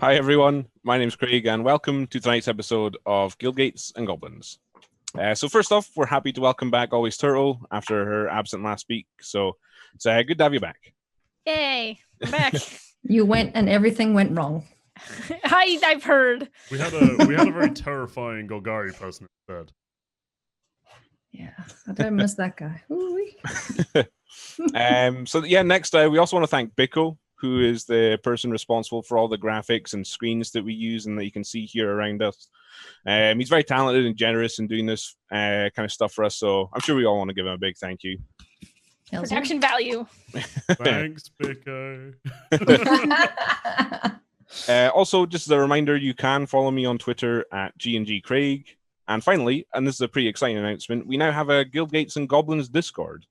Hi everyone, my name's Craig and welcome to tonight's episode of Guildgates and Goblins. So first off, we're happy to welcome back Always Turtle after her absent last week, so it's good to have you back. Yay, I'm back. You went and everything went wrong. I've heard. We had a very terrifying Golgari person instead. Yeah, I don't miss that guy. Next we also want to thank Biko, who is the person responsible for all the graphics and screens that we use and that you can see here around us. He's very talented and generous in doing this kind of stuff for us, so I'm sure we all want to give him a big thank you. Production value. Thanks, Biko. Also, just as a reminder, you can follow me on Twitter at GNGCraig. And finally, and this is a pretty exciting announcement, we now have a Guildgates and Goblins Discord.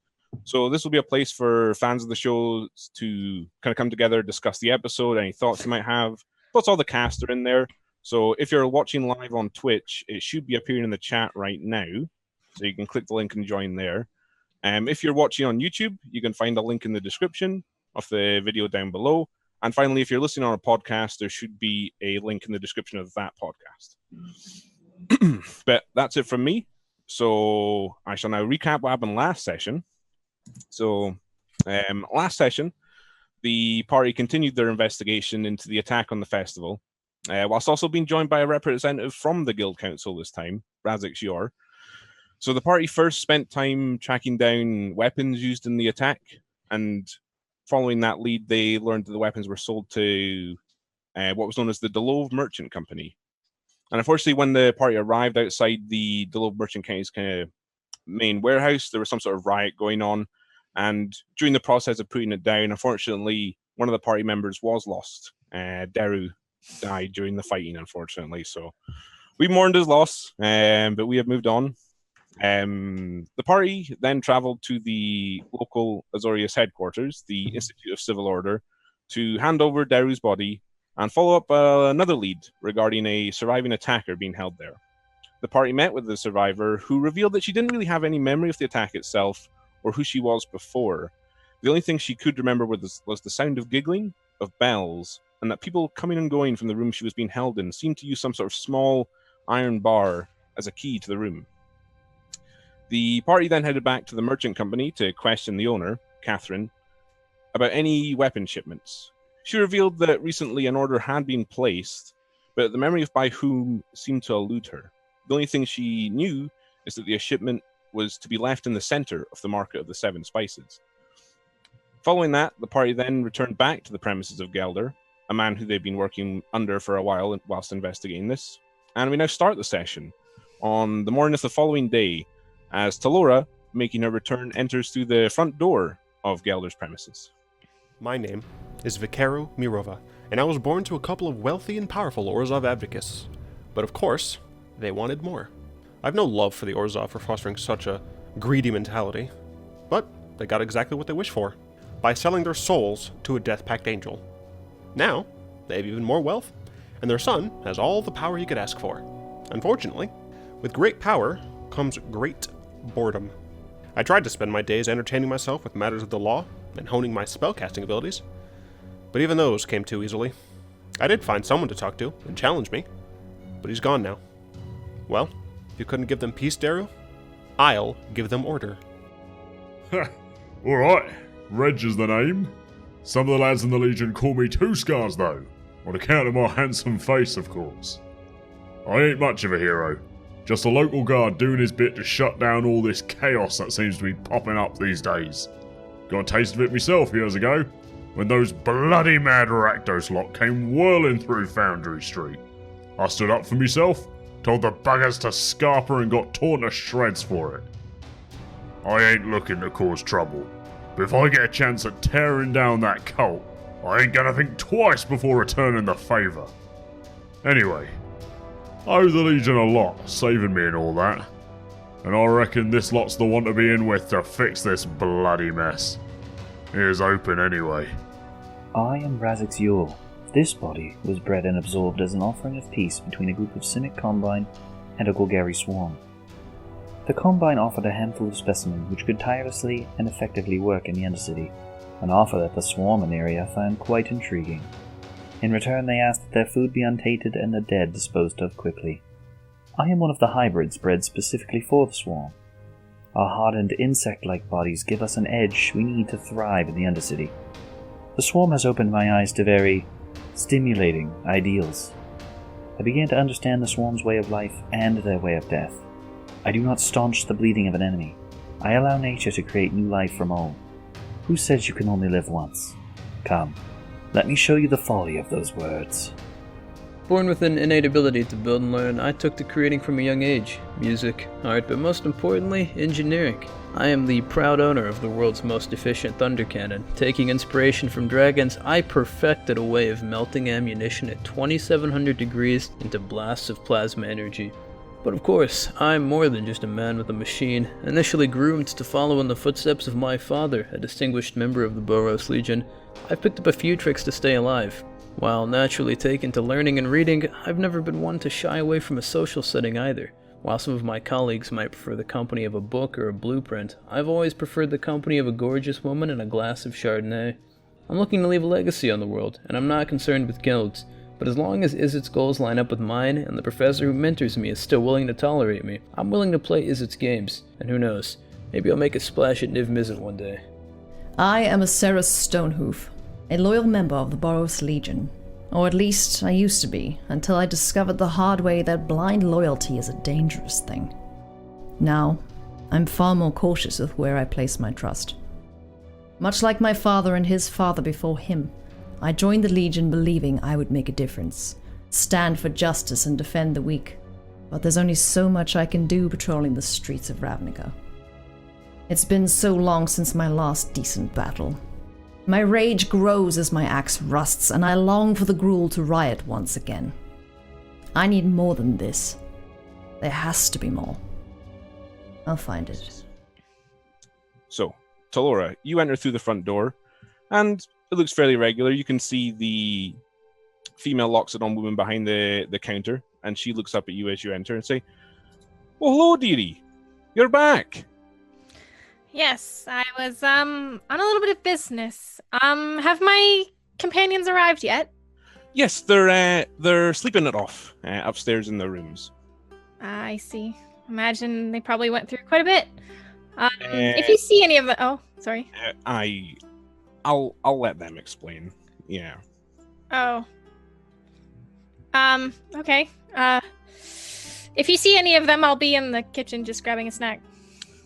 So this will be a place for fans of the show to kind of come together, discuss the episode, any thoughts you might have. Plus, all the cast are in there. So if you're watching live on Twitch, it should be appearing in the chat right now. So you can click the link and join there. If you're watching on YouTube, you can find a link in the description of the video down below. And finally, if you're listening on a podcast, there should be a link in the description of that podcast. But that's it from me. So I shall now recap what happened last session. So last session, the party continued their investigation into the attack on the festival, whilst also being joined by a representative from the Guild Council this time, Razix Yor. So the party first spent time tracking down weapons used in the attack, and following that lead, they learned that the weapons were sold to what was known as the Delove Merchant Company. And unfortunately, when the party arrived outside the Delove Merchant Company's kind of main warehouse, there was some sort of riot going on. And during the process of putting it down, unfortunately, one of the party members was lost. Deru died during the fighting, unfortunately. So we mourned his loss, but we have moved on. The party then traveled to the local Azorius headquarters, the Institute of Civil Order, to hand over Deru's body and follow up another lead regarding a surviving attacker being held there. The party met with the survivor, who revealed that she didn't really have any memory of the attack itself or who she was before. The only thing she could remember was the sound of giggling, of bells, and that people coming and going from the room she was being held in seemed to use some sort of small iron bar as a key to the room. The party then headed back to the merchant company to question the owner, Catherine, about any weapon shipments. She revealed that recently an order had been placed, but the memory of by whom seemed to elude her. The only thing she knew is that the shipment was to be left in the center of the Market of the Seven Spices. Following that, the party then returned back to the premises of Gelder, a man who they'd been working under for a while whilst investigating this. And we now start the session on the morning of the following day, as Talora, making her return, enters through the front door of Gelder's premises. My name is Vikaru Mirova, and I was born to a couple of wealthy and powerful Orzhov advocates. But of course, they wanted more. I've no love for the Orzhov for fostering such a greedy mentality, but they got exactly what they wished for, by selling their souls to a Death Pact angel. Now, they have even more wealth, and their son has all the power he could ask for. Unfortunately, with great power comes great boredom. I tried to spend my days entertaining myself with matters of the law and honing my spellcasting abilities, but even those came too easily. I did find someone to talk to and challenge me, but he's gone now. Well, if you couldn't give them peace, Deru, I'll give them order. Alright, Reg is the name. Some of the lads in the Legion call me Two Scars though, on account of my handsome face, of course. I ain't much of a hero, just a local guard doing his bit to shut down all this chaos that seems to be popping up these days. Got a taste of it myself years ago, when those bloody mad Rakdos lot came whirling through Foundry Street. I stood up for myself, told the buggers to scarper and got torn to shreds for it. I ain't looking to cause trouble, but if I get a chance at tearing down that cult, I ain't gonna think twice before returning the favour. Anyway, I owe the Legion a lot, saving me and all that, and I reckon this lot's the one to be in with to fix this bloody mess. Here's open anyway. I am Razix Yor. This body was bred and absorbed as an offering of peace between a group of Cynic Combine and a Golgari swarm. The Combine offered a handful of specimens which could tirelessly and effectively work in the Undercity, an offer that the swarm in the area found quite intriguing. In return, they ask that their food be untainted and the dead disposed of quickly. I am one of the hybrids bred specifically for the swarm. Our hardened insect-like bodies give us an edge we need to thrive in the Undercity. The swarm has opened my eyes to very stimulating ideals. I began to understand the swarm's way of life and their way of death. I do not staunch the bleeding of an enemy. I allow nature to create new life from old. Who says you can only live once? Come, let me show you the folly of those words. Born with an innate ability to build and learn, I took to creating from a young age. Music, art, but most importantly, engineering. I am the proud owner of the world's most efficient thunder cannon. Taking inspiration from dragons, I perfected a way of melting ammunition at 2700 degrees into blasts of plasma energy. But of course, I'm more than just a man with a machine. Initially groomed to follow in the footsteps of my father, a distinguished member of the Boros Legion, I've picked up a few tricks to stay alive. While naturally taken to learning and reading, I've never been one to shy away from a social setting either. While some of my colleagues might prefer the company of a book or a blueprint, I've always preferred the company of a gorgeous woman and a glass of Chardonnay. I'm looking to leave a legacy on the world, and I'm not concerned with guilds, but as long as Izzet's goals line up with mine, and the professor who mentors me is still willing to tolerate me, I'm willing to play Izzet's games, and who knows, maybe I'll make a splash at Niv Mizzet one day. I am a Sarah Stonehoof, a loyal member of the Boros Legion. Or at least I used to be, until I discovered the hard way that blind loyalty is a dangerous thing. Now, I'm far more cautious with where I place my trust. Much like my father and his father before him, I joined the Legion believing I would make a difference, stand for justice and defend the weak. But there's only so much I can do patrolling the streets of Ravnica. It's been so long since my last decent battle. My rage grows as my axe rusts, and I long for the Gruul to riot once again. I need more than this. There has to be more. I'll find it. So, Talora, you enter through the front door, and it looks fairly regular. You can see the female Loxodon woman behind the counter, and she looks up at you as you enter and say, "Oh, hello, dearie. You're back." Yes, I was on a little bit of business. Have my companions arrived yet? Yes, they're sleeping it off upstairs in their rooms. I see. Imagine they probably went through quite a bit. If you see any of the... Oh, sorry. I'll let them explain. Yeah. Oh. Okay. If you see any of them, I'll be in the kitchen just grabbing a snack.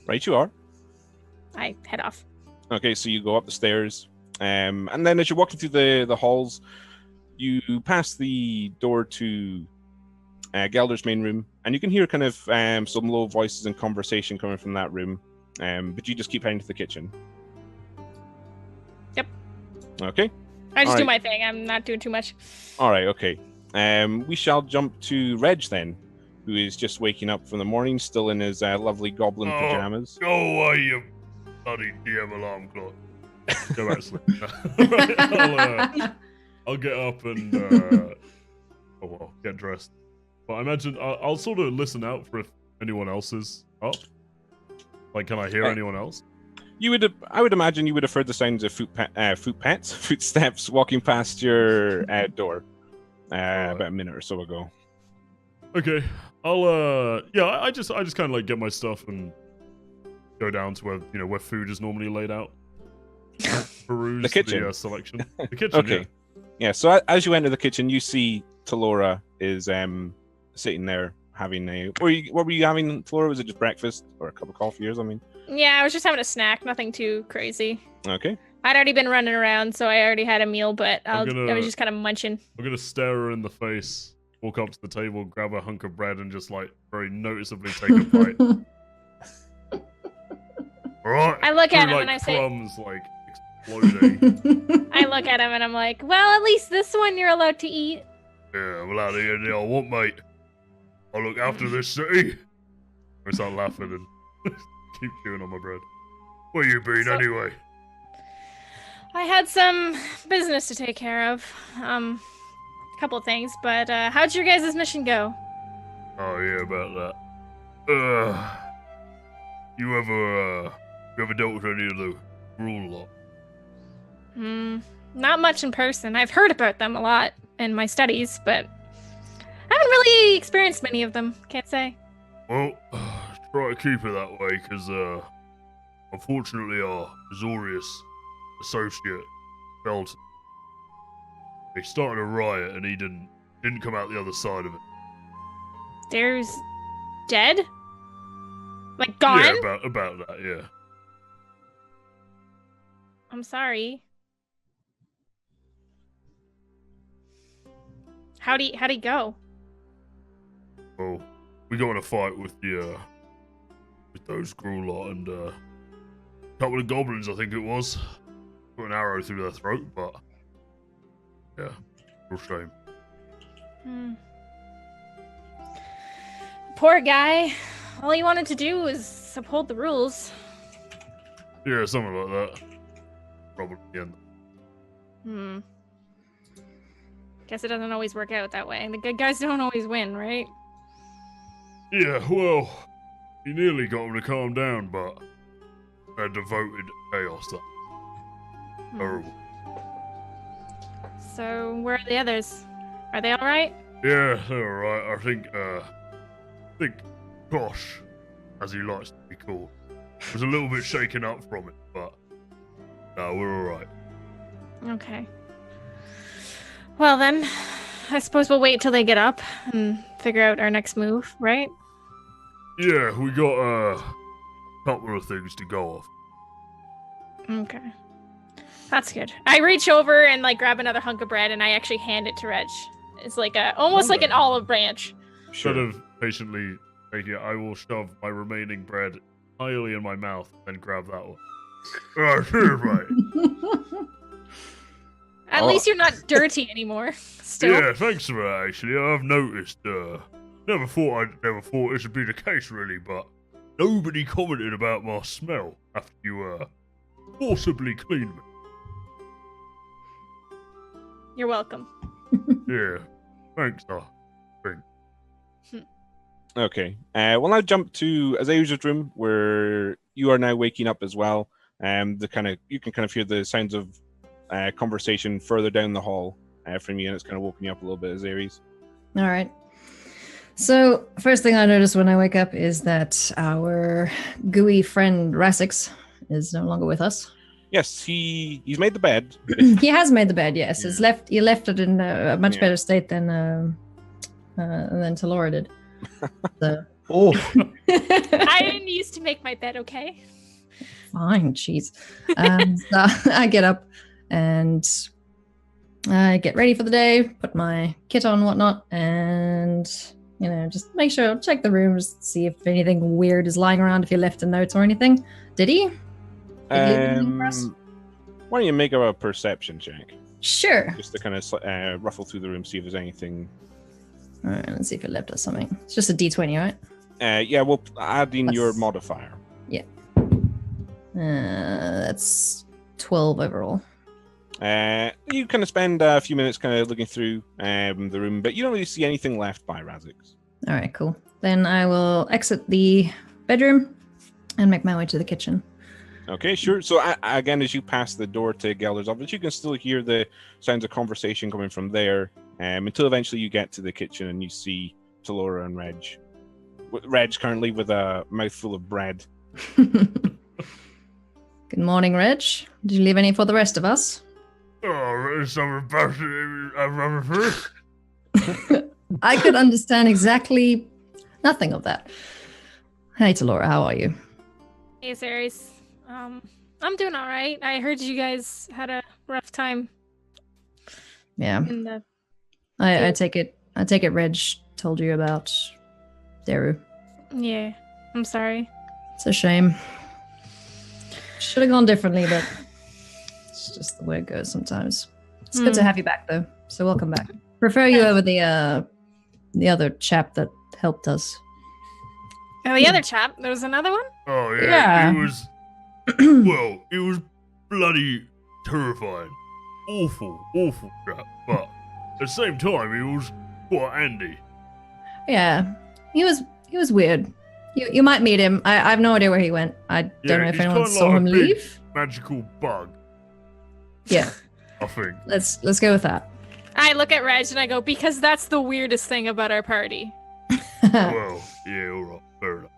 Right, you are. I head off. Okay, so you go up the stairs, and then as you're walking through the halls, you pass the door to Gelder's main room, and you can hear kind of some low voices and conversation coming from that room, but you just keep heading to the kitchen. Yep. Okay. I just do my thing. I'm not doing too much. All right, okay. We shall jump to Reg then, who is just waking up from the morning, still in his lovely goblin pajamas. Go away, you bloody DM alarm clock. Go back to sleep. I'll get up and get dressed. But I imagine I'll sort of listen out for if anyone else is up. Like, can I hear anyone else? I would imagine you would have heard the sounds of footsteps walking past your door about a minute or so ago. Okay, I'll I just kind of like get my stuff and go down to where food is normally laid out. Peruse the kitchen. The selection. The kitchen. Okay. Yeah. So as you enter the kitchen, you see Talora is sitting there having what were you having, Talora? Was it just breakfast or a cup of coffee or something? Yeah, I was just having a snack, nothing too crazy. Okay. I'd already been running around, so I already had a meal, but I was just kind of munching. I'm gonna stare her in the face, walk up to the table, grab a hunk of bread, and just like very noticeably take a bite. Alright. I look at him and I say, crumbs like exploding. I look at him and I'm like, well, at least this one you're allowed to eat. Yeah, well, out of here, I want, mate. I'll look after this city. I start laughing and keep chewing on my bread. Where you been anyway? I had some business to take care of. A couple of things, but how'd your guys' mission go? Oh yeah, about that. You ever dealt with any of the Gruul lot? Not much in person. I've heard about them a lot. in my studies, but I haven't really experienced many of them, can't say. Well, try to keep it that way, because, unfortunately our Azorius associate, Meldon, he started a riot and he didn't come out the other side of it. There's dead? Like gone? Yeah, about that, yeah. I'm sorry. How'd he go? Well, we got in a fight with those Gruul lot and a couple of goblins, I think it was. Put an arrow through their throat, but yeah, real shame. Poor guy. All he wanted to do was uphold the rules. Yeah, something like that. Probably the end. Guess it doesn't always work out that way. The good guys don't always win, right? Yeah, well, he nearly got him to calm down, but a devoted chaos. That terrible. So, where are the others? Are they all right? Yeah, they're alright. I think Gosh, as he likes to be called, was a little bit shaken up from it, but no, we're alright. Okay. Well then, I suppose we'll wait till they get up and figure out our next move, right? Yeah, we got a couple of things to go off. Okay. That's good. I reach over and like grab another hunk of bread and I actually hand it to Reg. It's like almost like an olive branch. Instead of patiently taking it, I will shove my remaining bread entirely in my mouth and grab that one. Cheers, mate. At least you're not dirty anymore. Still. Yeah, thanks for that, actually. I've noticed, never thought this would be the case, really, but nobody commented about my smell after you, forcibly cleaned me. You're welcome. Yeah, thanks, I think. Okay. We'll now jump to Azeu's room, where you are now waking up as well. You can kind of hear the sounds of conversation further down the hall from you, and it's kind of woken you up a little bit, Azaries. All right. So, first thing I notice when I wake up is that our gooey friend Rasix is no longer with us. Yes, he's made the bed. He has made the bed, yes. Yeah. He left it in a much better state than Talora did. So. Oh. I didn't used to make my bed, okay? Fine, jeez. So I get up and I get ready for the day, put my kit on and whatnot, and, just make sure, check the rooms, see if anything weird is lying around, if he left a note or anything. Did he? Did he leave anything for us? Why don't you make a perception check? Sure. Just to kind of ruffle through the room, see if there's anything. All right, let's see if it left us something. It's just a D20, right? Yeah, we'll add in your modifier. Yeah. That's 12 overall. You kind of spend a few minutes kind of looking through the room, but you don't really see anything left by Razix. All right, cool. Then I will exit the bedroom and make my way to the kitchen. Okay, sure. So again, as you pass the door to Gelder's office, you can still hear the sounds of conversation coming from there until eventually you get to the kitchen and you see Talora and Reg. Reg currently with a mouthful of bread. Good morning, Reg. Did you leave any for the rest of us? Oh, some about first. I could understand exactly nothing of that. Hey, Talora, how are you? Hey, Ceres. I'm doing all right. I heard you guys had a rough time. Yeah. In I take it Reg told you about Daru. Yeah, I'm sorry. It's a shame. Should have gone differently, but it's just the way it goes sometimes. It's good to have you back, though. So welcome back. Prefer you over the other chap that helped us. Oh, the other chap? There was another one? Oh, yeah. Yeah. It was... well, it was bloody terrifying. Awful crap. But at the same time, he was quite handy. Yeah. He was weird. You might meet him. I have no idea where he went. I don't know if he's anyone kinda saw like him a big leave. Magical bug, Yeah. I think. Let's go with that. I look at Reg and I go, because that's the weirdest thing about our party. Well, yeah, all right, fair enough.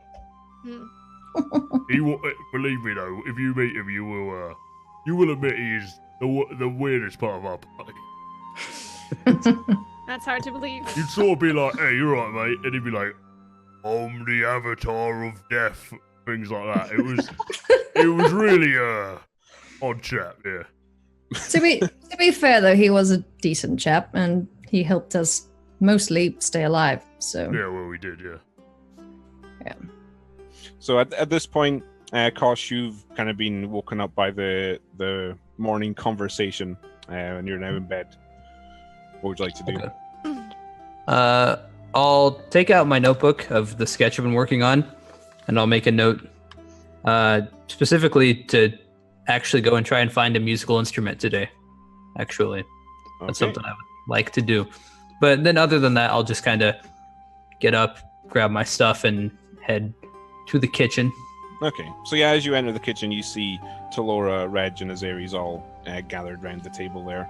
Believe me though, if you meet him, you will admit he is the weirdest part of our party. That's hard to believe. You'd sort of be like, "Hey, you're right, mate," and he'd be like, "I'm the avatar of death," things like that. It was really odd chap, yeah. To be fair, though, he was a decent chap, and he helped us mostly stay alive. So Yeah, well, we did, yeah. yeah. So at this point, Kosh, you've kind of been woken up by the morning conversation, and you're now in bed. What would you like to do? Okay. I'll take out my notebook of the sketch I've been working on, and I'll make a note specifically to actually go and try and find a musical instrument today. Actually, that's something I would like to do. But then other than that, I'll just kind of get up, grab my stuff, and head to the kitchen. Okay. So yeah, as you enter the kitchen, you see Talora, Reg, and Azaris all gathered around the table there.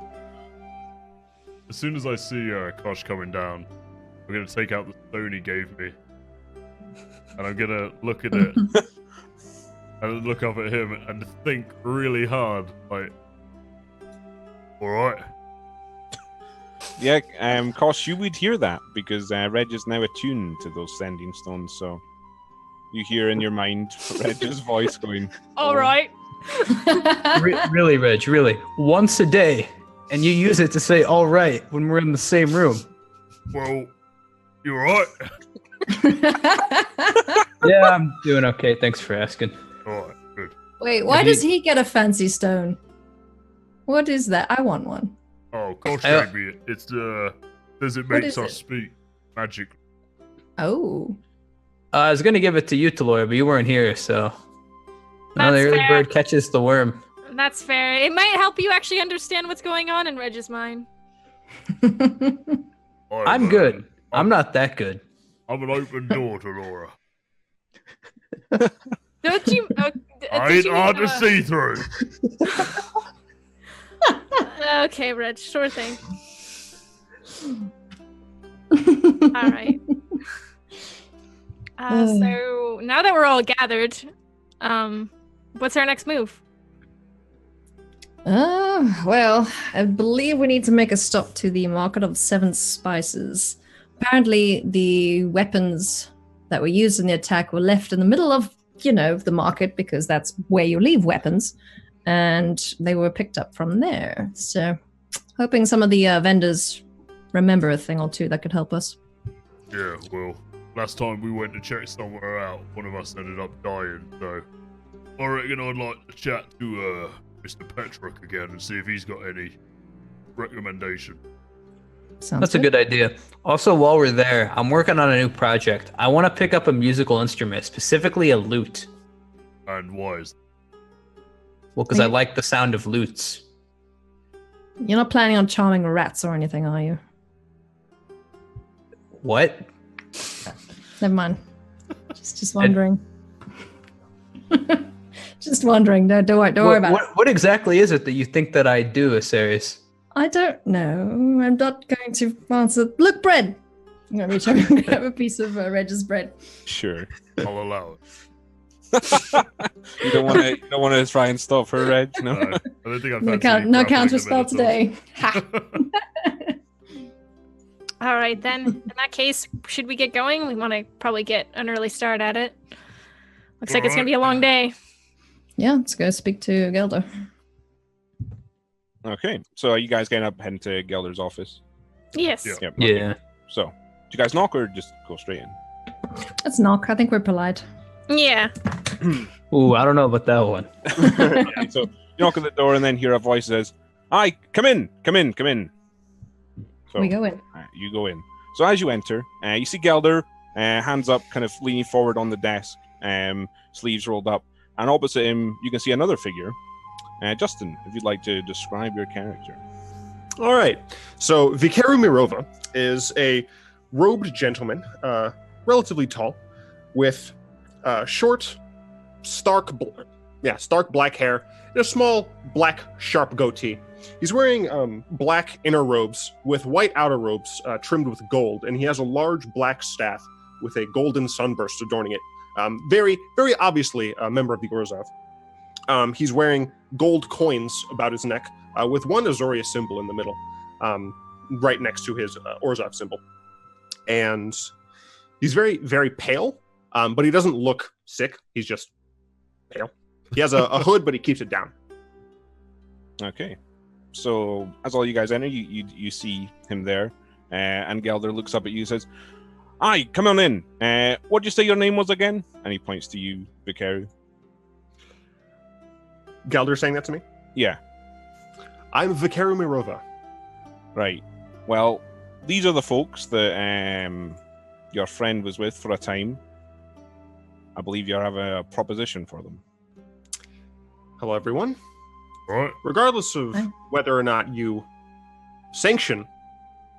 As soon as I see Kosh coming down, I'm going to take out the stone he gave me. And I'm going to look at it. And look up at him and think really hard. Like, alright. Yeah, Kosh, you would hear that because Reg is now attuned to those sending stones, so you hear in your mind Reg's voice going, All right. Really, Reg, really. Once a day, and you use it to say all right when we're in the same room. Well, you alright? Yeah, I'm doing okay. Thanks for asking. Alright, good. Wait, why does he get a fancy stone? What is that? I want one. Oh, Kosh gave me it. It's says it makes us speak magically. Oh. I was gonna give it to you, Talora, but you weren't here, so. No, the early bird catches the worm. That's fair. It might help you actually understand what's going on in Reg's mind. I'm good. I'm not that good. I'm an open door to Laura. Don't you? I ain't hard to see through. Okay, Reg, sure thing. All right. So now that we're all gathered, what's our next move? Well, I believe we need to make a stop to the Market of Seven Spices. Apparently, the weapons that were used in the attack were left in the middle of, the market, because that's where you leave weapons, and they were picked up from there. So, hoping some of the vendors remember a thing or two that could help us. Yeah, well, last time we went to check somewhere out, one of us ended up dying, so I reckon I'd like to chat to Mr. Petrick again and see if he's got any recommendation. That's a good idea. Also, while we're there, I'm working on a new project. I want to pick up a musical instrument, specifically a lute. And why is that? Well, because I like the sound of lutes. You're not planning on charming rats or anything, are you? What? Never mind. Just wondering. Just wondering. Don't worry about it. What exactly is it that you think that I do, Azaris? I don't know. I'm not going to answer. Look, bread! I'm going to reach over and grab a piece of Reg's bread. Sure. I'll allow it. You don't want to try and stop her, Reg? No. I don't think I've No counter spell today. All right, then. In that case, should we get going? We want to probably get an early start at it. Looks like it's going to be a long day. Yeah, let's go speak to Gelder. Okay, so are you guys getting up, heading to Gelder's office? Yes. Yeah. Yep, okay. Yeah. So, do you guys knock or just go straight in? Let's knock. I think we're polite. Yeah. Ooh, I don't know about that one. Okay, so you knock on the door and then hear a voice says, "Hi, come in. So, We go in. all right, you go in. So as you enter, you see Gelder, hands up, kind of leaning forward on the desk, sleeves rolled up, and opposite him, you can see another figure. Justin, if you'd like to describe your character. All right. So Vikeru Mirova is a robed gentleman, relatively tall, with short, stark stark black hair, and a small black sharp goatee. He's wearing black inner robes with white outer robes trimmed with gold, and he has a large black staff with a golden sunburst adorning it. Very, very obviously a member of the Orzhov. He's wearing gold coins about his neck, with one Azorius symbol in the middle, right next to his Orzhov symbol. And he's very, very pale, but he doesn't look sick. He's just pale. He has a hood, but he keeps it down. Okay. So, as all you guys enter, you see him there, and Gelder looks up at you and says, "Aye, come on in. What'd you say your name was again?" And he points to you, Vikaru. Gelder saying that to me? Yeah. I'm Vikaru Mirova. Right. Well, these are the folks that your friend was with for a time. I believe you have a proposition for them. Hello, everyone. Right. Regardless of whether or not you sanction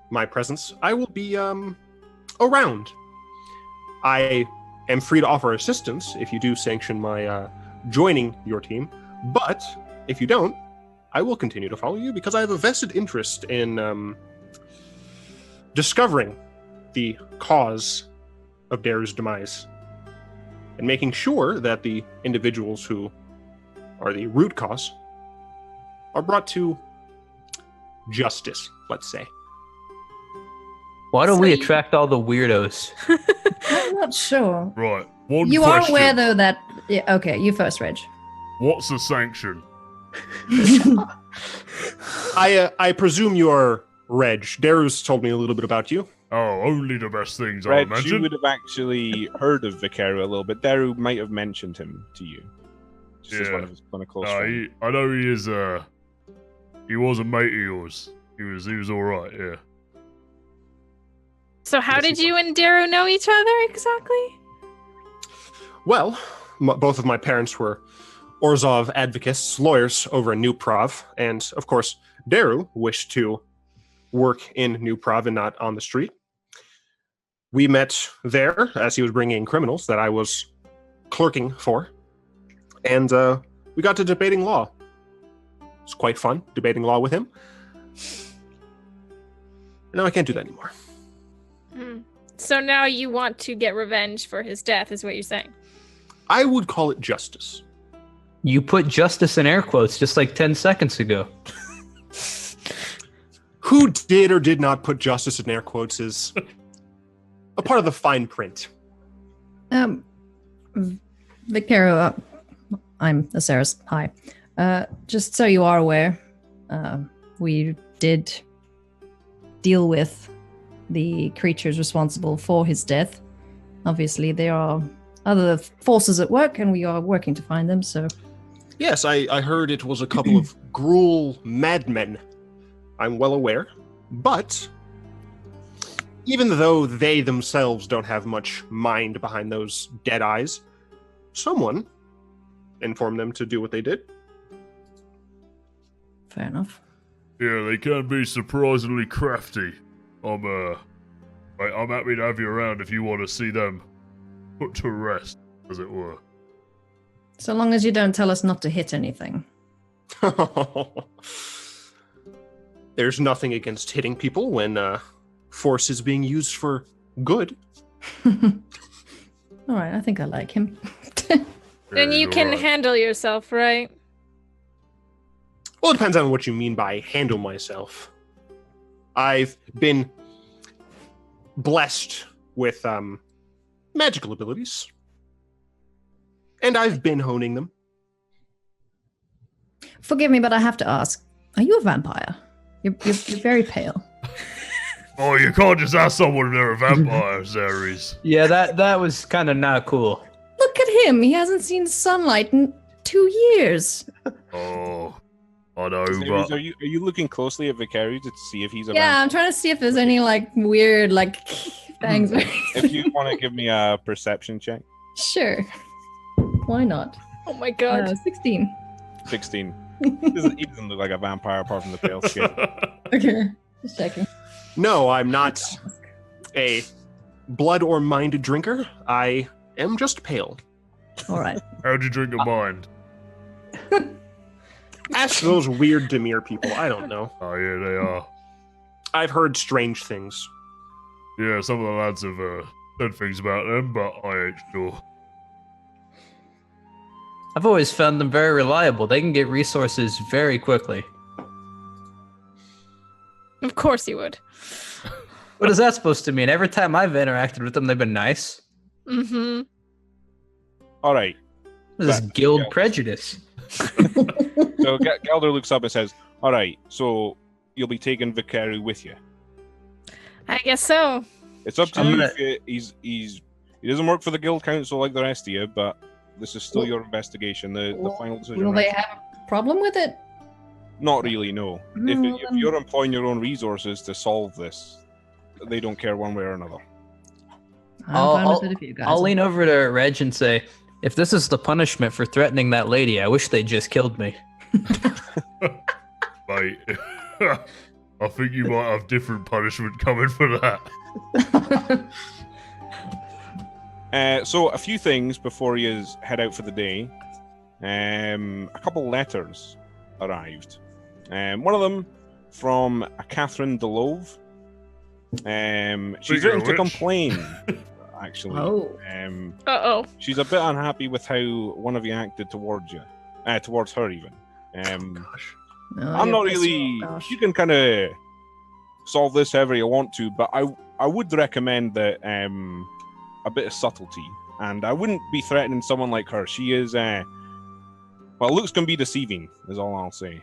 my presence, I will be around. I am free to offer assistance if you do sanction my joining your team, but if you don't, I will continue to follow you because I have a vested interest in discovering the cause of Daru's demise and making sure that the individuals who are the root cause are brought to justice, let's say. Why don't we attract all the weirdos? I'm not sure. Right. One You question. are aware, though, that... Yeah, okay, you first, Reg. What's a sanction? I presume you are Reg. Daru's told me a little bit about you. Oh, only the best things, I Reg, you imagine. would have actually heard of Vikaru a little bit. Daru might have mentioned him to you. Just as one of his kind of close friends. I know he is. He was a mate of yours. He was all right. Yeah. So how did you and Daru know each other exactly? Well, both of my parents were Orzhov advocates, lawyers over in New Prov, and of course, Daru wished to work in New Prov and not on the street. We met there as he was bringing in criminals that I was clerking for, and we got to debating law. It's quite fun debating law with him. Now I can't do that anymore. So now you want to get revenge for his death, is what you're saying? I would call it justice. You put justice in air quotes just like 10 seconds ago. Who did or did not put justice in air quotes is a part of the fine print. Vikaru, I'm Aceris. Hi. Just so you are aware, we did deal with the creatures responsible for his death. Obviously, there are other forces at work, and we are working to find them, so... Yes, I heard it was a couple of gruel madmen. I'm well aware. But even though they themselves don't have much mind behind those dead eyes, someone informed them to do what they did. Fair enough. Yeah, they can be surprisingly crafty. I'm happy to have you around if you want to see them put to rest, as it were. So long as you don't tell us not to hit anything. There's nothing against hitting people when force is being used for good. All right, I think I like him. And you can handle yourself, right? Well, it depends on what you mean by handle myself. I've been blessed with magical abilities. And I've been honing them. Forgive me, but I have to ask. Are you a vampire? You're very pale. Oh, you can't just ask someone if they're a vampire, Zeres. Yeah, that was kind of not cool. Look at him. He hasn't seen sunlight in 2 years. Oh, I know, Zeres, but... are you looking closely at Vikaru to see if he's a Yeah, vampire? I'm trying to see if there's any, weird, fangs. If you want to give me a perception check. Sure. Why not? Oh my god. 16. 16. He doesn't look like a vampire apart from the pale skin. Okay, just checking. No, I'm not a blood or mind drinker. I am just pale. All right. How'd you drink a mind? Ask those weird Demir people. I don't know. Oh yeah, they are. I've heard strange things. Yeah, some of the lads have said things about them, but I ain't sure. I've always found them very reliable. They can get resources very quickly. Of course you would. What is that supposed to mean? Every time I've interacted with them, they've been nice. Mm-hmm. All right. What is But- guild yeah. prejudice? So Gelder looks up and says, "All right, so you'll be taking Vicari with you. I guess so. It's up to I'm you. gonna- If he doesn't work for the guild council like the rest of you, but this is still your investigation. The final decision. Will they rests- have a problem with it? Not really, no. No, If then- you're employing your own resources to solve this, they don't care one way or another. I'm I'll- fine with it if you guys I'll are. lean over to Reg and say, if this is the punishment for threatening that lady, I wish they just killed me. Mate, I think you might have different punishment coming for that. So a few things before you head out for the day. A couple letters arrived. One of them from a Catherine DeLove. She's Speaking written of to which. complain, actually. Oh. Uh-oh. She's a bit unhappy with how one of you acted towards you, towards her even. Gosh. No, I'm you're not pissed really. off, gosh. You can kind of solve this however you want to, but I would recommend that a bit of subtlety, and I wouldn't be threatening someone like her. She is well, looks can be deceiving, is all I'll say.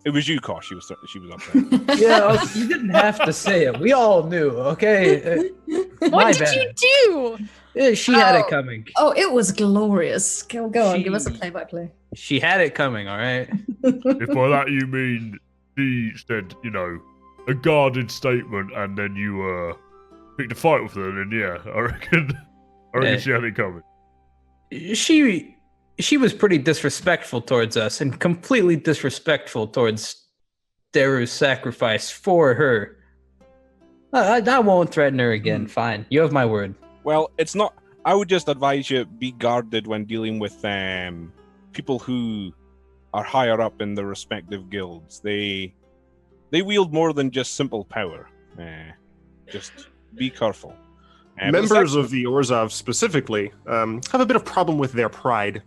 It was you, Kosh. She was up there. Yeah, you didn't have to say it. We all knew, okay? My What did bad. you do? Yeah, she had it Oh. coming. Oh, it was glorious. Go on, give us a She- play-by-play. She had it coming, all right? If by that you mean she said, a guarded statement and then you picked a fight with her, then yeah, I reckon Yeah. she had it coming. She was pretty disrespectful towards us and completely disrespectful towards Daru's sacrifice for her. I won't threaten her again. Fine. You have my word. Well, it's not. I would just advise you be guarded when dealing with people who are higher up in the respective guilds. They wield more than just simple power. Just be careful. But the Members second- of the Orzhov specifically have a bit of problem with their pride.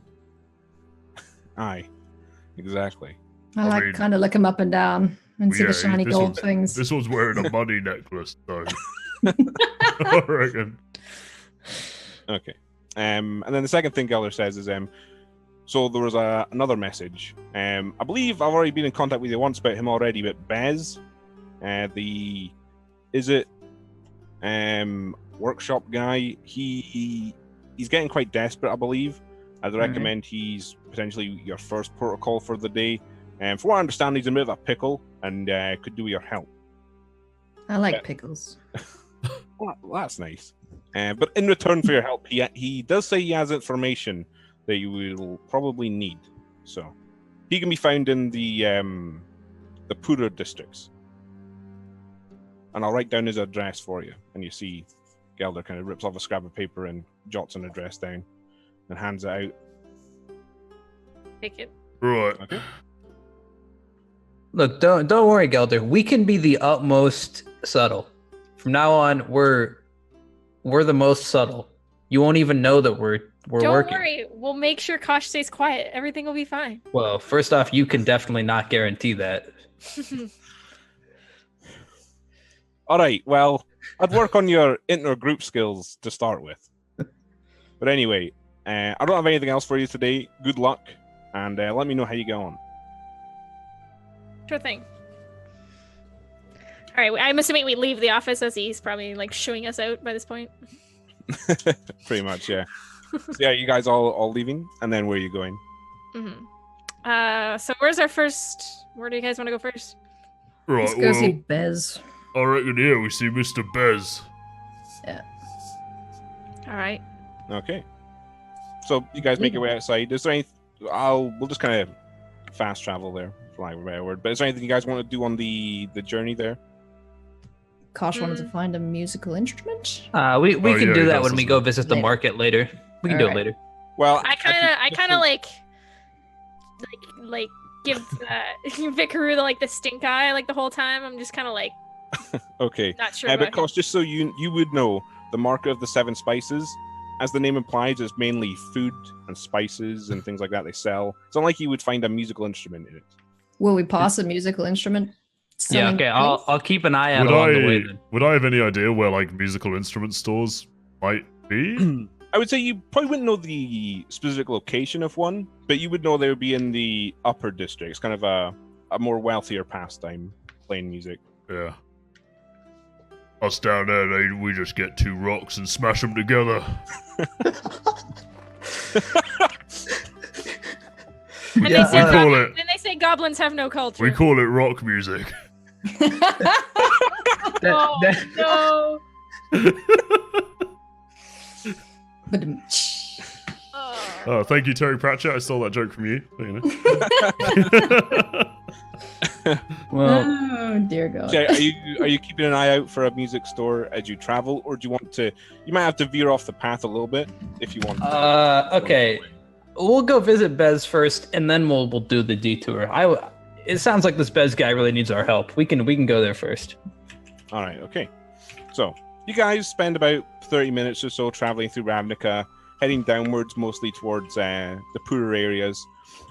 Aye, exactly. I like mean- kind of look him up and down and see Yeah, the shiny this gold one's- things. This one's wearing a money necklace, so I reckon. Okay. And then the second thing Gelder says is, so there was another message. I believe I've already been in contact with you once about him already, but Bez, the Izzet workshop guy, he's getting quite desperate, I believe. I'd recommend he's potentially your first protocol for the day. And from what I understand, he's a bit of a pickle and could do with your help. I like Yeah. pickles. Well, that's nice. But in return for your help, he does say he has information that you will probably need. So he can be found in the Pura districts. And I'll write down his address for you. And you see Gelder kind of rips off a scrap of paper and jots an address down and hands it out. Take it. Right. Okay. Look, don't worry, Gelder. We can be the utmost subtle. From now on, we're the most subtle. You won't even know that we're Don't working. worry. We'll make sure Kosh stays quiet. Everything will be fine. Well, first off, you can definitely not guarantee that. All right, well, I'd work on your inter-group skills to start with. But anyway, I don't have anything else for you today. Good luck, and let me know how you go on. Sure thing. All right, I'm assuming we leave the office as he's probably like shooing us out by this point. Pretty much, yeah. So, yeah, you guys all leaving, and then where are you going? Mm-hmm. So where's our first? Where do you guys want to go first? Right, Let's go see well, Bez. I reckon here we see Mr. Bez. All right. Okay. So you guys make your way outside. Is there any? We'll just kind of fast travel there, fly over a word. But is there anything you guys want to do on the journey there? Kosh wanted to find a musical instrument. We Oh, can yeah, do he that does, when we doesn't go he? visit the Later. market later. We can do it Alright. later. Well, I kind of like give Vikaru the stink eye the whole time. I'm just kind of like okay. not sure. About Because just so you would know, the marker of the 7 spices, as the name implies, is mainly food and spices and things like that they sell. It's not like you would find a musical instrument in it. Will we pass a musical instrument? Yeah, okay. I'll keep an eye out along the way then. Would I have any idea where like musical instrument stores might be? I would say you probably wouldn't know the specific location of one, but you would know they would be in the upper districts, kind of a more wealthier pastime, playing music. Yeah. Us down there, we just get 2 rocks and smash them together. And we call it. Then they say goblins have no culture. We call it rock music. No. Oh, thank you, Terry Pratchett. I stole that joke from you. You know. Well, Oh dear God. Okay, are you keeping an eye out for a music store as you travel, or do you want to? You might have to veer off the path a little bit if you want. Okay. We'll go visit Bez first, and then we'll do the detour. It sounds like this Bez guy really needs our help. We can go there first. All right. Okay. So you guys spend about 30 minutes or so traveling through Ravnica, heading downwards, mostly towards the poorer areas.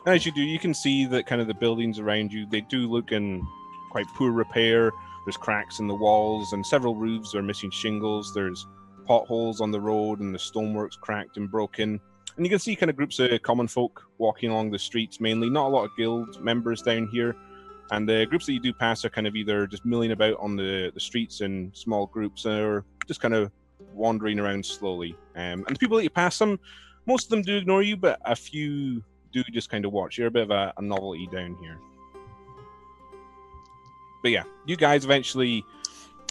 And as you do, you can see that kind of the buildings around you, they do look in quite poor repair. There's cracks in the walls, and several roofs are missing shingles. There's potholes on the road, and the stonework's cracked and broken. And you can see kind of groups of common folk walking along the streets, mainly. Not a lot of guild members down here. And the groups that you do pass are kind of either just milling about on the streets in small groups, or just kind of wandering around slowly. And the people that you pass them, most of them do ignore you, but a few do just kind of watch. You're a bit of a novelty down here. But yeah, you guys eventually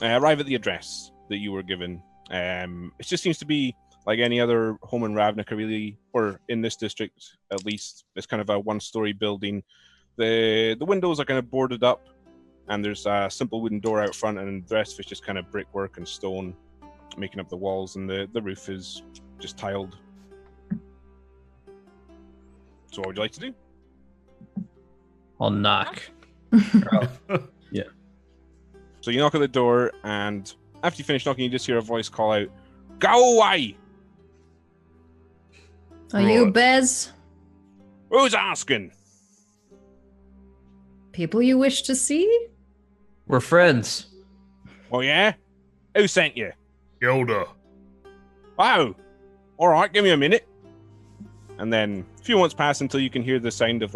arrive at the address that you were given. It just seems to be like any other home in Ravnica, really, or in this district at least. It's kind of a one-story building. The windows are kind of boarded up, and there's a simple wooden door out front, and the rest of it's just kind of brickwork and stone making up the walls, and the roof is just tiled. So what would you like to do? I'll knock. Yeah. So you knock at the door, and after you finish knocking, you just hear a voice call out, "Go away!" Are you Bez? Who's asking? People you wish to see? We're friends. Oh yeah? Who sent you? Gelder. Oh! Alright, give me a minute. And then a few moments pass until you can hear the sound of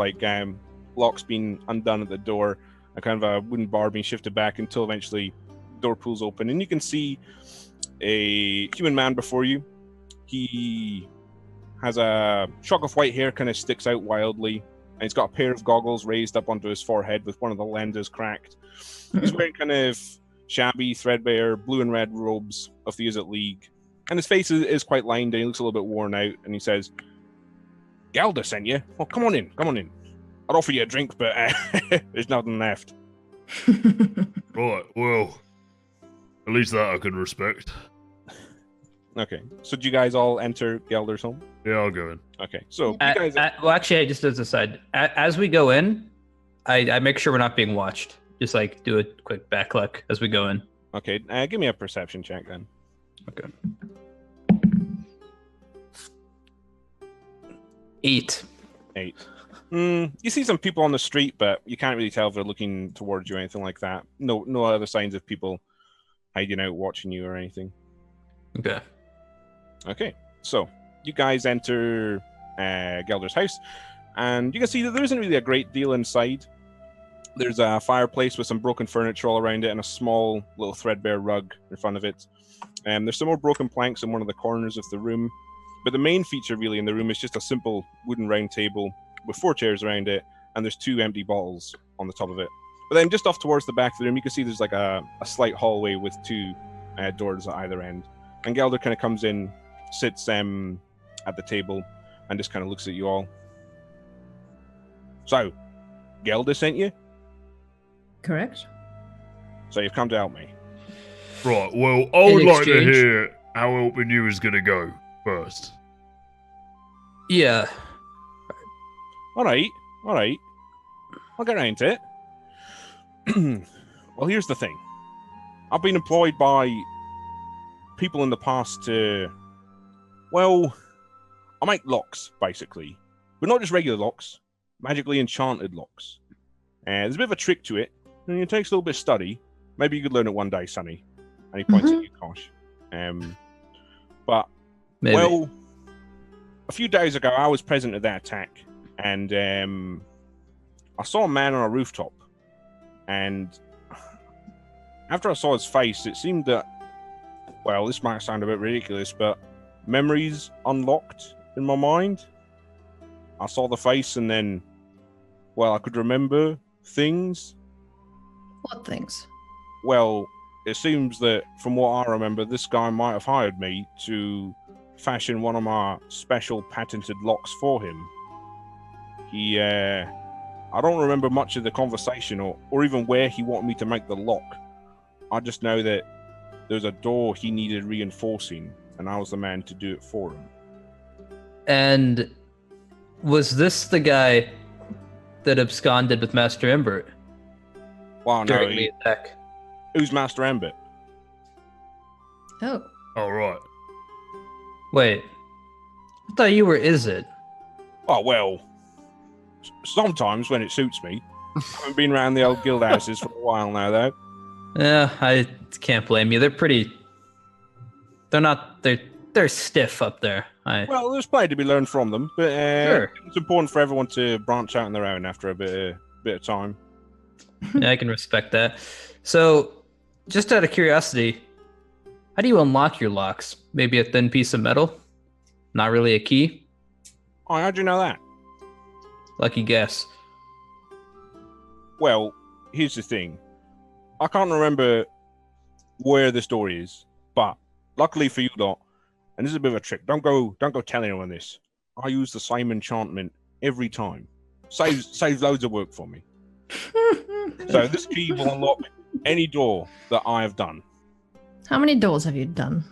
locks being undone at the door, a kind of a wooden bar being shifted back until eventually the door pulls open, and you can see a human man before you. He has a shock of white hair, kind of sticks out wildly, and he's got a pair of goggles raised up onto his forehead with one of the lenses cracked. He's wearing kind of shabby, threadbare, blue and red robes of the Izzet League, and his face is quite lined and he looks a little bit worn out, and he says, "Gelder sent you? Well, come on in. I'd offer you a drink, but there's nothing left." Right, well, at least that I can respect. Okay, so do you guys all enter Gelder's home? Yeah, I'll go in. Okay, so you guys... well, actually, just as a side, as we go in, I make sure we're not being watched. Just do a quick back look as we go in. Okay, give me a perception check then. Okay. 8. You see some people on the street, but you can't really tell if they're looking towards you or anything like that. No other signs of people hiding out, watching you or anything. Okay, so you guys enter Gelder's house, and you can see that there isn't really a great deal inside. There's a fireplace with some broken furniture all around it and a small little threadbare rug in front of it. There's some more broken planks in one of the corners of the room, but the main feature really in the room is just a simple wooden round table with 4 chairs around it, and there's 2 empty bottles on the top of it. But then just off towards the back of the room, you can see there's a slight hallway with 2 doors at either end. And Gelder kind of comes in, sits at the table, and just kind of looks at you all. "So, Gelder sent you? Correct. So you've come to help me?" Right, well, I would like to exchange- hear how helping you is going to go first. Yeah. All right. I'll get around to it. Well, here's the thing. I've been employed by people in the past to, well, I make locks, basically. But not just regular locks, magically enchanted locks. And there's a bit of a trick to it, and it takes a little bit of study. Maybe you could learn it one day, Sonny. And he points at you, Kosh. But, Maybe. well, a few days ago, I was present at that attack, and I saw a man on a rooftop. And after I saw his face, it seemed that, well, this might sound a bit ridiculous, but memories unlocked in my mind. I saw the face, and then, well, I could remember things. What things? Well, it seems that, from what I remember, this guy might have hired me to fashion one of my special patented locks for him. I don't remember much of the conversation or even where he wanted me to make the lock. I just know that there's a door he needed reinforcing, and I was the man to do it for him. And was this the guy that absconded with Master Embert Well, no, during the attack? who's Master Embit? Oh. All right. Wait, I thought you were Izzet. Oh, well, sometimes when it suits me. I haven't been around the old guild houses for a while now, though. Yeah, I can't blame you. They're stiff up there. Well, there's plenty to be learned from them, but Sure. it's important for everyone to branch out on their own after a bit of time. Yeah, I can respect that. So, just out of curiosity, how do you unlock your locks? Maybe a thin piece of metal? Not really a key? Oh, how'd you know that? Lucky guess. Well, here's the thing. I can't remember where the story is, but luckily for you lot, and this is a bit of a trick. Don't go telling anyone this. I use the same enchantment every time. Saves loads of work for me. So this key will unlock any door that I have done. How many doors have you done?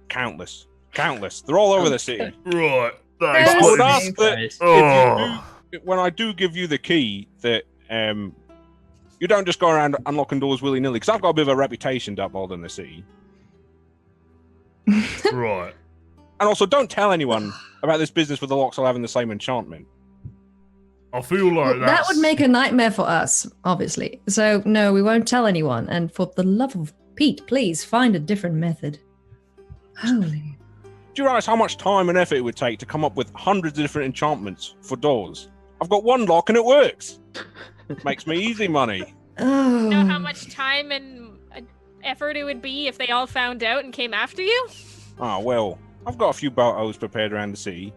Countless. They're all over the city. Right. But That I would explains- ask that Nice. Oh. when I do give you the key, that you don't just go around unlocking doors willy-nilly, because I've got a bit of a reputation to uphold in the city. Right. And also, don't tell anyone about this business with the locks all having the same enchantment. I feel like Well, that that's... would make a nightmare for us, obviously. So, no, we won't tell anyone. And for the love of Pete, please find a different method. Holy. Do you realize how much time and effort it would take to come up with hundreds of different enchantments for doors? I've got one lock and it works. Makes me easy money. Oh. You know how much time and effort it would be if they all found out and came after you? Ah, well, I've got a few boat prepared around the city.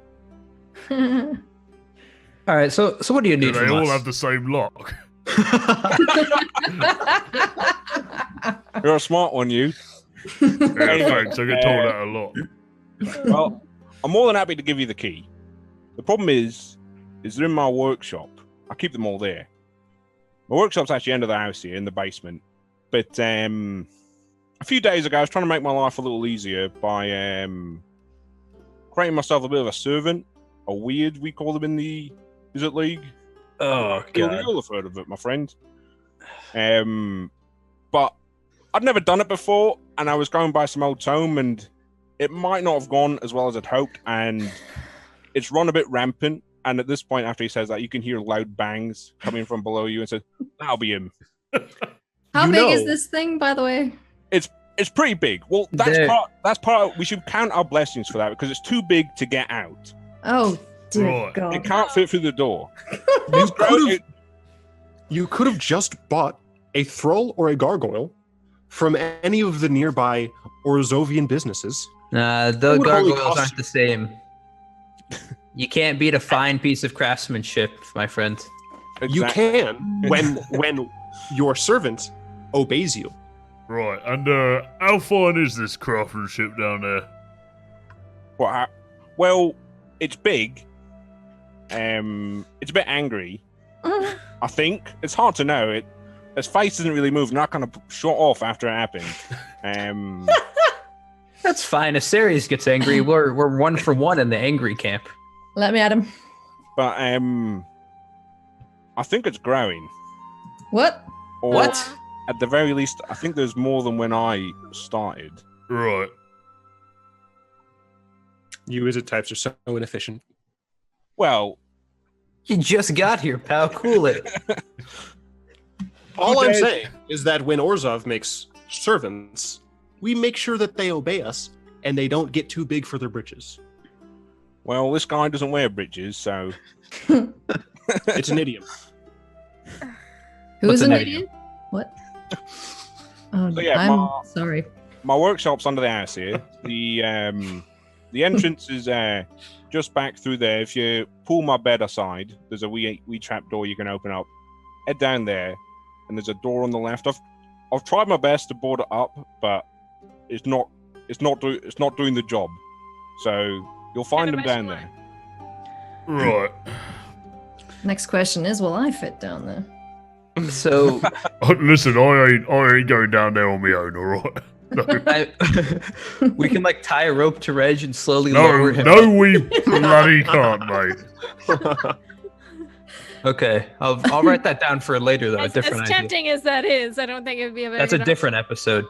All right, so what do you Do need they from all us? have the same lock? You're a smart one, you. Yeah, thanks. I get told that a lot. Well, I'm more than happy to give you the key. The problem is they're in my workshop. I keep them all there. My workshop's actually end of the house here in the basement. But a few days ago, I was trying to make my life a little easier by creating myself a bit of a servant, a weird, we call them in the Izzet League. Oh, God. You'll have heard of it, my friend. But I'd never done it before, and I was going by some old tome, and it might not have gone as well as I'd hoped, and it's run a bit rampant. And at this point, after he says that, you can hear loud bangs coming from below you, and says, "That'll be him." How You big know- is this thing, by the way? It's pretty big. Well, that's There- part. We should count our blessings for that because it's too big to get out. Oh, dear Right. God. It can't fit through the door. You could have just bought a thrall or a gargoyle from any of the nearby Orzovian businesses. Nah, the It would only gargoyles cost aren't the same. You can't beat a fine piece of craftsmanship, my friend. You Exactly. can when your servant obeys you. Right. And how fine is this craftsmanship down there? Well, it's big. It's a bit angry. I think it's hard to know. His face doesn't really move. Not kind of shut off after it happened. That's fine. If Ceres gets angry, we're 1 for 1 in the angry camp. Let me at him. But I think it's growing. What? Or What? at the very least, I think there's more than when I started. Right. You Izzet types are so inefficient. Well, You just got here, pal. Cool it. All I'm saying is that when Orzhov makes servants, we make sure that they obey us and they don't get too big for their britches. well, this guy doesn't wear britches, so It's an idiom. Who's What's an an idiot? What? Oh, So yeah, I'm sorry. my workshop's under the house here. The entrance is just back through there. If you pull my bed aside, there's a wee trap door you can open up. Head down there, and there's a door on the left. I've tried my best to board it up, but it's not doing the job. So you'll find them down there. Right. Next question is, will I fit down there? So Listen, I ain't going down there on my own, alright? No. we can like tie a rope to Reg and slowly No, lower him. no, we bloody can't, mate. Okay, I'll write that down for later though. As a different idea. tempting as that is, I don't think it would be a very That's a good different episode.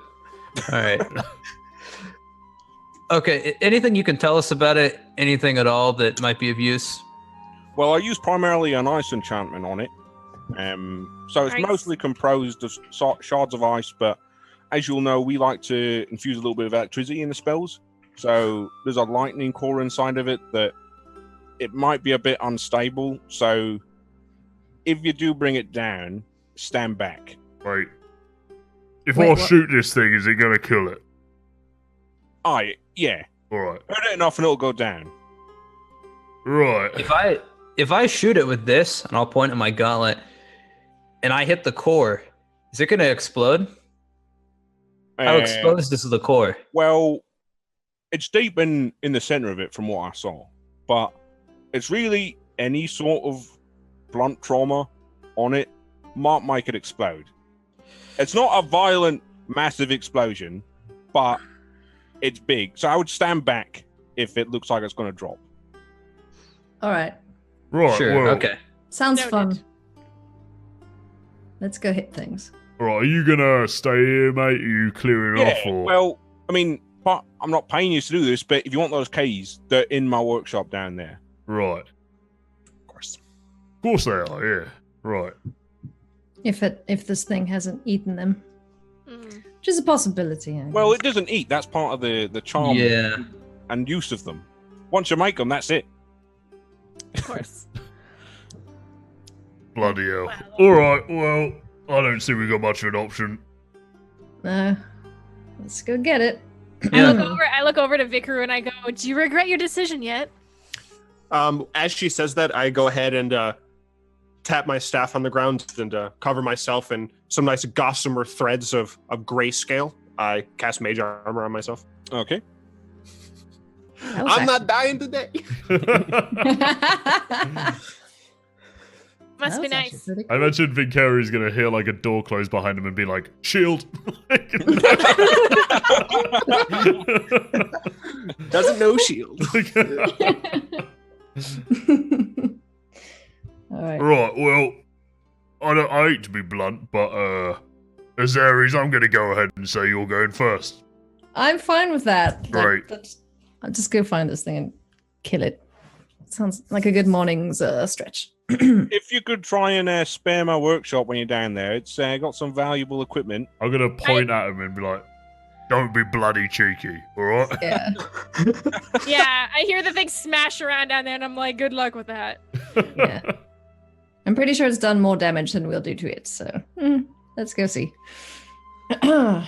All right. Okay, anything you can tell us about it? Anything at all that might be of use? Well, I use primarily an ice enchantment on it. So it's Ice. mostly composed of shards of ice, but as you'll know, we like to infuse a little bit of electricity in the spells. So there's a lightning core inside of it that it might be a bit unstable. So if you do bring it down, stand back. Wait. If Wait, I what? shoot this thing, is it gonna kill it? Yeah. Alright. Hurt it enough and it'll go down. Right. If I shoot it with this, and I'll point at my gauntlet, and I hit the core, is it going to explode? How exposed is the core? Well, it's deep in the center of it from what I saw. But it's really any sort of blunt trauma on it might make it explode. It's not a violent, massive explosion, but it's big. So I would stand back if it looks like it's going to drop. All right. Right, Sure. well, Okay. Sounds Noted. fun. Let's go hit things. right, are you gonna stay here, mate? Are you clearing off, or... Well, I mean, I'm not paying you to do this, but if you want those keys, they're in my workshop down there. Right. Of course. Of course they are, yeah. Right. If this thing hasn't eaten them, Mm. which is a possibility. I Well, guess. it doesn't eat. That's part of the charm Yeah. and use of them. Once you make them, that's it. Of course. Bloody hell. Wow. Alright, well, I don't see we got much of an option. Let's go get it. I look over to Vikaru and I go, "Do you regret your decision yet?" As she says that, I go ahead and tap my staff on the ground and cover myself in some nice gossamer threads of grayscale. I cast mage armor on myself. Okay. That was I'm not dying today. Must that be was actually nice. pretty I cool. imagine Vincari's gonna hear like a door close behind him and be like, shield! Doesn't know shield. All right. Right, well, I hate to be blunt, but as Ares, I'm gonna go ahead and say you're going first. I'm fine with that. Right. I'll just go find this thing and kill it. Sounds like a good morning's stretch. If you could try and spare my workshop when you're down there, it's got some valuable equipment. I'm gonna point at him and be like, don't be bloody cheeky, alright? Yeah. Yeah, I hear the thing smash around down there, and I'm like, "Good luck with that." Yeah. I'm pretty sure it's done more damage than we'll do to it. So let's go see. All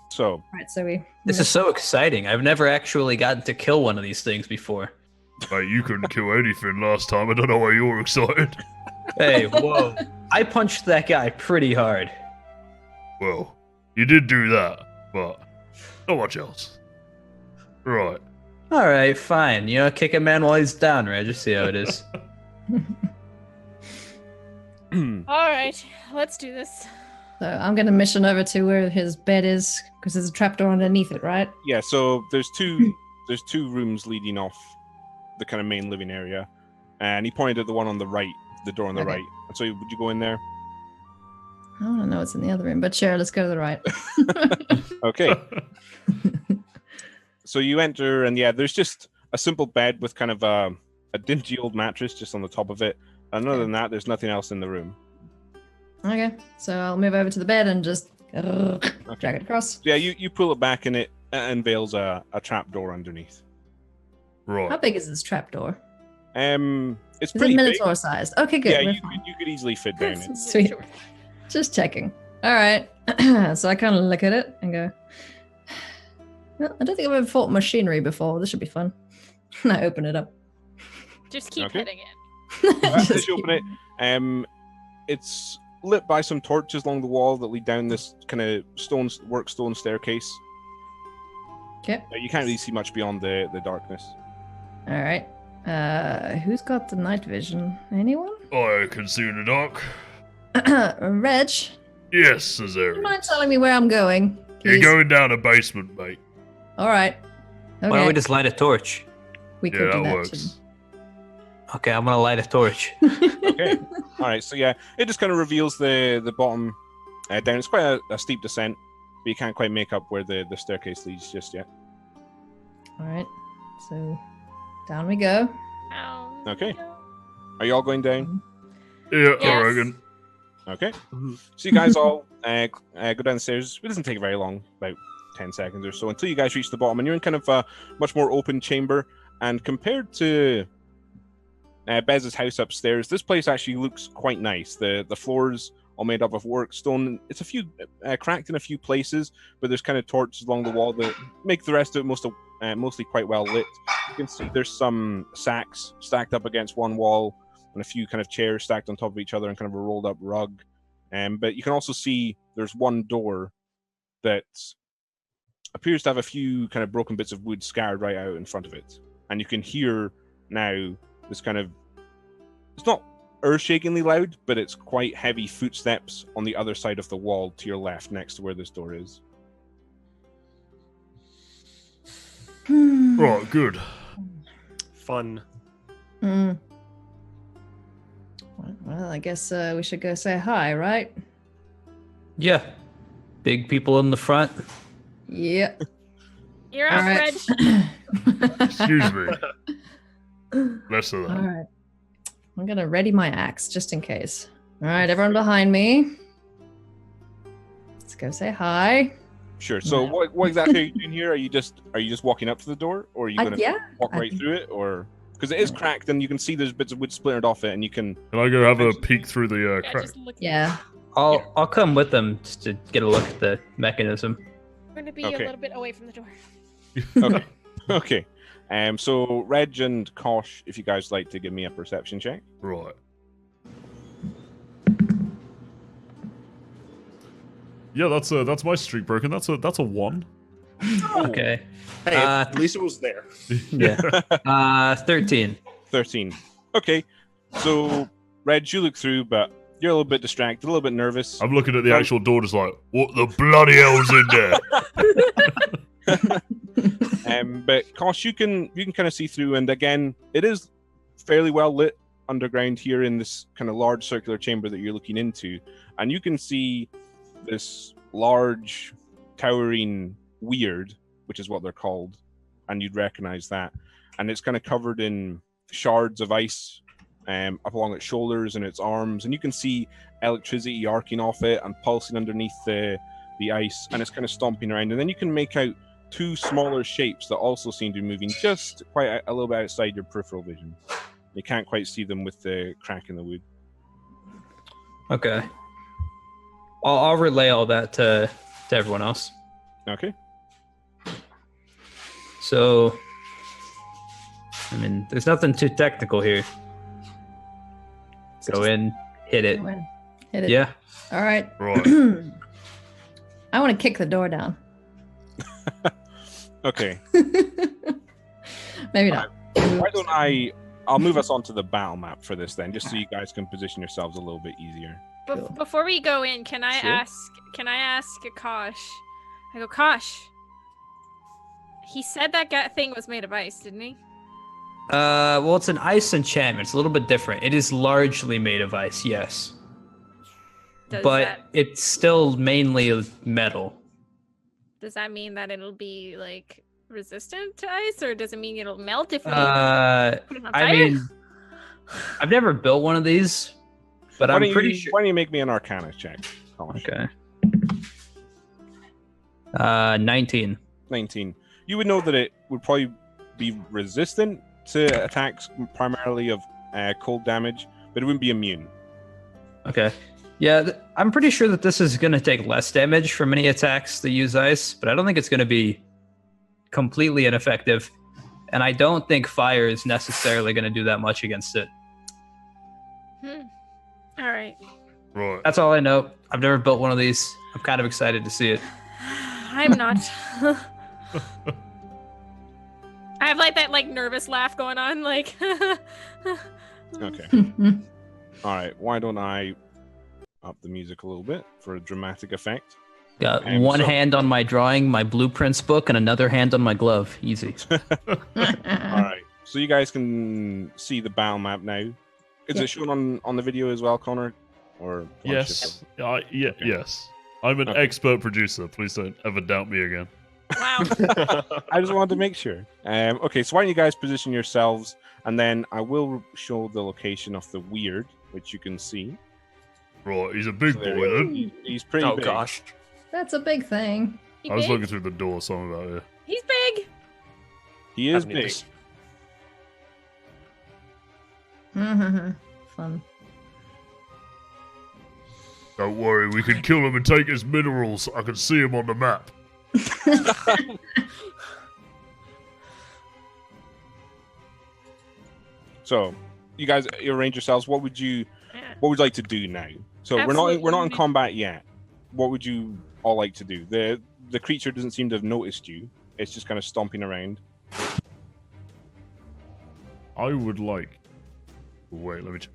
So, right. So we. This is so exciting. I've never actually gotten to kill one of these things before. Mate, you couldn't kill anything last time, I don't know why you're excited. Hey, whoa. I punched that guy pretty hard. Well, you did do that, but not much else. Right. All right, fine. You know, kick a man while he's down, Reg. Just see how it is. All right, let's do this. So I'm gonna mission over to where his bed is because there's a trapdoor underneath it, right? yeah, so there's two rooms leading off. the kind of main living area, and he pointed at the one on the right, the door on the Okay. right. And so would you go in there? I don't know what's in the other room, but sure, let's go to the right. Okay. So you enter, and yeah, there's just a simple bed with kind of a dingy old mattress just on the top of it. And other than that, there's nothing else in the room. Okay, so I'll move over to the bed and just drag it across. So yeah, you pull it back, and it unveils a trap door underneath. How Right. big is this trapdoor? It's Is pretty it big. minotaur sized? Okay, good. Yeah, we're you fine. could easily fit down it. Sweet. Just checking. All right. So I kind of look at it and go, well, I don't think I've ever fought machinery before. This should be fun. And I open it up. Just keep Okay. hitting it. As you open it, it's lit by some torches along the wall that lead down this kind of stone staircase. Okay. You can't really see much beyond the darkness. All right. Who's got the night vision? Anyone? I can see in the dark. Reg, Yes, do you Azari. mind telling me where I'm going? You're please? going down a basement, mate. All right. Okay. Why don't we just light a torch? We Yeah, could do that that works. Okay, I'm gonna light a torch. too. Okay. All right. So yeah, it just kind of reveals the bottom down. It's quite a steep descent, but you can't quite make up where the staircase leads just yet. All right. So down we go. Ow. Okay. Are you all going down? Yeah, I Yes. reckon. Okay. So you guys all go down the stairs. It doesn't take very long, about 10 seconds or so, until you guys reach the bottom, and you're in kind of a much more open chamber. And compared to Bez's house upstairs, this place actually looks quite nice. The floors all made up of work stone. It's a few cracked in a few places, but there's kind of torches along the wall that make the rest of it mostly quite well lit. You can see there's some sacks stacked up against one wall, and a few kind of chairs stacked on top of each other, and kind of a rolled up rug. But you can also see there's one door that appears to have a few kind of broken bits of wood scattered right out in front of it. And you can hear now this kind of, it's not earth-shakingly loud, but it's quite heavy footsteps on the other side of the wall to your left, next to where this door is. Right, good. Fun. Hmm. Well, I guess we should go say hi, right? Yeah. Big people in the front. Yeah. You're All up, right. Reg. Excuse me. Less of All that. right. I'm gonna ready my axe just in case. All right, everyone behind me. Let's go say hi. Sure. So Yeah. what exactly are you doing here? Are you just walking up to the door, or are you going to Yeah. walk I right think- through it, or because it is cracked and you can see there's bits of wood splintered off it, and you can. Can I go have a peek through the Yeah, crack? just look. Yeah. I'll come with them just to get a look at the mechanism. We're gonna be Okay. a little bit away from the door. Okay. Okay. So Reg and Kosh, if you guys like to give me a perception check. Right. Yeah, that's my streak broken. That's a 1. Okay. Hey, at least it was there. Yeah. 13. 13. Okay. So Reg, you look through, but you're a little bit distracted, a little bit nervous. I'm looking at the actual door, just like, what the bloody hell's in there? But Kosh, you can kind of see through, and again, it is fairly well lit underground here in this kind of large circular chamber that you're looking into, and you can see this large towering weird, which is what they're called, and you'd recognize that, and it's kind of covered in shards of ice up along its shoulders and its arms, and you can see electricity arcing off it and pulsing underneath the ice, and it's kind of stomping around, and then you can make out two smaller shapes that also seem to be moving just quite a little bit outside your peripheral vision. You can't quite see them with the crack in the wood. Okay. I'll relay all that to everyone else. Okay. So, I mean, there's nothing too technical here. Go in, hit it. Hit it. Yeah. All right. Right. I want to kick the door down. Okay. Maybe not. Why don't I'll move us onto the battle map for this then, just so you guys can position yourselves a little bit easier. Cool. Before we go in, can I Sure. ask Kosh? I go, Kosh. He said that thing was made of ice, didn't he? Well, it's an ice enchantment. It's a little bit different. It is largely made of ice, yes. But it's still mainly metal. Does that mean that it'll be like resistant to ice, or does it mean it'll melt if we put it on fire? I mean, I've never built one of these, but I'm pretty sure. Why don't you make me an Arcana check? Okay. 19. 19. You would know that it would probably be resistant to attacks primarily of cold damage, but it wouldn't be immune. Okay. Yeah, I'm pretty sure that this is going to take less damage from any attacks that use ice, but I don't think it's going to be completely ineffective. And I don't think fire is necessarily going to do that much against it. All right. Right. That's all I know. I've never built one of these. I'm kind of excited to see it. I'm not. I have like that nervous laugh going on, like. Okay. All right. Why don't I up the music a little bit for a dramatic effect? Got one hand on my drawing, my blueprints book, and another hand on my glove. Easy. All right. So you guys can see the battle map now. Is it shown on the video as well, Connor? Or yes. Yes. I'm an expert producer. Please don't ever doubt me again. Wow. I just wanted to make sure. Okay, so why don't you guys position yourselves, and then I will show the location of the weird, which you can see. Right, he's a big boy then. He's pretty big. Oh gosh. That's a big thing. I was looking through the door, so I'm about here. He's big. He is big. Fun. Don't worry, we can kill him and take his minerals. I can see him on the map. So, you guys arrange yourselves. What would you like to do now? So we're not in combat yet. What would you all like to do? The creature doesn't seem to have noticed you. It's just kind of stomping around. I would like. Wait, let me check.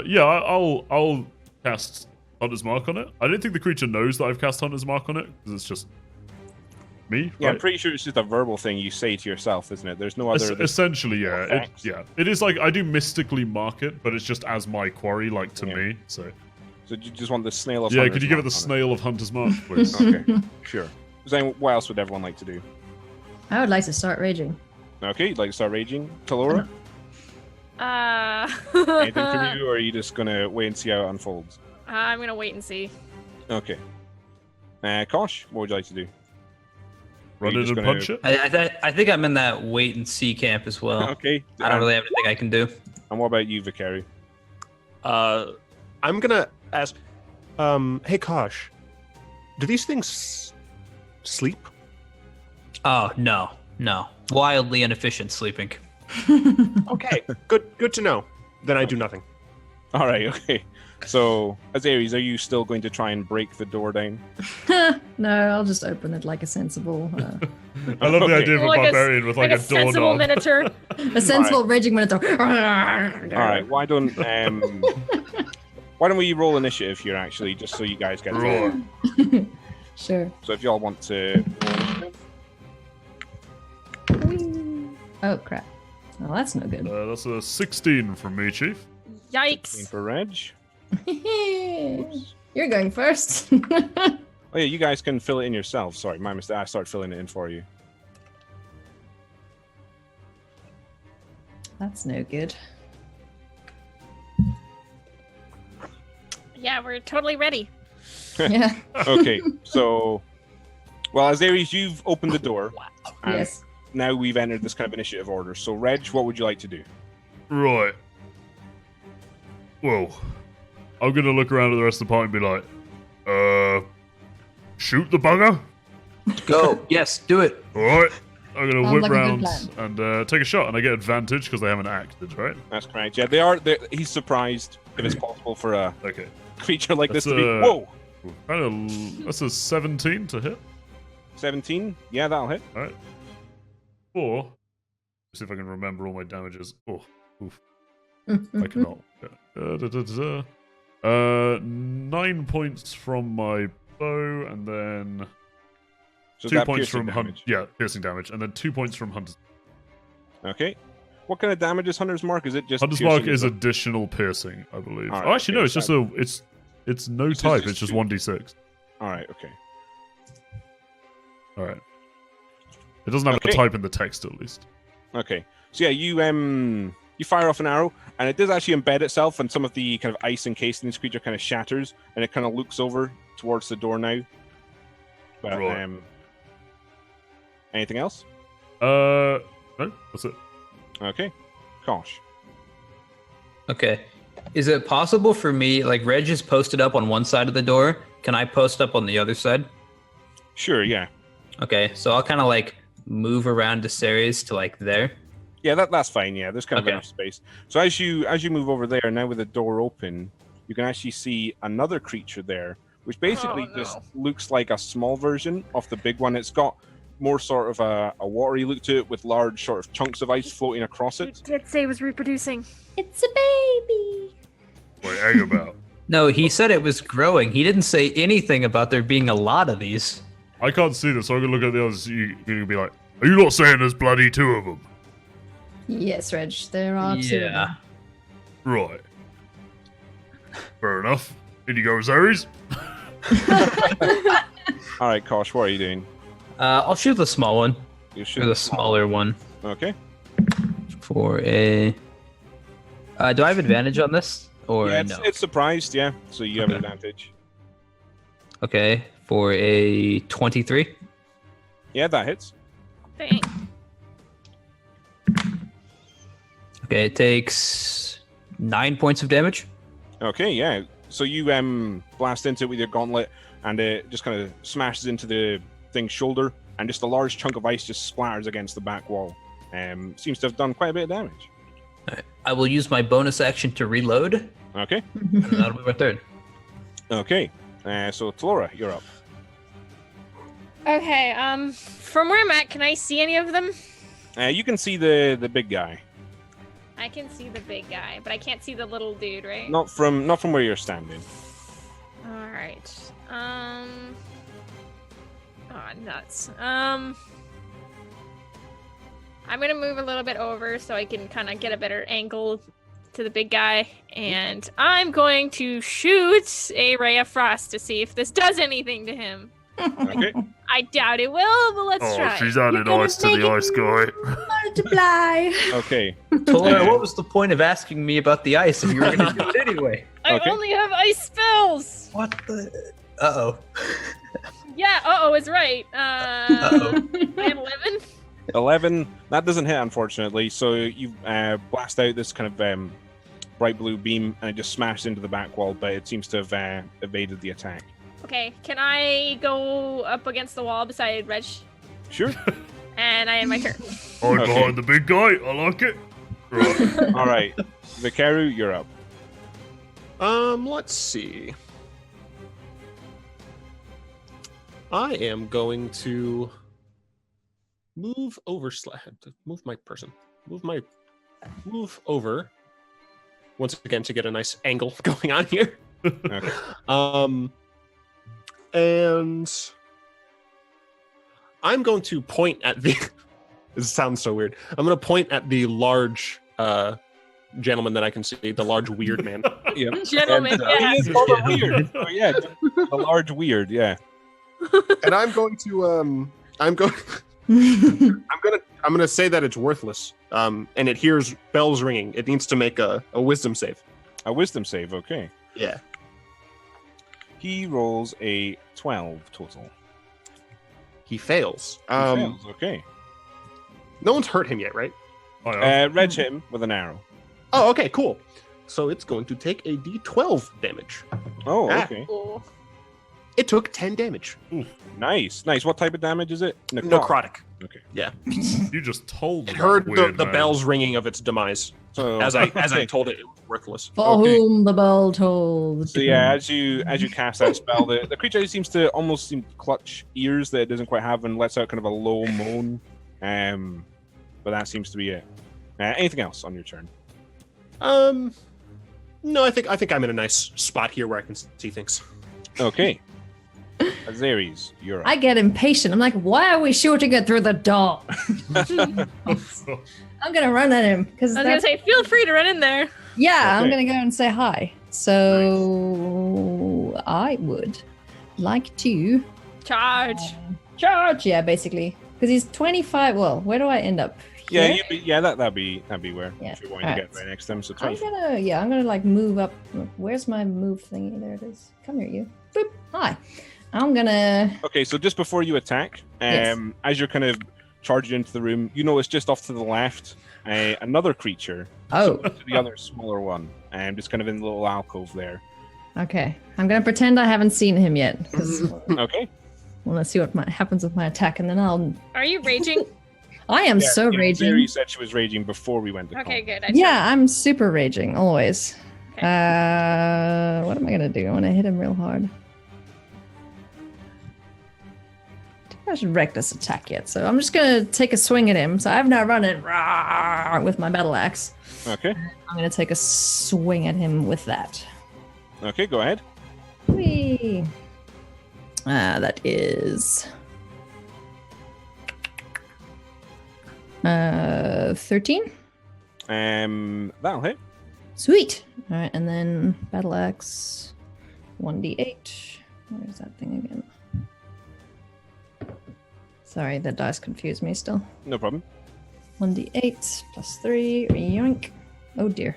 Yeah, I'll cast Hunter's Mark on it. I don't think the creature knows that I've cast Hunter's Mark on it because it's just me. Yeah, right? I'm pretty sure it's just a verbal thing you say to yourself, isn't it? There's no other. Essentially, yeah. It is like I do mystically mark it, but it's just as my quarry, like to me. So you just want the snail of. Yeah, Hunter's could you give it Mark the on snail of Hunter's Mark, please? Okay, sure. What else would everyone like to do? I would like to start raging. Okay, you'd like to start raging, Talora? Anything from you, or are you just gonna wait and see how it unfolds? I'm gonna wait and see. Okay. Kosh, what would you like to do? Run in and punch it? I think I'm in that wait and see camp as well. Okay. I don't really have anything I can do. And what about you, Vicari? I'm gonna ask. Hey, Kosh, do these things sleep? Oh no. Wildly inefficient sleeping. Okay, good to know. Then I do nothing. All right. Okay. So, Azaries, are you still going to try and break the door down? No, I'll just open it like a sensible. I love the idea of a Like barbarian with like a sensible doorknob. minotaur. A sensible raging minotaur. All right. Why don't we roll initiative here, actually, just so you guys get Roar. Sure. So if y'all want to roll initiative. Oh crap! Oh, that's no good. That's a 16 from me, Chief. Yikes. For Reg. You're going first. Oh yeah, you guys can fill it in yourself. Sorry, my mistake. I start filling it in for you. That's no good. Yeah, we're totally ready. Yeah. Okay, so well, Azaries, you've opened the door. And Yes. now we've entered this kind of initiative order. So Reg, what would you like to do? Right. Well, I'm gonna look around at the rest of the party and be like, shoot the bugger? Go. Yes, do it. Alright. I'm gonna Sounds whip like a good round plan. and take a shot, and I get advantage because they haven't acted, right? That's correct. Yeah, they are. He's surprised if it's possible for a Okay. creature like this That's, to be. Whoa! That's a 17 to hit. 17? Yeah, that'll hit. Alright. Or, see if I can remember all my damages. Oh, oof. I cannot. 9 points from my bow, and then So 2 that points piercing from damage. piercing damage, and then 2 points from Hunter's. Okay. What kind of damage is Hunter's Mark? Is it just Hunter's piercing Mark is as well? additional piercing, I believe. Alright, Oh, actually, okay, no. It's so just it's no It's type. just It's just two. 1d6. All right. Okay. All right. It doesn't have Okay. a type in the text, at least. Okay. So yeah, you fire off an arrow, and it does actually embed itself, and some of the kind of ice encased in this creature kind of shatters, and it kind of looks over towards the door now. But Right. anything else? No, that's it. Okay. Kosh. Okay. Is it possible for me, like Reg is posted up on one side of the door? Can I post up on the other side? Sure. Yeah. Okay, so I'll kind of like move around Ceres to like there. Yeah, that's fine. Yeah, there's kind of Okay. enough space. So as you move over there now with the door open, you can actually see another creature there, which basically just looks like a small version of the big one. It's got more sort of a watery look to it with large sort of chunks of ice floating across it. Did say it was reproducing. It's a baby. Wait, hang about. No, he said it was growing. He didn't say anything about there being a lot of these. I can't see this, so I'm gonna look at the others. You're gonna be like, "Are you not saying there's bloody 2 of them?" Yes, Reg, there are 2 of them. Yeah. Right. Fair enough. In you go, Ceres. All right, Kosh, what are you doing? I'll shoot the small one. You Or should the smaller one. Okay. For a... do I have advantage on this? Or Yeah, no? it's surprised. Yeah, so you have an Okay. advantage. Okay, for a 23. Yeah, that hits. Dang. Okay, it takes 9 points of damage. Okay, yeah. So you blast into it with your gauntlet, and it just kind of smashes into the thing's shoulder, and just a large chunk of ice just splatters against the back wall. Seems to have done quite a bit of damage. Alright, I will use my bonus action to reload, Okay. and that'll be my turn. Okay. So Talora, you're up. Okay, from where I'm at, can I see any of them? You can see the big guy, I can see the big guy, but I can't see the little dude, right? not from where you're standing. All right. Oh, nuts. I'm gonna move a little bit over so I can kind of get a better angle to the big guy, and I'm going to shoot a ray of frost to see if this does anything to him. Okay. I doubt it will, but let's Oh, try. she's adding ice to the ice guy. Multiply. Okay. Talora, what was the point of asking me about the ice if you were going to do it anyway? I Okay. only have ice spells. What the... Uh-oh. Yeah. Uh-oh is right. Uh-oh. I have 11. 11. That doesn't hit, unfortunately. So you blast out this kind of bright blue beam, and it just smashed into the back wall, but it seems to have evaded the attack. Okay, can I go up against the wall beside Reg? Sure. And I end my turn. I'm Okay. behind the big guy. I like it. Right. All right. Vikaru, you're up. Let's see. I am going to move over. Move my person. Move over. Once again to get a nice angle going on here. Okay. And I'm going to point at the. This sounds so weird. I'm going to point at the large gentleman that I can see, the large weird man. Yep. Gentlemen, And, yeah. he is called a weird. Oh, yeah, the large weird. Yeah. And I'm going to I'm gonna say that it's worthless. And it hears bells ringing. It needs to make a wisdom save. A wisdom save. Okay. Yeah. He rolls a 12 total. He fails. He fails. Okay. No one's hurt him yet, right? Reg hit him with an arrow. Oh, okay, cool. So it's going to take a d12 damage. Oh, Ah. okay. Cool. It took 10 damage. Nice. Nice. What type of damage is it? Necrotic. Okay. Yeah. You just told It that heard weird the man. bells ringing of its demise. So As I told it, it was worthless. For Okay. whom the bell tolls. So yeah, as you cast that spell, the creature seems to clutch ears that it doesn't quite have, and lets out kind of a low moan. But that seems to be it. Anything else on your turn? No, I think I'm in a nice spot here where I can see things. Okay. Azares, you're up. I get impatient. I'm like, why are we shooting it through the door? I'm gonna run at him because I was gonna say, feel free to run in there. yeah, I'm Okay. gonna go and say hi. So I would like to Charge. charge. Yeah, basically because he's 25. Well, where do I end up? Yeah, Here? that'd be where Yeah. if you're wanting to Alright. get right next to him. So I'm 20. gonna like move up. Where's my move thingy? There it is. Come here, you. Boop. Hi. I'm gonna. Okay, so just before you attack, Yes. as you're kind of charging into the room, you notice just off to the left another creature, Oh, to the other smaller one, just kind of in the little alcove there. okay. I'm gonna pretend I haven't seen him yet. 'Cause Okay. well, let's see what happens with my attack, and then I'll. Are you raging? I am so raging. Zeri said she was raging before we went to Okay, combat. good. Yeah, I'm super raging always. Okay. What am I gonna do? I want to hit him real hard. I think I should wreck this attack yet, so I'm just gonna take a swing at him. So I've now run it with my battle axe. Okay. I'm gonna take a swing at him with that. Okay, go ahead. Whee! That is 13. That'll hit. Sweet. All right, and then battle axe 1d8. Where's that thing again? Sorry, the dice confused me still. No problem. 1d8 plus 3. Yoink. Oh dear.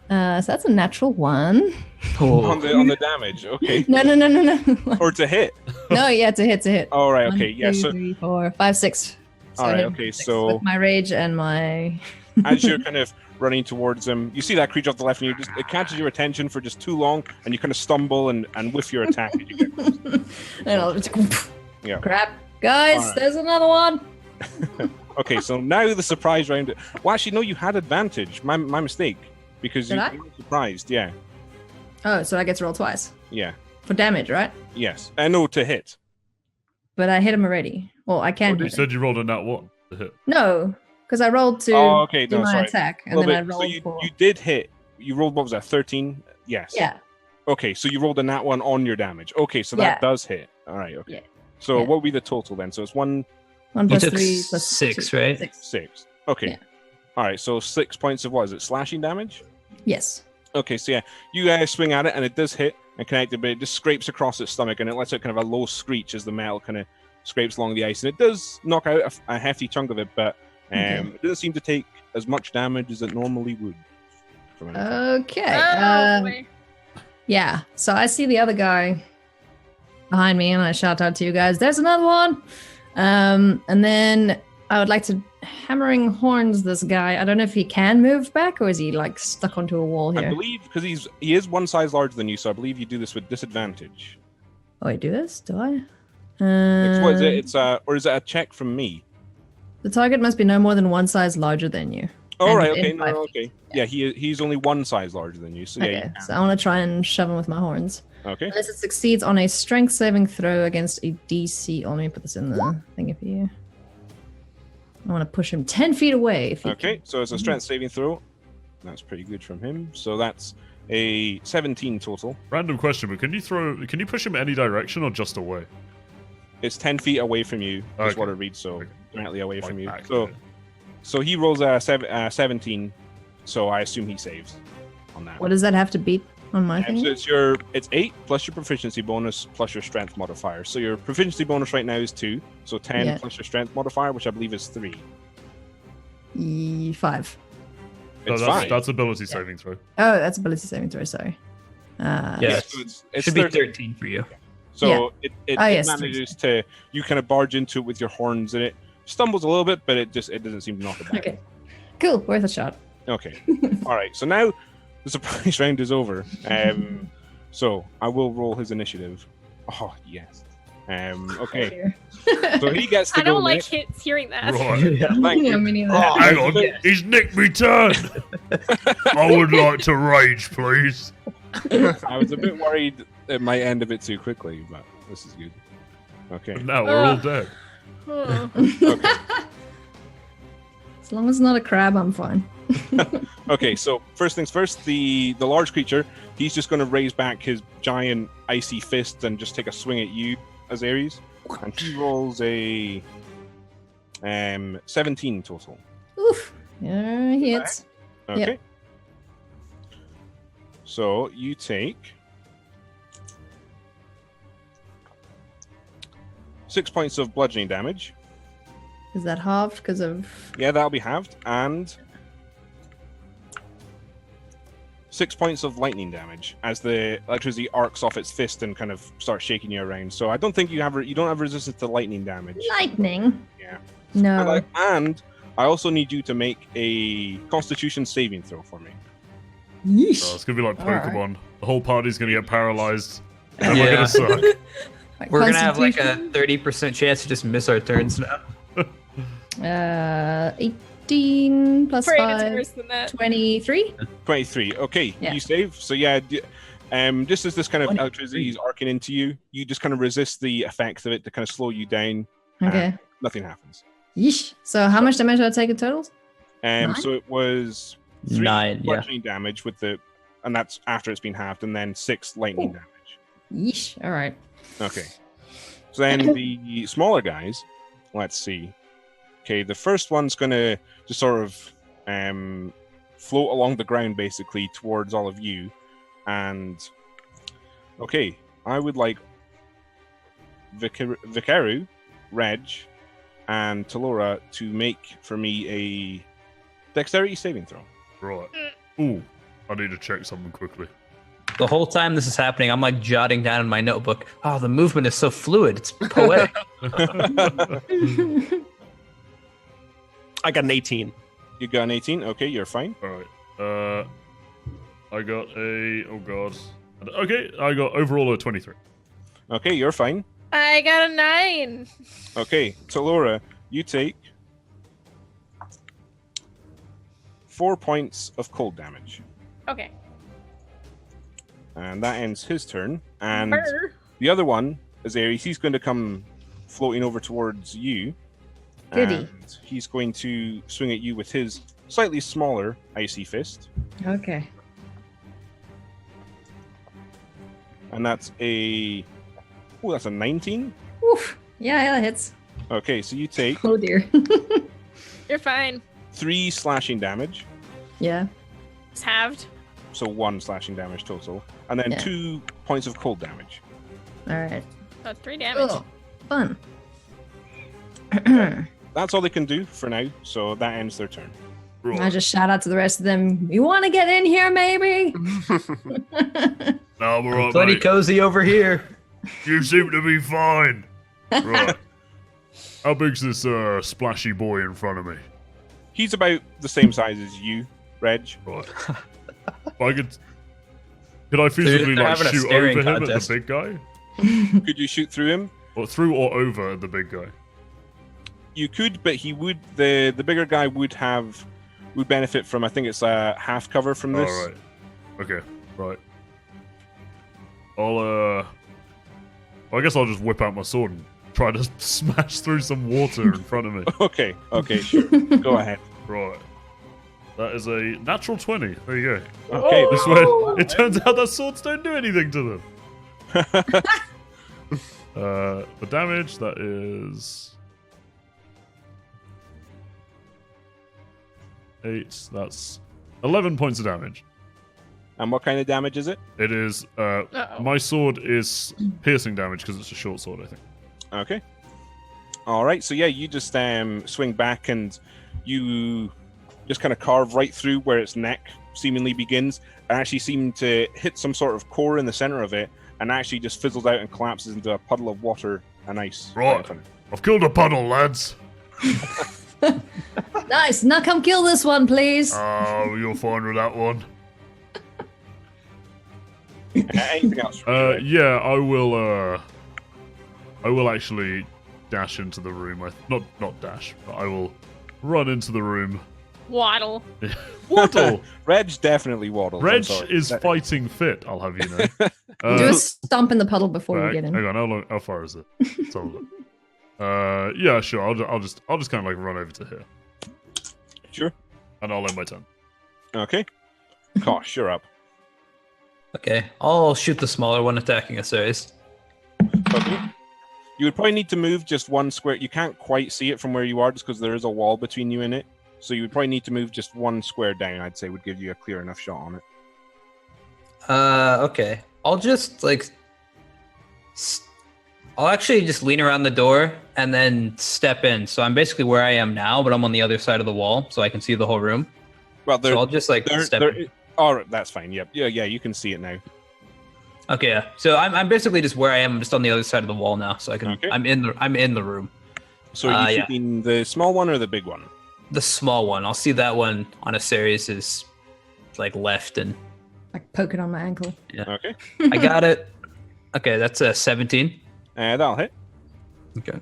So that's a natural 1. On the damage. Okay. No. Or to hit. No, yeah, to hit. All right. 1, Okay. Yeah. 2, So 3, 4, 5, 6. So All I right, hit him okay, with 6 so- with my rage and my. as you're kind of running towards him, you see that creature off the left, and it catches your attention for just too long, and you kind of stumble and whiff your attack. As you get close. And I'll just Yeah. crap, guys. All right. There's another one. Okay, so now the surprise round. Well, actually, no, you had advantage. My mistake, because Did you I? were surprised. Yeah. Oh, so I get to roll twice Yeah. for damage, right? Yes. No, to hit. But I hit him already. Well, I can. You hit him. said you rolled a nat one to hit. No, because I rolled to Oh, okay. do No, my sorry. attack, and Well, then I but- so rolled you, for. you did hit. You rolled, what was that, 13? Yes. Yeah. Okay, so you rolled a nat 1 on your damage. Okay, so that Yeah. does hit. All right, okay. Yeah. So Yeah. what would be the total then? So it's 1, 1 plus took 3 plus 6, 2. right? 6. 6. Okay. Yeah. All right, so 6 points of what is it? Slashing damage? Yes. Okay, so yeah, you guys swing at it and it does hit and connect it, but it just scrapes across its stomach and it lets out kind of a low screech as the metal kind of scrapes along the ice. And it does knock out a hefty chunk of it, but it doesn't seem to take as much damage as it normally would. From an attack. Okay. Oh, boy. Yeah. So I see the other guy behind me, and I shout out to you guys. There's another one. And then I would like to hammering horns this guy. I don't know if he can move back, or is he like stuck onto a wall I here? believe because he is one size larger than you, so I believe you do this with disadvantage. Oh, I do this? Do I? What is it? Or is it a check from me? The target must be no more than one size larger than you. Oh, And right, within okay, 5 no, feet. okay. Yeah, he's only one size larger than you, so yeah. Okay, so I want to try and shove him with my horns. Okay. Unless it succeeds on a strength saving throw against a DC. Oh, let me put this in the thing for you. I want to push him 10 feet away. If he Okay, so it's a strength saving throw. That's pretty good from him. So that's a 17 total. Random question, but can you push him any direction or just away? It's 10 feet away from you, is Okay. what it reads, so Okay. directly away from Like you. back, So yeah. so he rolls a 17, so I assume he saves on that. What does that have to beat on my thing? So it's 8 plus your proficiency bonus plus your strength modifier. So your proficiency bonus right now is 2, so 10 Yeah. plus your strength modifier, which I believe is 3. 5. It's that's, fine. that's ability saving throw. Oh, that's ability saving throw, sorry. Yeah. So it's Should be 13. 13 for you. So Yeah. it Oh, yes, manages to, you kind of barge into it with your horns, and it stumbles a little bit, but it doesn't seem to knock it back. Okay. Cool, worth a shot. Okay. All right. So now the surprise round is over. So I will roll his initiative. Oh yes. Okay. So he gets to I don't go like next. hearing that. Right. Thank you. Yeah, me neither. Oh, hang on, he's nicked me turn. I would like to rage, please. I was a bit worried it might end a bit too quickly, but this is good. Okay. But now we're all dead. Oh. Okay. As long as it's not a crab, I'm fine. Okay, so first things first, the large creature, he's just going to raise back his giant icy fist and just take a swing at you as Ares. And he rolls a 17 total. Oof. Yeah, he hits. Okay. Yep. So you take 6 points of bludgeoning damage. Is that halved because of... Yeah, that'll be halved. And 6 points of lightning damage as the electricity arcs off its fist and kind of starts shaking you around. So I don't think you don't have resistance to lightning damage. Lightning? Yeah. No. And I also need you to make a Constitution saving throw for me. Yeesh. Oh, it's gonna be like Alright. Pokemon. The whole party's gonna get paralyzed. And Yeah. we're gonna suck. Right, We're gonna have like a Constitution? 30% chance to just miss our turns now. 18 plus Afraid it's 5, worse than that. 23? 23. Okay, Yeah. you save. So yeah, just as this kind of 23. electricity is arcing into you, you just kind of resist the effects of it to kind of slow you down. Okay. Nothing happens. Yeesh. So how much damage did I take in total? Nine? So it was 3 9, yeah. bludgeoning damage with the, and that's after it's been halved, and then 6 lightning Ooh. damage. Yeesh. All right. Okay. So then the smaller guys, let's see. Okay, the first one's gonna just sort of float along the ground basically towards all of you, and okay, I would like Vikaru, Reg, and Talora to make for me a dexterity saving throw. Right. Ooh, I need to check something quickly. The whole time this is happening, I'm like jotting down in my notebook. Oh, the movement is so fluid. It's poetic. I got an 18. You got an 18. Okay, you're fine. Alright. I got a... Oh, God. Okay, I got overall a 23. Okay, you're fine. I got a 9. Okay, Talora, you take 4 points of cold damage. Okay. And that ends his turn. And Brr. the other one is Ares. He's going to come floating over towards you. Goody. And he's going to swing at you with his slightly smaller icy fist. Okay. And that's a... Oh, that's a 19. Oof. Yeah, that hits. Okay, so you take Oh dear. You're fine. 3 slashing damage. Yeah. It's halved. So 1 slashing damage total. And then Yeah. 2 points of cold damage. All right. So 3 damage. Oh, fun. That's all they can do for now. So that ends their turn. Right. I just shout out to the rest of them. You want to get in here, maybe? No, we're all Plenty right. cozy over here. You seem to be fine. Right. How big's this splashy boy in front of me? He's about the same size as you, Reg. Right. Could I physically they're like having a shoot over staring him contest. at the big guy? Could you shoot through him? Or through or over at the big guy? You could, but he would. The bigger guy would benefit from. I think it's a half cover from this. Alright. Okay, right. Well, I guess I'll just whip out my sword and try to smash through some water in front of me. Okay, sure. Go ahead. Right. That is a natural 20. There you go. Okay, This way, it turns out that swords don't do anything to them. The damage, that is 8. That's 11 points of damage. And what kind of damage is it? It is, Uh-oh. my sword is piercing damage because it's a short sword, I think. Okay. All right. So yeah, you just swing back and you just kind of carve right through where its neck seemingly begins, and actually seem to hit some sort of core in the center of it, and actually just fizzles out and collapses into a puddle of water and ice. Right. in front of you. I've killed a puddle, lads. Nice. Now come kill this one, please. Oh, you're fine with that one. Anything else? from you, Reg? Yeah, I will actually dash into the room. Not dash, but I will run into the room. Waddle. Waddle! Reg definitely waddles. I'm Reg sorry. is fighting fit, I'll have you know. Do a stomp in the puddle before Hang you get in. on, how far is it? Let's have a look. Yeah, sure. I'll just kind of like run over to here, Sure. and I'll end my turn. Okay. Kosh, you're up. Okay, I'll shoot the smaller one attacking Osiris. Okay. You would probably need to move just one square. You can't quite see it from where you are just because there is a wall between you and it. So you would probably need to move just one square down, I'd say, would give you a clear enough shot on it. Okay. I'll just, like... I'll actually just lean around the door and then step in. So I'm basically where I am now, but I'm on the other side of the wall, so I can see the whole room. Well, So I'll just, like, step in. All right, that's fine. Yep. Yeah, you can see it now. Okay, yeah. So I'm basically just where I am. I'm just on the other side of the wall now, so I can. Okay. I'm in the room. So are you yeah. shooting the small one or the big one? The small one. I'll see that one on Osiris's, like, left, and Like poking on my ankle. Okay. I got it. Okay, that's a 17. That'll hit. Okay.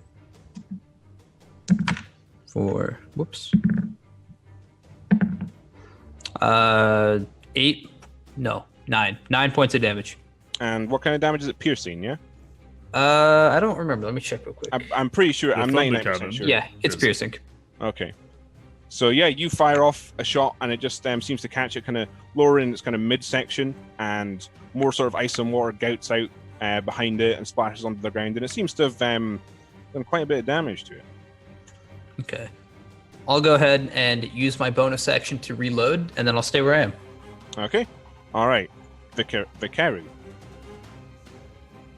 Whoops. 8. No, 9. 9 points of damage. And what kind of damage is it? Piercing, yeah? I don't remember. Let me check real quick. I'm pretty sure. The I'm thunder 99% cannon. sure. Yeah, it's piercing. Okay. So yeah, you fire off a shot, and it just seems to catch it kind of lower in its kind of midsection, and more sort of ice and water gouts out behind it and splashes onto the ground, and it seems to have done quite a bit of damage to it. Okay. I'll go ahead and use my bonus action to reload, and then I'll stay where I am. Okay. All right. Vikaru.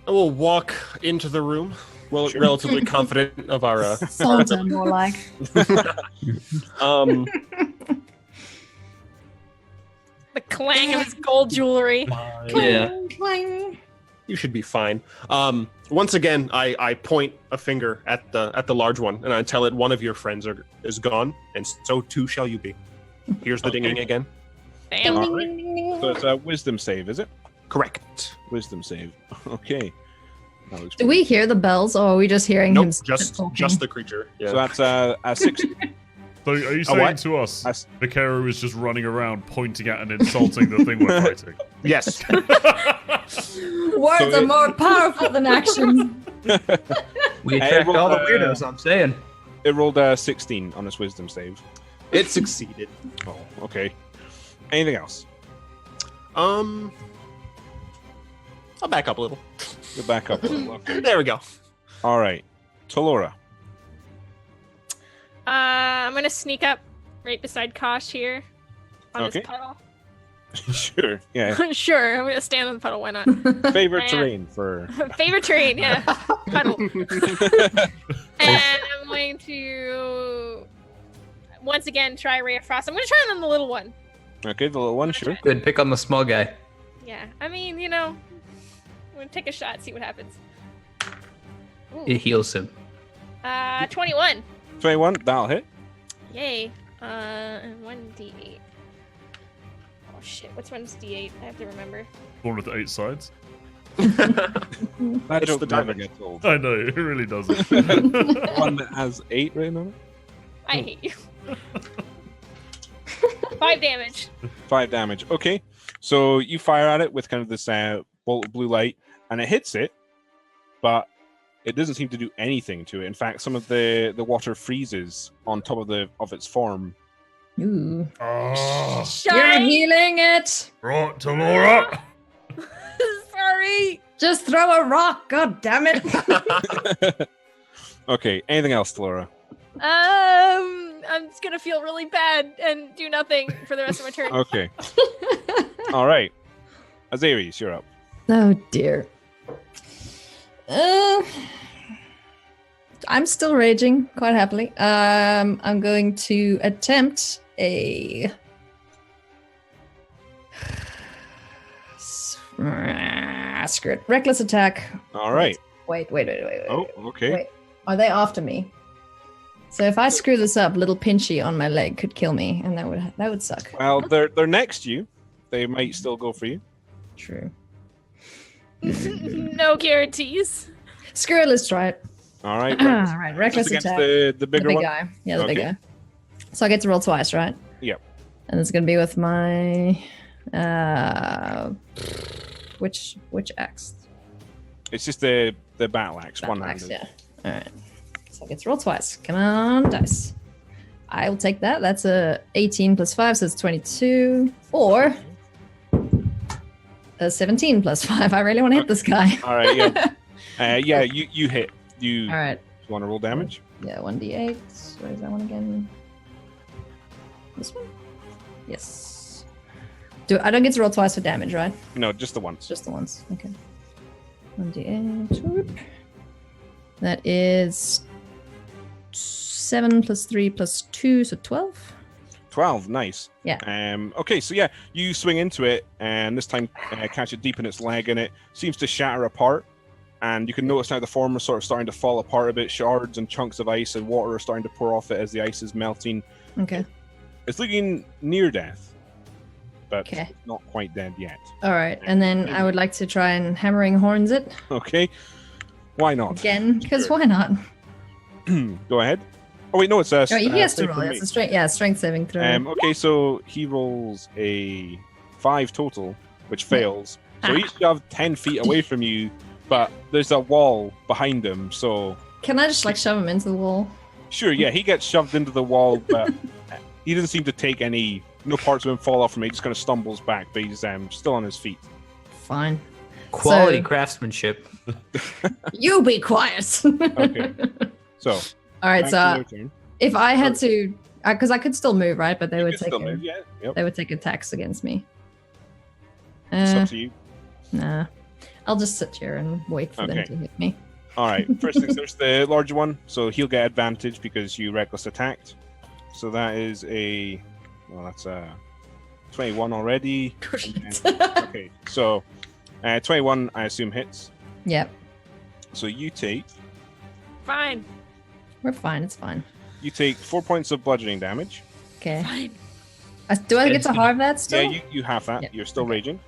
I will walk into the room, well, relatively confident of our. Saunter, more like. The clang of his gold jewelry. Yeah. You should be fine. Once again, I point a finger at the large one, and I tell it one of your friends is gone, and so too shall you be. Here's the dinging again. Bam. All right. So it's a wisdom save, is it? Correct. Wisdom save. Okay. That looks Do we hear the bells, or are we just hearing him? Nope, talking? just the creature. Yeah. So that's a 6. So are you A saying what? to us, That's- Vikaru is just running around pointing at and insulting the thing we're fighting? Yes. Words So are it- more powerful than actions. We Hey, attract well, all the weirdos, I'm saying. It rolled a 16 on its wisdom save. It succeeded. Oh, okay. Anything else? I'll back up a little. Go back up a little. Okay. There we go. All right. Talora. I'm gonna sneak up right beside Kosh here on Okay. this puddle. Sure. Yeah. Sure, I'm gonna stand on the puddle. Why not? Favorite Man. terrain for. Favorite terrain, yeah. Puddle. And I'm going to once again try Ray of Frost. I'm gonna try it on the little one. Okay, the little one, sure. Good, pick on the small guy. Yeah, I mean, you know, I'm gonna take a shot, see what happens. It Ooh. heals him. 21. 21, that'll hit. Yay. And 1d8. Oh shit, which one's d8? I have to remember. One with 8 sides. That It's joke the never diamond. gets old. I know, it really doesn't. One that has 8 written on it. I hate you. 5 damage. 5 damage. Okay. So you fire at it with kind of this bolt of blue light, and it hits it, but it doesn't seem to do anything to it. In fact, some of the water freezes on top of its form. Ooh. Ah, You're Shine! healing it. right, Talora. Sorry. Just throw a rock. God damn it. Okay. Anything else, Laura? I'm just gonna feel really bad and do nothing for the rest of my turn. Okay. All right. Azaris, you're up. Oh dear. I'm still raging quite happily. I'm going to attempt a screw it. Reckless attack. All right. Wait. Oh, okay. Wait. Are they after me? So if I screw this up, little Pinchy on my leg could kill me, and that would suck. Well, they're next to you. They might still go for you. True. No guarantees. Screw it. Let's try it. All right. All right. Reckless Against attack. the The bigger big one. guy. Yeah, the big Okay. guy. So I get to roll twice, right? Yep. And it's gonna be with my which axe? It's just the battle axe, Battle one-handed. axe, yeah. Alright. So I get to roll twice. Come on, dice. I'll take that. That's a 18 plus 5, so it's 22. Or a 17 plus 5. I really want to hit this guy. All right, yeah. You hit. You All right. want to roll damage? Yeah, 1d8. Where is that one again? This one? Yes. I don't get to roll twice for damage, right? No, just the once. Just the once. Okay. 1d8. Whoop. That is 7 plus 3 plus 2, so 12. 12, nice. Yeah. Okay, so yeah, you swing into it, and this time catch it deep in its leg, and it seems to shatter apart. And you can notice now the form is sort of starting to fall apart a bit. Shards and chunks of ice and water are starting to pour off it as the ice is melting. Okay. It's looking near death, but Okay. it's not quite dead yet. All right, and then I would like to try and hammering horns it Okay, why not? again, because Sure. why not? Go ahead. Oh wait, no, it's a. Oh, he has to save roll. from It's me. a strength saving throw. Okay, so he rolls a 5 total, which fails. So he's shoved 10 feet away from you, but there's a wall behind him. So Can I just like shove him into the wall? sure, yeah, he gets shoved into the wall, but he doesn't seem to take any. No parts of him fall off from him. He just kind of stumbles back, but he's still on his feet. Fine. Quality So- craftsmanship. You be quiet. Okay. So All right, back so to your turn. if I had to, because I could still move, right? But they You would can take still move, yeah. Yep. they would take attacks against me. It's up to you. Nah, I'll just sit here and wait for them Okay. to hit me. All right. First things first, the larger one. So he'll get advantage because you reckless attacked. So that is that's a 21 already. And then- okay. So 21, I assume hits. Yep, So you take Fine. we're fine. It's fine. 4 points of bludgeoning damage. Okay. Fine. Do I get It's to gonna- halve that still? Yeah, you have that. Yeah, You're still okay. raging.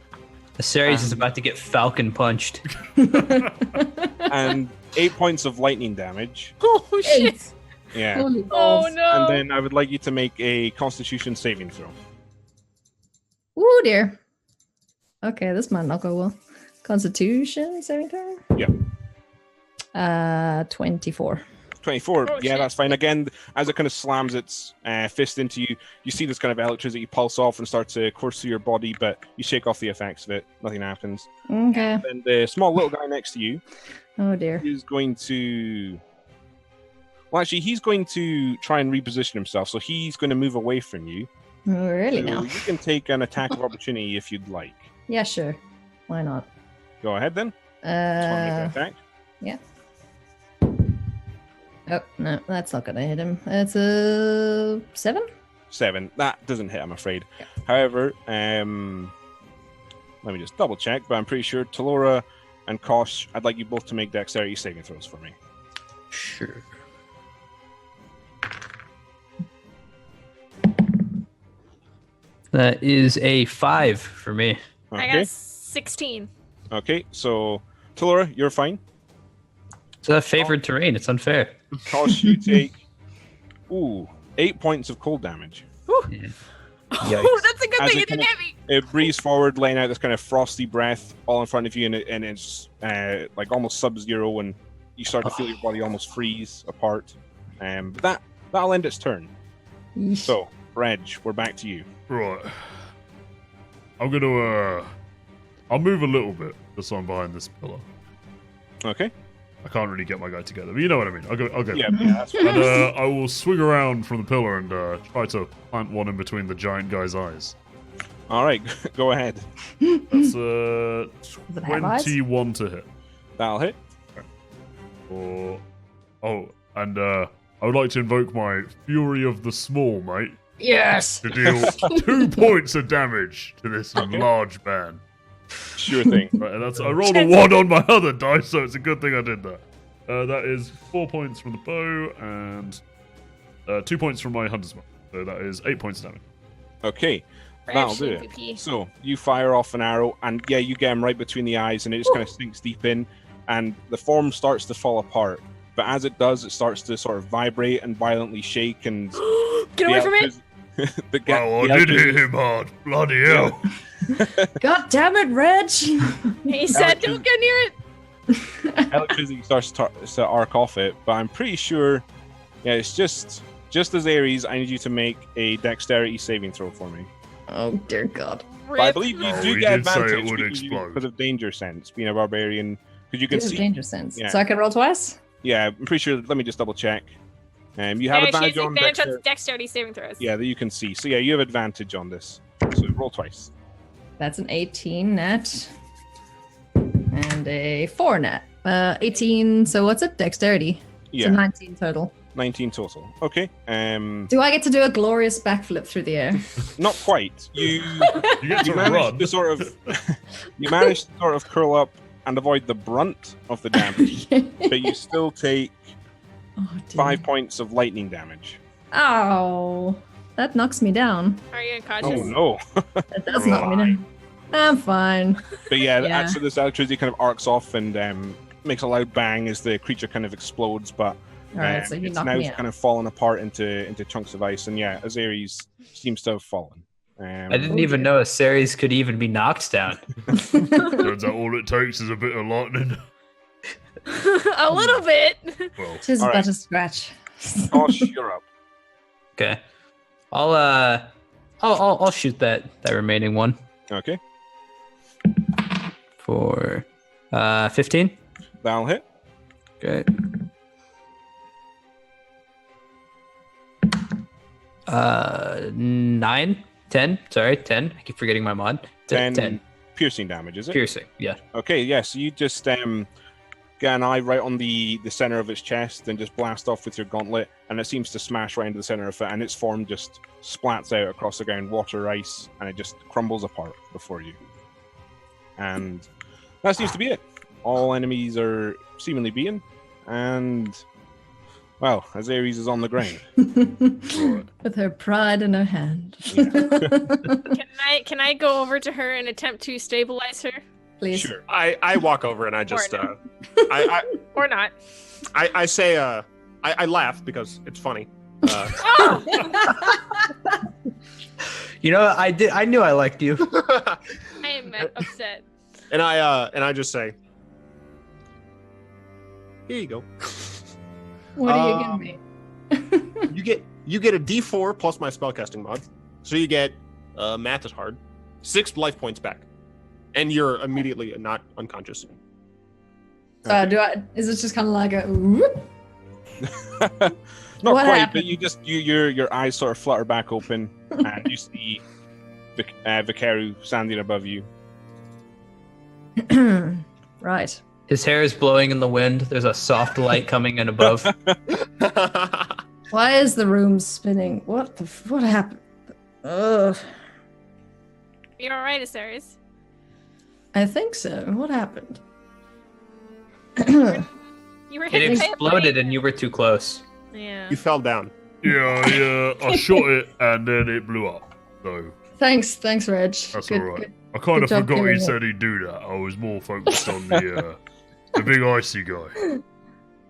The series is about to get falcon punched. And 8 points of lightning damage. Oh shit. 8. Yeah. Holy Oh balls. no. And then I would like you to make a Constitution saving throw. Ooh dear. Okay, this might not go well. Constitution saving throw. Yep. 24. 24. Oh, Yeah, shit. that's fine. Again, as it kind of slams its fist into you, you see this kind of electricity pulse off and start to course through your body, but you shake off the effects of it. Nothing happens. Okay. Then the small little guy next to you Oh dear. is going to. Well, actually, he's going to try and reposition himself, so he's going to move away from you. Oh, really So now? you can take an attack of opportunity if you'd like. Yeah, sure. Why not? Go ahead then. Just want to make an attack. Oh no, that's not gonna hit him. It's a 7. 7. That doesn't hit, I'm afraid. However, let me just double check, but I'm pretty sure Talora and Kosh, I'd like you both to make dexterity saving throws for me. Sure. That is a 5 for me. I Okay. got 16. Okay, so Talora, you're fine. It's a favored terrain. It's unfair. Kosh, you take 8 points of cold damage. Oh, that's a good As thing it it didn't kind hit me. It breathes forward, laying out this kind of frosty breath all in front of you, and it's like almost sub-zero, and you start to feel your body almost freeze apart. But that'll end its turn. Yeesh. So, Reg, we're back to you. Right. I'm gonna, I'll move a little bit just so I'm behind this pillar. Okay. I can't really get my guy together, but you know what I mean. I'll go. Yeah, that's fine. And I will swing around from the pillar and try to plant one in between the giant guy's eyes. All right, go ahead. That's it have eyes? 21 to hit. That'll hit. And I would like to invoke my Fury of the Small, mate, Yes. to deal 2 points of damage to this large man. Sure thing. Right, and I rolled a 1 on my other dice, so it's a good thing I did that. That is 4 points from the bow and 2 points from my hunter's mark. So that is 8 points of damage. Okay, that'll do it. MVP. So you fire off an arrow, and yeah, you get him right between the eyes, and it just kind of sinks deep in, and the form starts to fall apart. But as it does, it starts to sort of vibrate and violently shake, and Get away from it. Oh, I did hit him hard. Bloody hell. God damn it, Reg! He said, "Don't get near it." Electricity starts to arc off it, but I'm pretty sure, yeah, it's just just as Ares, I need you to make a dexterity saving throw for me. Oh dear God. But I Rip. believe you Oh, do he get did say it advantage would because explode. of danger sense, being a barbarian. Because you can Use of see. danger sense. Yeah. So I can roll twice? Yeah, I'm pretty sure. Let me just double check. You have Yeah, she advantage has on advantage on dexterity. dexterity saving throws. Yeah, that you can see. So yeah, you have advantage on this. So roll twice. That's an 18 net. And a 4 net. 18, so what's it? Dexterity. Yeah, So 19 total. 19 total. Okay. Do I get to do a glorious backflip through the air? Not quite. You You get to managed run. to sort of you managed to sort of curl up and avoid the brunt of the damage, but you still take Oh, dear. 5 points of lightning damage. Oh, that knocks me down. Are you unconscious? Oh no! That does knock me down. I'm fine. But yeah, Yeah. actually, this electricity kind of arcs off and makes a loud bang as the creature kind of explodes. But Alright, so you it's knocked now me out. kind of fallen apart into chunks of ice. And yeah, Azares seems to have fallen. I didn't even know a Ceres could even be knocked down. Turns out all it takes is a bit of lightning. A little bit. Well, Tis Alright. but a scratch. Gosh, you're up. Okay. I'll shoot that remaining one Okay, for 15. that'll hit. Okay. 9, 10. Sorry, 10. I keep forgetting my mod. 10. Piercing damage, is it? Piercing. Yeah. Okay, yeah, so you just get an eye right on the center of its chest and just blast off with your gauntlet, and it seems to smash right into the center of it, and its form just splats out across the ground, water, ice, and it just crumbles apart before you. And that seems to be it. All enemies are seemingly beaten, and, well, Azares is on the ground. With her pride in her hand. Can I go over to her and attempt to stabilize her? Please. Sure. I walk over and I just Or or not? I say I laugh because it's funny. Oh! You know, I knew I liked you. I am upset. and I just say, here you go. What are you giving me? You get a D4 plus my spellcasting mod, so you get math is hard, 6 life points back, and you're immediately not unconscious. Is it just kind of like a whoop? Not What quite, happened? but your eyes sort of flutter back open, and you see Vikaru standing above you. Right. His hair is blowing in the wind. There's a soft light coming in above. Why is the room spinning? What happened? Ugh. You're alright, Azares. I think so. What happened? You were It hit by a exploded plane. and you were too close. Yeah. You fell down. yeah, I shot it and then it blew up. So Thanks, Reg. that's Good- alright. good. I kind Good of job forgot he killing it. said he'd do that. I was more focused on the big icy guy.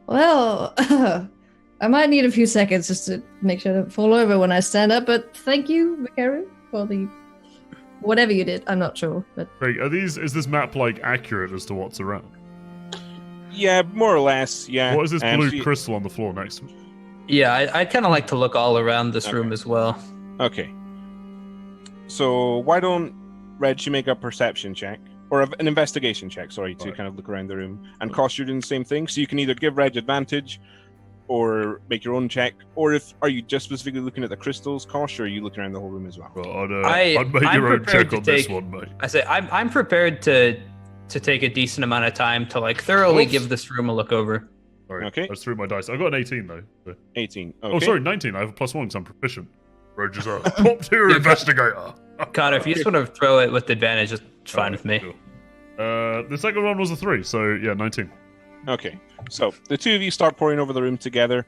Well, I might need a few seconds just to make sure to fall over when I stand up, but thank you, Vikaru, for the whatever you did. I'm not sure, but Craig, is this map like accurate as to what's around? Yeah, more or less. Yeah. What is this blue so crystal on the floor next to me? Yeah, I'd kind of like to look all around this room as well. Okay. So why don't Reg you make a perception check or an investigation check? Sorry, to Right. kind of look around the room. And Kosh, you're doing the same thing. So you can either give Reg advantage, or make your own check. Or are you just specifically looking at the crystals, Kosh, or are you looking around the whole room as well? Well, I'm I'd make your own prepared check to on this take- one, mate. I say I'm prepared to take a decent amount of time to like thoroughly Oof. give this room a look over. Sorry, Okay. I just threw my dice. I got an 18 though. So- 18. Okay. Oh, sorry, 19. I have a +1 because I'm proficient. Rogue is a top tier investigator. Connor, if you just want to throw it with advantage, it's fine with me. Cool. The second one was a 3, so yeah, 19. Okay, so the two of you start pouring over the room together.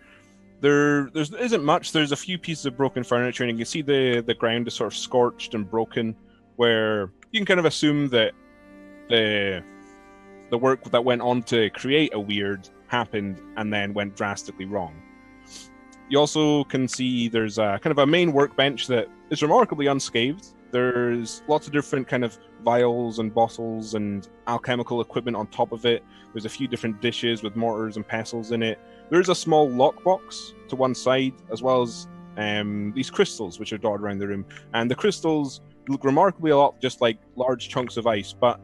There isn't much. There's a few pieces of broken furniture, and you can see the ground is sort of scorched and broken, where you can kind of assume that the work that went on to create a weird happened and then went drastically wrong. You also can see there's a kind of a main workbench that is remarkably unscathed, There's lots of different kind of vials and bottles and alchemical equipment on top of it. There's a few different dishes with mortars and pestles in it. There's a small lockbox to one side, as well as these crystals which are dotted around the room. And the crystals look remarkably a lot just like large chunks of ice, but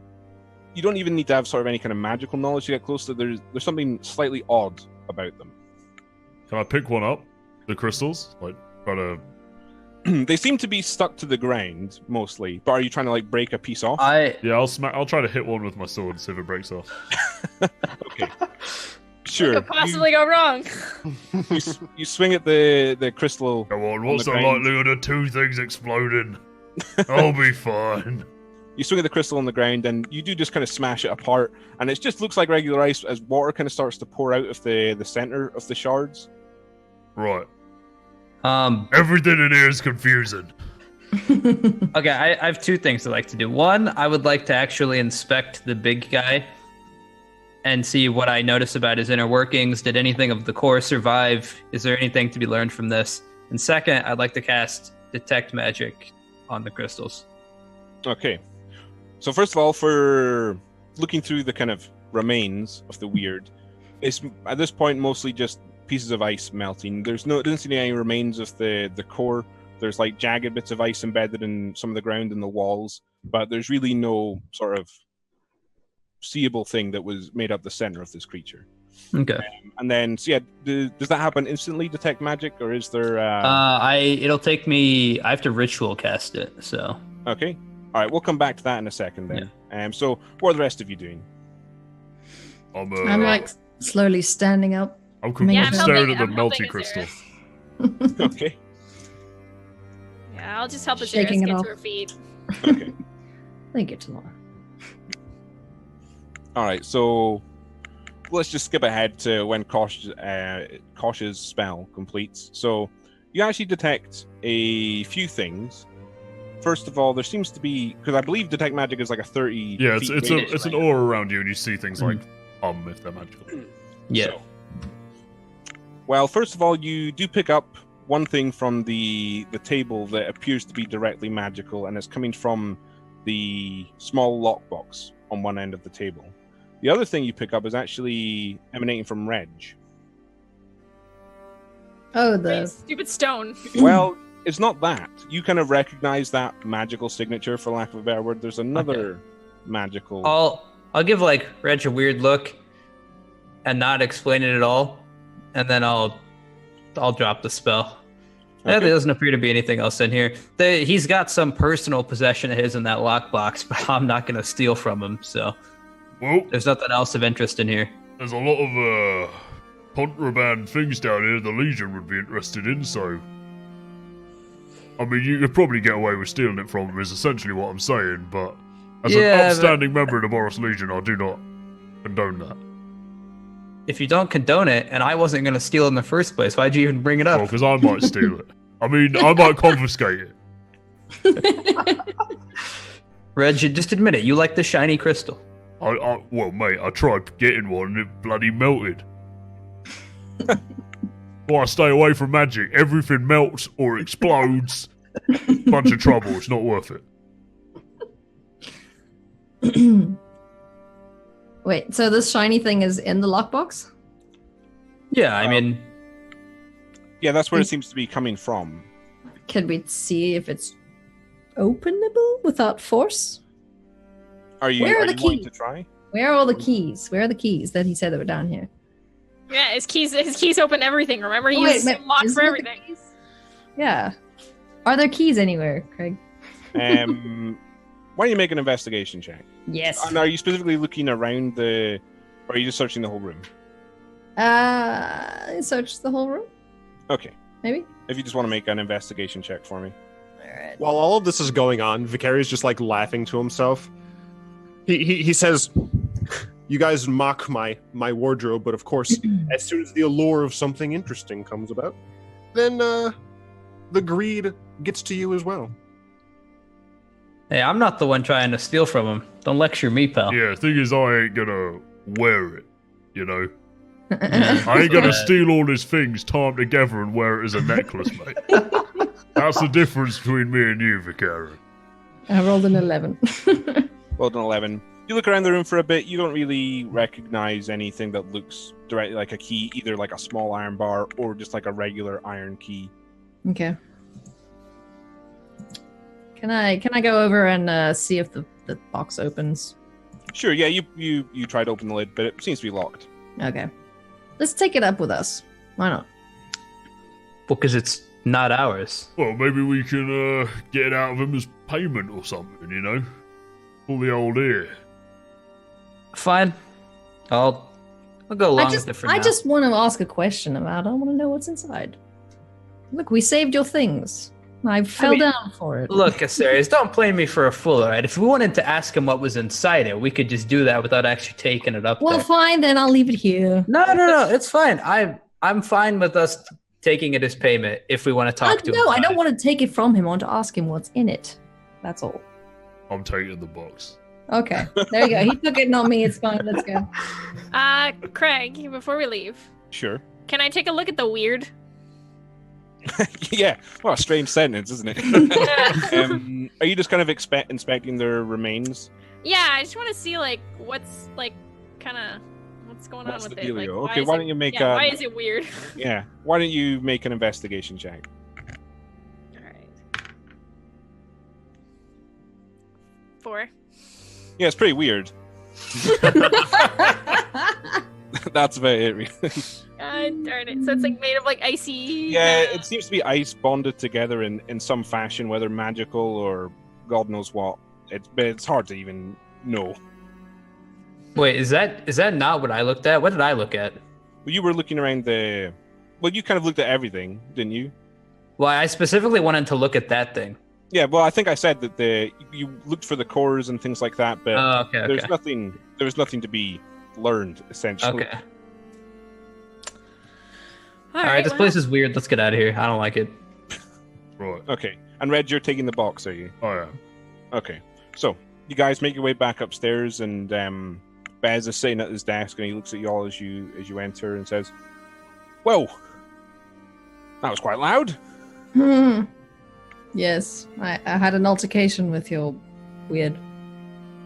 you don't even need to have sort of any kind of magical knowledge to get close to it. There's something slightly odd about them. Can I pick one up? The crystals? Like, try to... They seem to be stuck to the ground, mostly. But are you trying to, like, break a piece off? Yeah, I'll try to hit one with my sword and see if it breaks off. Okay. Sure. What could possibly go wrong? You swing at the crystal. Come on, what's the ground. likelihood of two things exploding? I'll be fine. You swing at the crystal on the ground, and you do just kind of smash it apart, and it just looks like regular ice as water kind of starts to pour out of the center of the shards. Right. Everything in here is confusing. Okay, I have two things I'd like to do. One, I would like to actually inspect the big guy and see what I notice about his inner workings. Did anything of the core survive? Is there anything to be learned from this? And second, I'd like to cast Detect Magic on the crystals. Okay. So first of all, for looking through the kind of remains of the weird, it's at this point mostly just pieces of ice melting. Doesn't seem to be any remains of the core. There's like jagged bits of ice embedded in some of the ground and the walls, but there's really no sort of seeable thing that was made up the center of this creature. Okay. And then, so yeah, does that happen instantly? Detect magic, or is there? It'll take me. I have to ritual cast it. So. Okay. All right, we'll come back to that in a second then. Yeah. So, what are the rest of you doing? I'm like slowly standing up. I'm staring at the melty crystal. Okay. Yeah, I'll just help Azera Shaking it get off. to her feet. Okay. Thank you, Tamara. All right, so let's just skip ahead to when Kosh's spell completes. So you actually detect a few things. First of all, there seems to be, because I believe detect magic is like a 30. Yeah, feet it's radius, an right? aura around you, and you see things like if they're magical. Yeah. So, well, first of all, you do pick up one thing from the table that appears to be directly magical, and it's coming from the small lockbox on one end of the table. The other thing you pick up is actually emanating from Reg. Oh, Stupid stone. Well, it's not that. You kind of recognize that magical signature, for lack of a better word. There's another magical... I'll give like Reg a weird look and not explain it at all, and then I'll drop the spell. Okay. There doesn't appear to be anything else in here. He's got some personal possession of his in that lockbox, but I'm not going to steal from him, so Well, there's nothing else of interest in here. there's a lot of contraband things down here the Legion would be interested in, so... I mean, you could probably get away with stealing it from him, is essentially what I'm saying, but... As an upstanding member of the Boros Legion, I do not condone that. If you don't condone it, and I wasn't going to steal it in the first place, why'd you even bring it up? Well, because I might steal it. I mean, I might confiscate it. Reg, just admit it. You like the shiny crystal. Well, mate, I tried getting one and it bloody melted. Well, I stay away from magic. Everything melts or explodes. Bunch of trouble. It's not worth it. Wait, so this shiny thing is in the lockbox? Yeah, I mean... Yeah, that's where it seems to be coming from. Can we see if it's openable without force? Are you Where are the wanting keys? to try? Where are all the keys? Where are the keys that he said that were down here? Yeah, his keys open everything. Remember, Oh, he's wait, locked isn't for it the everything. keys? Yeah. Are there keys anywhere, Craig? Why don't you make an investigation check? Yes. And are you specifically looking around or are you just searching the whole room? Search the whole room? Okay. Maybe? If you just want to make an investigation check for me. Alright. While all of this is going on, Vicari's just like laughing to himself. He says, "You guys mock my wardrobe, but of course, as soon as the allure of something interesting comes about, then the greed gets to you as well." Hey, I'm not the one trying to steal from him. Don't lecture me, pal. Yeah, thing is, I ain't gonna wear it, you know? I ain't gonna steal all his things, tie them together, and wear it as a necklace, mate. That's the difference between me and you, Vicari. I rolled an 11. Well done, 11. You look around the room for a bit. You don't really recognize anything that looks directly like a key, either like a small iron bar or just like a regular iron key. Okay. Can I go over and see if the box opens? Sure, yeah, you try to open the lid, but it seems to be locked. Okay. Let's take it up with us. Why not? Because it's not ours. Well, maybe we can get it out of him as payment or something, you know? Pull the old ear. Fine. I'll go along with it for now. I just want to ask a question about it. I want to know what's inside. Look, we saved your things. I fell down for it. Look, Asterius, don't play me for a fool, alright? If we wanted to ask him what was inside it, we could just do that without actually taking it up Well, there. fine, then I'll leave it here. No, it's fine. I'm fine with us taking it as payment if we want to talk to him. No, I don't want to take it from him. I want to ask him what's in it. That's all. I'm taking the box. Okay, there you go. He took it, not me. It's fine. Let's go. Craig, before we leave, Sure. can I take a look at the weird? Yeah. Well, a strange sentence, isn't it? Are you just kind of inspecting their remains? Yeah, I just want to see like what's like kind of what's going What's on with the it. Like, dealio? Okay, why don't you make why is it weird? Yeah. Why don't you make an investigation check? All right. 4. Yeah, it's pretty weird. That's about it, really. God darn it. So it's like made of like icy. Yeah, it seems to be ice bonded together in some fashion, whether magical or God knows what. It's hard to even know. Wait, is that not what I looked at? What did I look at? Well, you were looking around well, you kind of looked at everything, didn't you? Well, I specifically wanted to look at that thing. Yeah, well, I think I said that you looked for the cores and things like that, but Okay. there was nothing to be learned, essentially. Okay. All right, this place is weird. Let's get out of here. I don't like it. Right. Okay. And Red, you're taking the box, are you? I am. Okay. So, you guys make your way back upstairs, and Bez is sitting at his desk, and he looks at you all as you enter and says, "Well, that was quite loud." Yes, I had an altercation with your weird.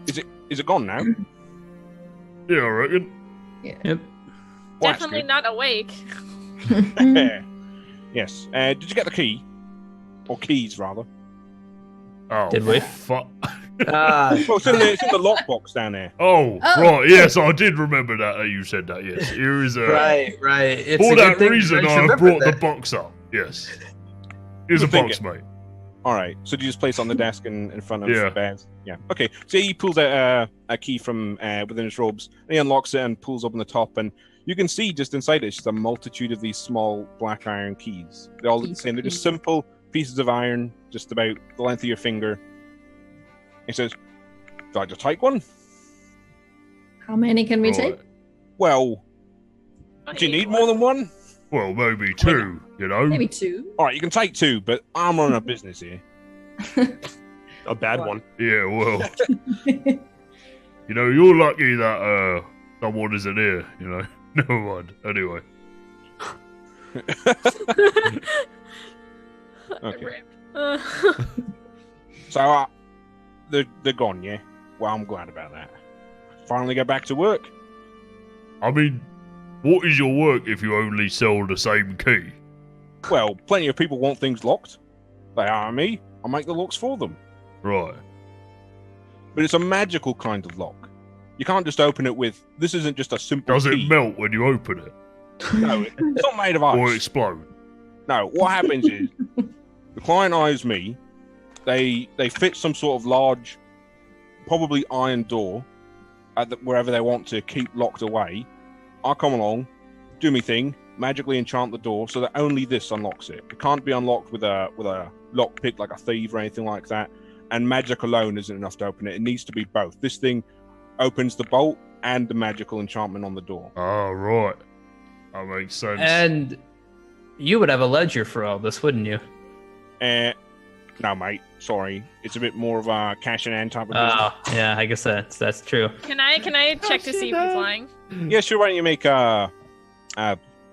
Is it gone now? Yeah, I reckon. Yeah. Yep. Definitely not awake. Yes. Did you get the key? Or keys, rather? Oh, Did we? Fuck. Well, it's in the lockbox down there. Oh, right. Yes, I did remember that. You said that. Yes. Here is a. Right. It's For a that good thing reason, I I remembered brought that. the box up. Yes. Here's Good a box, thinking. mate. All right. So do you just place it on the desk in front of Yeah. Bez? Yeah. Okay. So he pulls out a key from within his robes, and he unlocks it and pulls open the top, and you can see just inside it's just a multitude of these small black iron keys. They all look the same. They're just simple pieces of iron, just about the length of your finger. He says, "Do I just take one?" How many can we Right. take? Well, do you need more than one? Well, maybe two, you know? Maybe 2. All right, you can take 2, but I'm running a business here. A bad one. Yeah, well. You know, you're lucky that someone isn't here, you know? Never mind. Anyway. Okay. Uh, So they're gone, yeah? Well, I'm glad about that. Finally get back to work. I mean, what is your work if you only sell the same key? Well, plenty of people want things locked. They hire me. I make the locks for them. Right. But it's a magical kind of lock. You can't just open it with... This isn't just a simple Does key. it melt when you open it? No, it's not made of ice. Or explode? No, what happens is the client hires me. They fit some sort of large, probably iron door at wherever they want to keep locked away. I come along, do me thing, magically enchant the door so that only this unlocks it. It can't be unlocked with a lockpick like a thief or anything like that. And magic alone isn't enough to open it. It needs to be both. This thing opens the bolt and the magical enchantment on the door. Oh, right. That makes sense. And you would have a ledger for all this, wouldn't you? No, mate. Sorry. It's a bit more of a cash and end type of business. Oh, yeah, I guess that's true. can I check to see if he's lying? Yeah, sure. Why don't you make a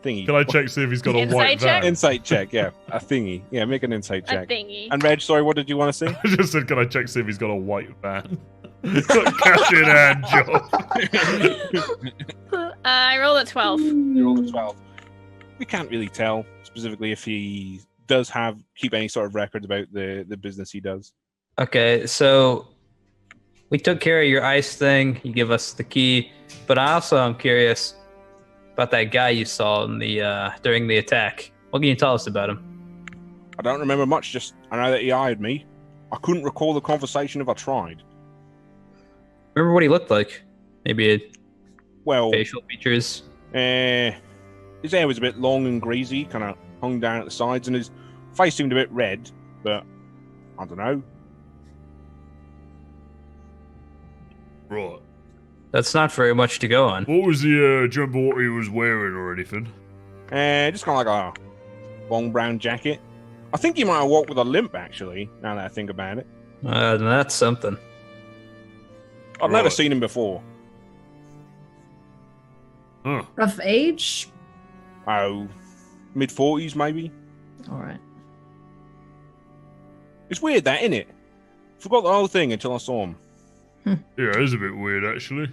thingy. Can I check see if he's got a Insight white check? van? Insight check, yeah. A thingy. Yeah, make an insight A check. thingy. And Reg, sorry, what did you want to say? I just said, can I check see if he's got a white van? He's got cash in hand, job. I rolled a 12. You rolled a 12. We can't really tell specifically if he does keep any sort of record about the business he does. Okay, so we took care of your ice thing. You give us the key, but I also am curious about that guy you saw in the during the attack. What can you tell us about him? I don't remember much, just I know that he eyed me. I couldn't recall the conversation if I tried. Remember what he looked like? Maybe Well, facial features. his hair was a bit long and greasy, kind of hung down at the sides, and his face seemed a bit red, but I don't know. Right. That's not very much to go on. What was the, do you remember what he was wearing or anything? Just kind of like a long brown jacket. I think he might have walked with a limp, actually, now that I think about it. That's something. I've never Right. seen him before. Huh. Rough age? Oh, mid-40s, maybe? Alright. It's weird, that, innit? Forgot the whole thing until I saw him. Yeah, it is a bit weird, actually.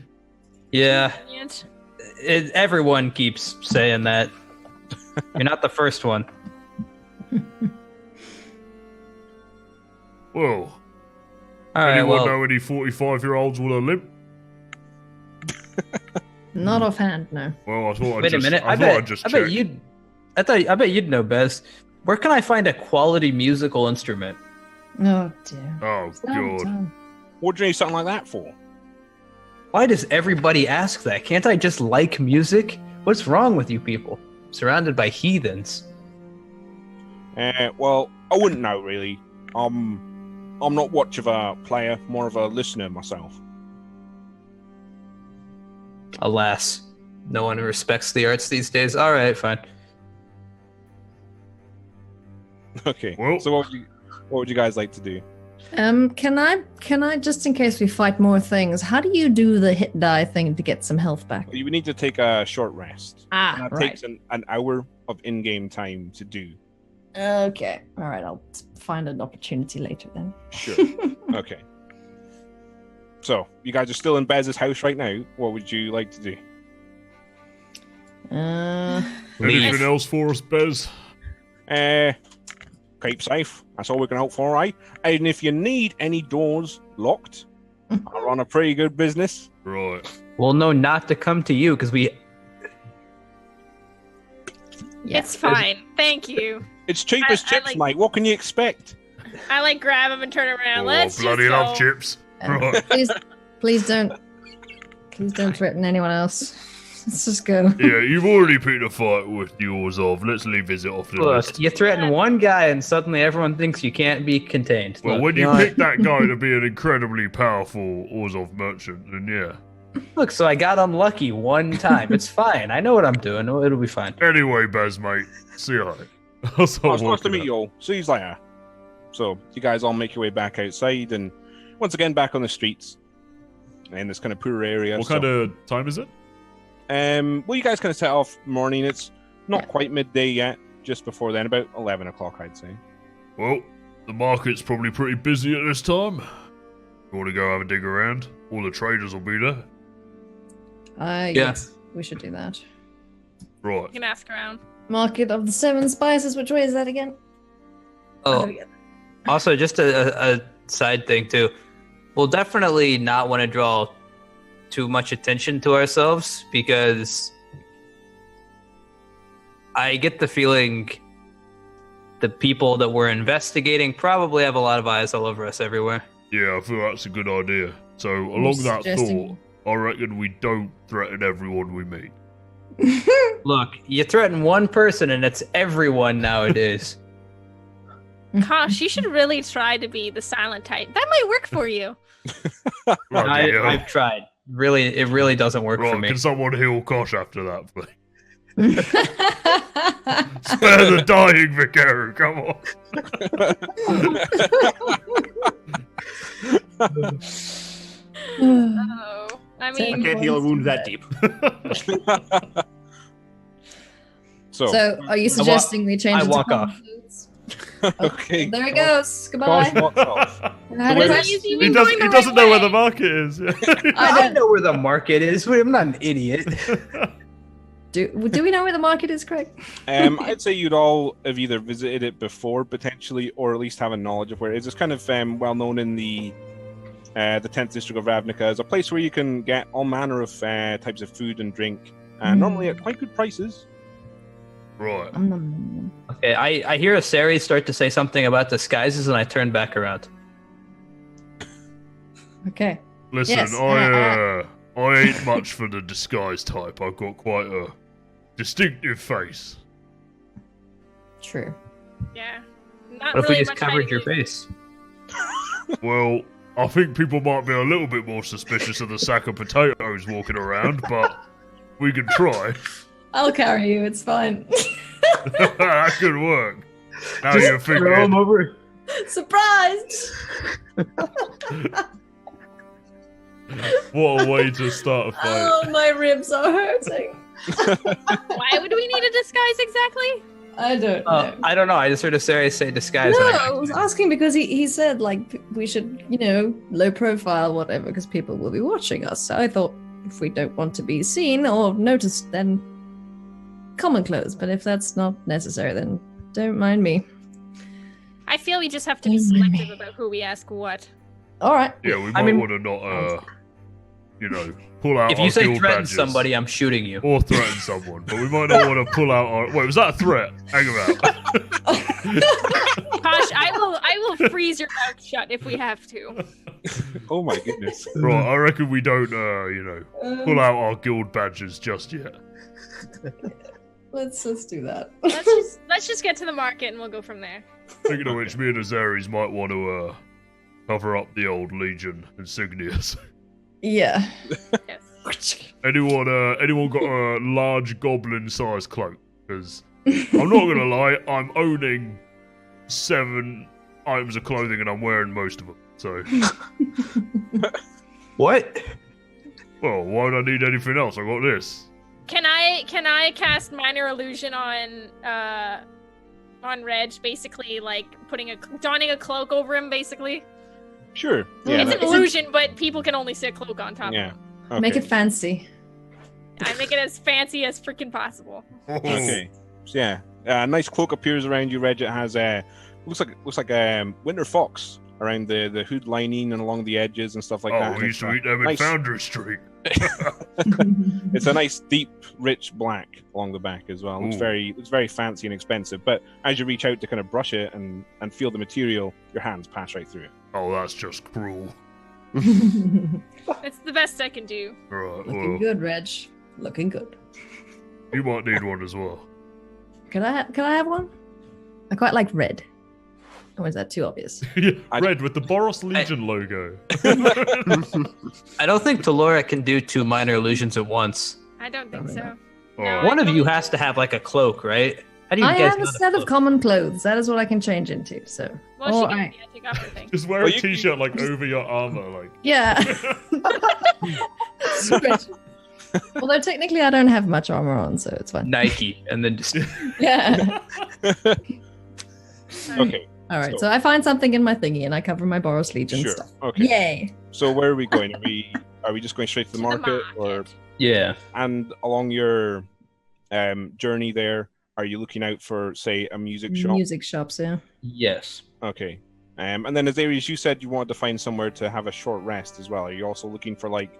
Yeah, Convenient. everyone keeps saying that. You're not the first one. Well, All right, anyone well, know any 45-year-olds with a limp? Not offhand, no. Well, I thought wait a minute. I bet you'd know best. Where can I find a quality musical instrument? Oh dear. Oh, God. What do you need something like that for? Why does everybody ask that? Can't I just like music? What's wrong with you people? Surrounded by heathens. Well, I wouldn't know, really. I'm not much of a player, more of a listener myself. Alas, no one respects the arts these days. All right, fine. Okay. Well- So what would you guys like to do? Can I just in case we fight more things, how do you do the hit die thing to get some health back? You would need to take a short rest. And that Right. takes an hour of in-game time to do. Okay. Alright, I'll find an opportunity later then. Sure. Okay. So, you guys are still in Bez's house right now. What would you like to do? Anything else for us, Bez? Keep safe. That's all we can hope for, right? And if you need any doors locked, I run a pretty good business. Right. We'll know not to come to you because we. It's fine. Thank you. It's cheap as I chips, like- mate. What can you expect? I like grab him and turn around. Oh, Let's bloody just love go. chips. Right. Please don't threaten anyone else. Let's just go. Yeah, you've already picked a fight with yours off. Let's leave Izzet off the Look, list. you threaten one guy and suddenly everyone thinks you can't be contained. Well, Look, when you know pick that guy to be an incredibly powerful Orzhov merchant, then yeah. Look, so I got unlucky one time. It's fine. I know what I'm doing. It'll be fine. Anyway, Bez, mate, see you later. Oh, it's nice to meet you all. See you later. So, you guys all make your way back outside, and once again back on the streets in this kind of poor area. What kind of time is it? Well, you guys kind of set off morning. It's not quite midday yet. Just before then, about 11 o'clock, I'd say. Well, the market's probably pretty busy at this time. You want to go have a dig around? All the traders will be there. Yes, we should do that. Right. You can ask around. Market of the Seven Spices. Which way is that again? Oh, also, just a side thing, too. We'll definitely not want to draw too much attention to ourselves because I get the feeling the people that we're investigating probably have a lot of eyes all over us everywhere. Yeah, I feel that's a good idea. So, along that suggesting- thought, I reckon we don't threaten everyone we meet. Look, you threaten one person and it's everyone nowadays. Gosh, you should really try to be the silent type. That might work for you. Bloody hell. I've tried. Really, it really doesn't work for Right, me. can someone heal Kosh after that, please? Spare the dying, Vicaru, come on. Oh, I mean, I can't heal a wound that deep. So, are you suggesting we change I it to walk common off. clothes? Okay. There he goes. Goodbye. Gosh, walks off. I had a Wait, question. He doesn't know where the market is. I know where the market is. I'm not an idiot. Do we know where the market is, Craig? I'd say you'd all have either visited it before, potentially, or at least have a knowledge of where it is. It's kind of well known in the 10th district of Ravnica as a place where you can get all manner of types of food and drink, normally at quite good prices. Right. Okay, I hear Asari start to say something about disguises, and I turn back around. Okay. Listen, Yes, I ain't much for the disguise type. I've got quite a distinctive face. True. Yeah. Not What if really we just much covered hiding your it. face? Well, I think people might be a little bit more suspicious of the sack of potatoes walking around, but we can try. I'll carry you. It's fine. That could work. Now Just you're throw thinking. him over. Surprised! What a way to start a fight. Oh, my ribs are hurting. Why would we need a disguise exactly? I don't know. I don't know. I just heard Asari say disguise. No, and I was asking because he said, like, we should, low profile, whatever, because people will be watching us. So I thought if we don't want to be seen or noticed, then common clothes. But if that's not necessary, then don't mind me. I feel we just have to be Don't mind selective me. about who we ask what. All right. Yeah, we might want to not, pull out If our you say guild threaten badges. somebody, I'm shooting you. Or threaten someone, but we might not want to pull out our... Wait, was that a threat? Hang around. Gosh, I will freeze your mouth shut if we have to. Oh my goodness. Right, I reckon we don't, pull out our guild badges just yet. Let's do that. Let's just get to the market and we'll go from there. Speaking of which, me and Azaris might want to, cover up the old Legion insignias. Yeah. Yes. Anyone got a large goblin-sized cloak? Because I'm not gonna lie, I'm owning 7 items of clothing and I'm wearing most of them. So, What? well, why would I need anything else? I got this. Can I cast minor illusion on Reg, basically like donning a cloak over him, basically? Sure. Yeah. It's an illusion, but people can only see a cloak on top Yeah. of him. Okay. Make it fancy. I make it as fancy as freaking possible. Okay. So, yeah. A nice cloak appears around you, Reg. It has looks like winter fox around the hood lining and along the edges and stuff like that. Oh, And we it's used to eat them in nice- Foundry Street. It's a nice, deep, rich black along the back as well. Looks Ooh. very fancy and expensive. But as you reach out to kind of brush it and feel the material, your hands pass right through it. Oh, that's just cruel. It's the best I can do. Right, Looking well, good, Reg. Looking good. you might need one as well. Can I have one? I quite like red. Or is that too obvious? Yeah, red with the Boros Legion logo. I don't think Delora can do 2 minor illusions at once. I don't think Probably so. not. Oh. No, One I of you don't- has to have like a cloak, right? How do you I guys have a know the set of cloak? common clothes. That is what I can change into. So. Well, Or she can I- take off her thing. Just wear Well, a you- t-shirt like over your armor, like. Yeah. Switch. Although technically I don't have much armor on, so it's fine. Nike, and then just Yeah. Okay. All right. So- So I find something in my thingy and I cover my Boros Legion Sure. stuff. Okay. Yay. So where are we going? Are we just going straight to the market, or yeah. and along your journey there, are you looking out for, say, a music shop? Music shops, yeah. Yes. Okay. And then, as Aries, you said you wanted to find somewhere to have a short rest as well. Are you also looking for like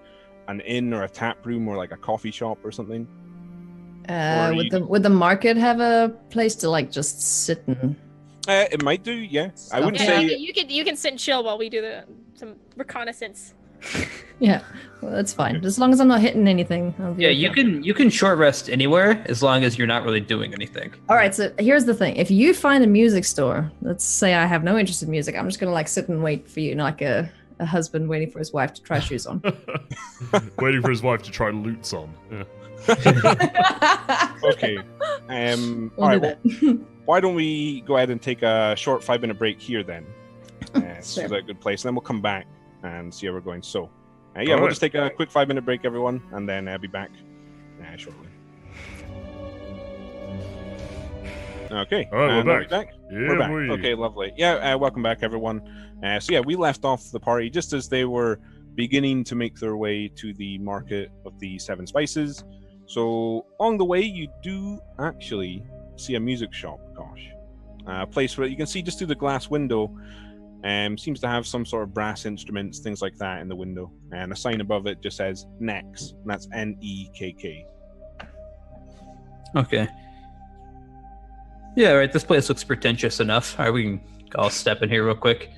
an inn or a tap room or like a coffee shop or something? Or Would the market have a place to like just sit and It might do, yeah. I wouldn't Yeah, say. you can sit and chill while we do some reconnaissance. yeah, well, that's fine. As long as I'm not hitting anything. I'll be Yeah, okay. you can short rest anywhere as long as you're not really doing anything. All right, so here's the thing. If you find a music store, let's say I have no interest in music, I'm just gonna like sit and wait for you, like a husband waiting for his wife to try shoes on. Waiting for his wife to try lutes on. Yeah. Okay. We'll All right. do Well, that. why don't we go ahead and take a short 5-minute break here then? This Sure. is a good place. And then we'll come back and see how we're going. So, All we'll right. just take a quick 5-minute break, everyone, and then I'll be back shortly. Okay. All right, and we're are we back. Yeah, We're back. Okay, lovely. Yeah, welcome back, everyone. We left off the party just as they were beginning to make their way to the market of the 7 spices. So along the way, you do actually see a music shop. Gosh, a place where you can see just through the glass window. Seems to have some sort of brass instruments, things like that, in the window, and a sign above it just says Nekk. And that's Nekk. Okay. Yeah, right. This place looks pretentious enough. All right, we can all step in here real quick.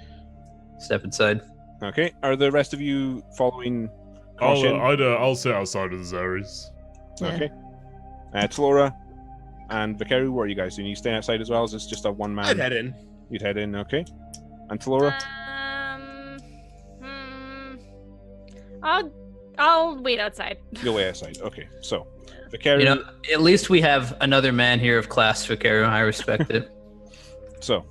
Step inside. Okay. Are the rest of you following caution? I'll sit outside of the Zeres. Yeah. Okay. Tlora and Vikaru, what are you guys doing? You staying outside as well? Is this just a one-man? I'd head in. You'd head in, okay. And Tlora? I'll wait outside. You'll wait outside. Okay. So, Vikaru. You know, at least we have another man here of class, Vikaru. I respect it. So,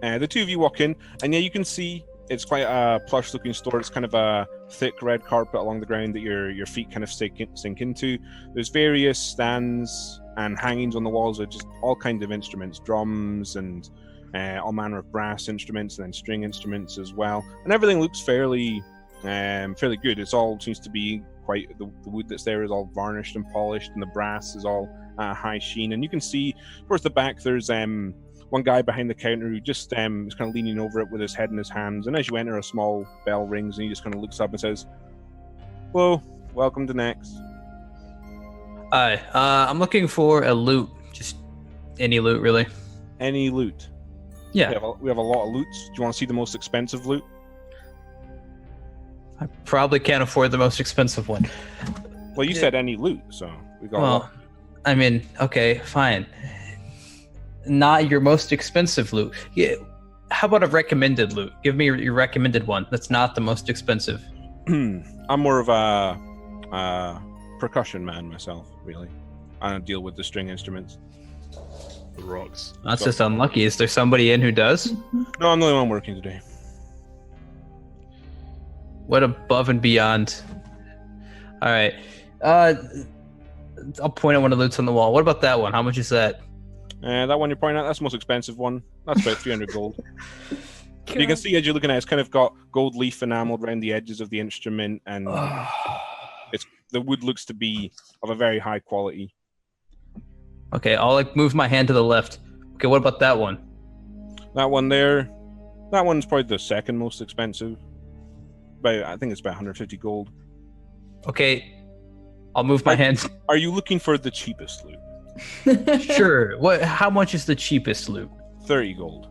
the two of you walk in, and yeah, you can see it's quite a plush-looking store. It's kind of a thick red carpet along the ground that your feet kind of sink into. There's various stands and hangings on the walls with just all kinds of instruments, drums and all manner of brass instruments, and then string instruments as well. And everything looks fairly good. It's all seems to be quite the wood that's there is all varnished and polished, and the brass is all high sheen. And you can see towards the back there's one guy behind the counter who just is kind of leaning over it with his head in his hands. And as you enter, a small bell rings, and he just kind of looks up and says, "Hello, welcome to Nekk." Hi, I'm looking for a loot. Just any loot, really. Any loot? Yeah. We have a lot of loots. Do you want to see the most expensive loot? I probably can't afford the most expensive one. Well, you said any loot, so we got a lot. I mean, okay, fine. Not your most expensive loot. Yeah. How about a recommended loot? Give me your recommended one. That's not the most expensive. I'm more of a percussion man myself, really. I don't deal with the string instruments. The rocks. That's just unlucky. Is there somebody in who does? No, I'm the only one working today. What above and beyond. All right. I'll point at one of the loots on the wall. What about that one? How much is that? That one you're pointing at, that's the most expensive one. That's about 300 gold. You can see as you're looking at it, it's kind of got gold leaf enameled around the edges of the instrument, and the wood looks to be of a very high quality. Okay, I'll move my hand to the left. Okay, what about that one? That one there, that one's probably the second most expensive. I think it's about 150 gold. Okay, I'll move my hand. Are you looking for the cheapest loot? Sure. How much is the cheapest loot? 30 gold.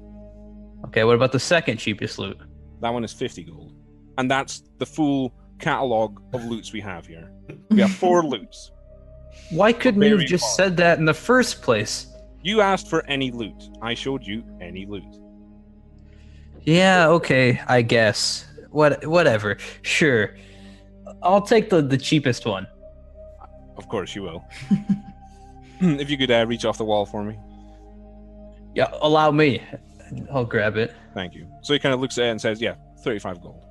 Okay, what about the second cheapest loot? That one is 50 gold. And that's the full catalogue of loots we have here. We have 4 loots. Why couldn't you have just said that in the first place? You asked for any loot. I showed you any loot. Yeah, okay, I guess. Whatever. Sure. I'll take the cheapest one. Of course you will. If you could reach off the wall for me. Yeah, allow me. I'll grab it. Thank you. So he kind of looks at it and says, yeah, 35 gold.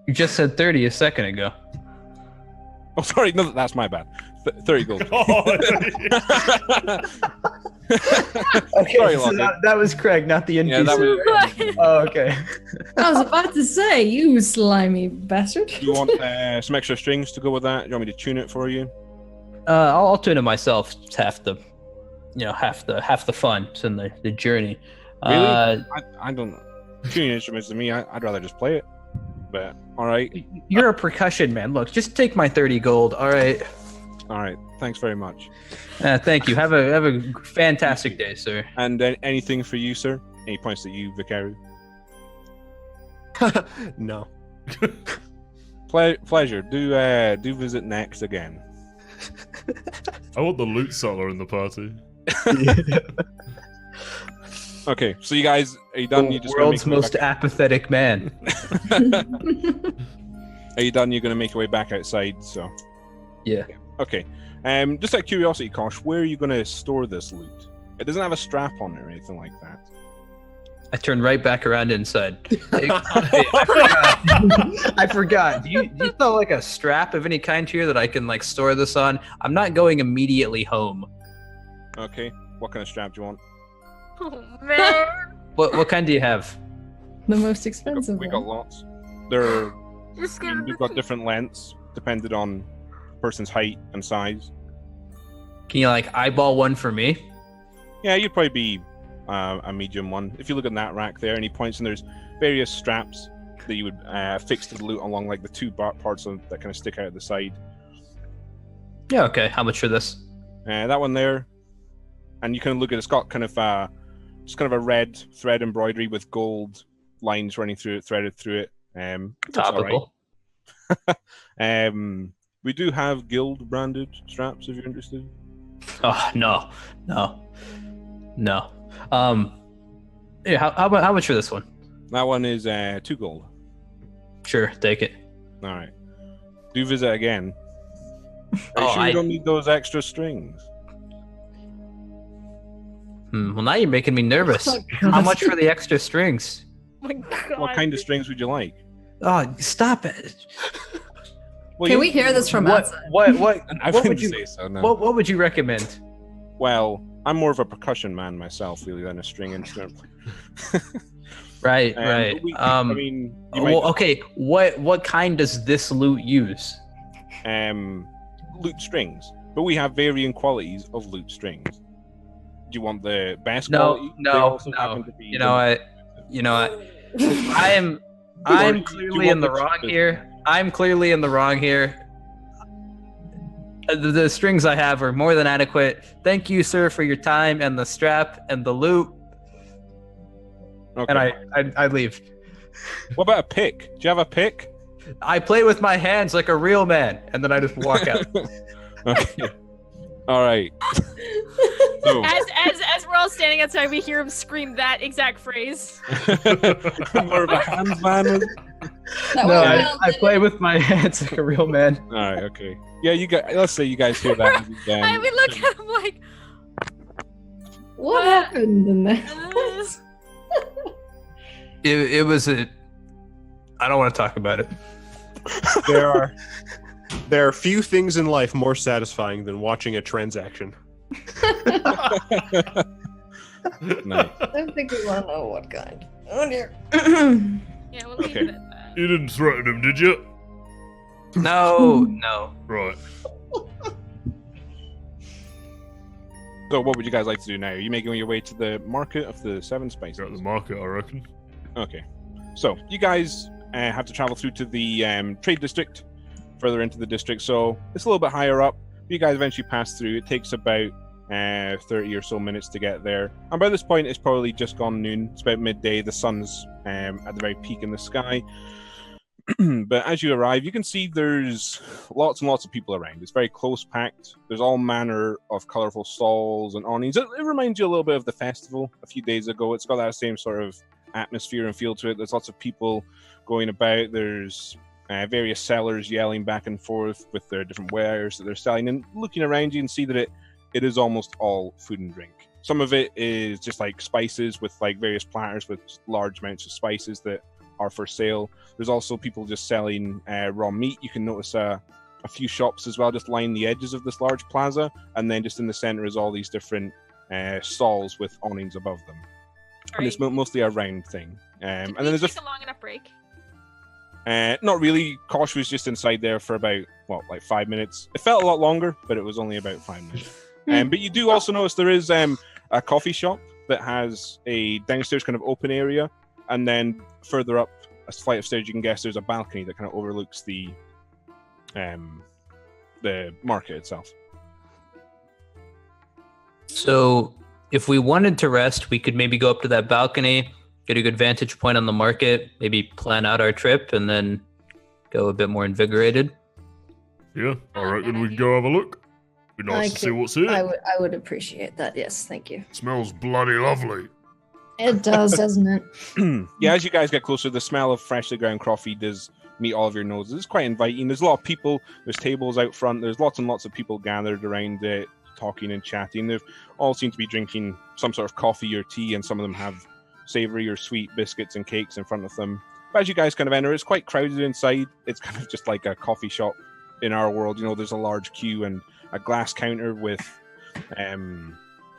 You just said 30 a second ago. Oh, sorry. No, that's my bad. 30 gold. Okay, sorry, so that was Craig, not the NPC. Yeah, that was... Oh, okay. I was about to say, you slimy bastard. You want some extra strings to go with that? You want me to tune it for you? I'll tune it myself. It's half the fun. It's in the journey. Really? I don't know. Tuning instruments to me, I'd rather just play it. But all right. You're a percussion man. Look, just take my 30 gold. All right. All right. Thanks very much. Thank you. Have a fantastic day, sir. And anything for you, sir? Any points at you, Vikaru? No. Pleasure. Do visit Nekk again. I want the loot seller in the party. Okay, so you guys, are you done? The You just world's most apathetic man. Are you done? You're going to make your way back outside, so... Yeah. Okay. Just out of curiosity, Kosh, where are you going to store this loot? It doesn't have a strap on it or anything like that. I turned right back around inside. I forgot. Do you throw like a strap of any kind here that I can store this on? I'm not going immediately home. Okay. What kind of strap do you want? Oh man. What kind do you have? The most expensive We got one. lots. They're Just we've got different lengths depending on person's height and size. Can you like eyeball one for me? Yeah, you'd probably be a medium one. If you look at that rack there, and he points, and there's various straps that you would fix to the loot along like the two parts that kind of stick out at the side. Yeah, okay. How much for this? That one there, and you can look at it's got kind of just kind of a red thread embroidery with gold lines running through it, threaded through it. Looks Topical. alright. We do have guild branded straps if you're interested. Oh no. Yeah, how much for this one? That one is 2 gold. Sure, take it. All right. Do visit again. Are you Oh, sure you don't need those extra strings? Well, now you're making me nervous. Oh, How God. much for the extra strings? Oh my god. What kind of strings would you like? Oh, stop it! Well, Can you- we hear this from What? outside? I What wouldn't would you? say so. No. What would you recommend? Well, I'm more of a percussion man myself, really, than a string instrument. Right, But right. I mean, you might Well, okay. What kind does this lute use? lute strings, but we have varying qualities of lute strings. Do you want the best No, quality? They no, also no. happen to be You know what? I'm Or do clearly you in the want the wrong cheapest? here. I'm clearly in the wrong here. The strings I have are more than adequate. Thank you, sir, for your time and the strap and the loot. Okay. And I leave. What about a pick? Do you have a pick? I play with my hands like a real man, and then I just walk out. Okay. All right. So, As we're all standing outside, we hear him scream that exact phrase. more of a hands man. That No, one I play with my hands like a real man. All right. Okay. Yeah, you guys. Let's say you guys hear that. And we look at him like, What happened in that? It was a. I don't want to talk about it. There are few things in life more satisfying than watching a transaction. Nice. I don't think we want to know what kind. Oh dear. yeah, we'll leave Okay. it at that. You didn't threaten him, did you? No. Right. So, what would you guys like to do now? Are you making your way to the market of the Seven Got the Spices? market, I reckon. Okay. So, you guys have to travel through to the trade district, further into the district. So, it's a little bit higher up. You guys eventually pass through. It takes about 30 or so minutes to get there. And by this point, it's probably just gone noon. It's about midday. The sun's at the very peak in the sky. But as you arrive, you can see there's lots and lots of people around. It's very close packed. There's all manner of colorful stalls and awnings. It reminds you a little bit of the festival a few days ago. It's got that same sort of atmosphere and feel to it. There's lots of people going about. There's various sellers yelling back and forth with their different wares that they're selling. And looking around, you can see that it is almost all food and drink. Some of it is just like spices with like various platters with large amounts of spices that are for sale. There's also people just selling raw meat. You can notice a few shops as well just line the edges of this large plaza, and then just in the center is all these different stalls with awnings above them. And it's mostly a round thing. And then there's take a long enough break. not really. Kosh was just inside there for about, like 5 minutes. It felt a lot longer, but it was only about 5 minutes. But you do also notice there is a coffee shop that has a downstairs kind of open area, and then further up a flight of stairs you can guess there's a balcony that kind of overlooks the market itself. So, if we wanted to rest, we could maybe go up to that balcony, get a good vantage point on the market, maybe plan out our trip, and then go a bit more invigorated. Yeah, I reckon we can go have a look. Be nice to see what's here. I would appreciate that. Yes, thank you. Smells bloody lovely. It does, doesn't it? Yeah, as you guys get closer, the smell of freshly ground coffee does meet all of your noses. It's quite inviting. There's a lot of people. There's tables out front. There's lots and lots of people gathered around it, talking and chatting. They all seem to be drinking some sort of coffee or tea, and some of them have savory or sweet biscuits and cakes in front of them. But as you guys kind of enter, it's quite crowded inside. It's kind of just like a coffee shop in our world. You know, there's a large queue and a glass counter with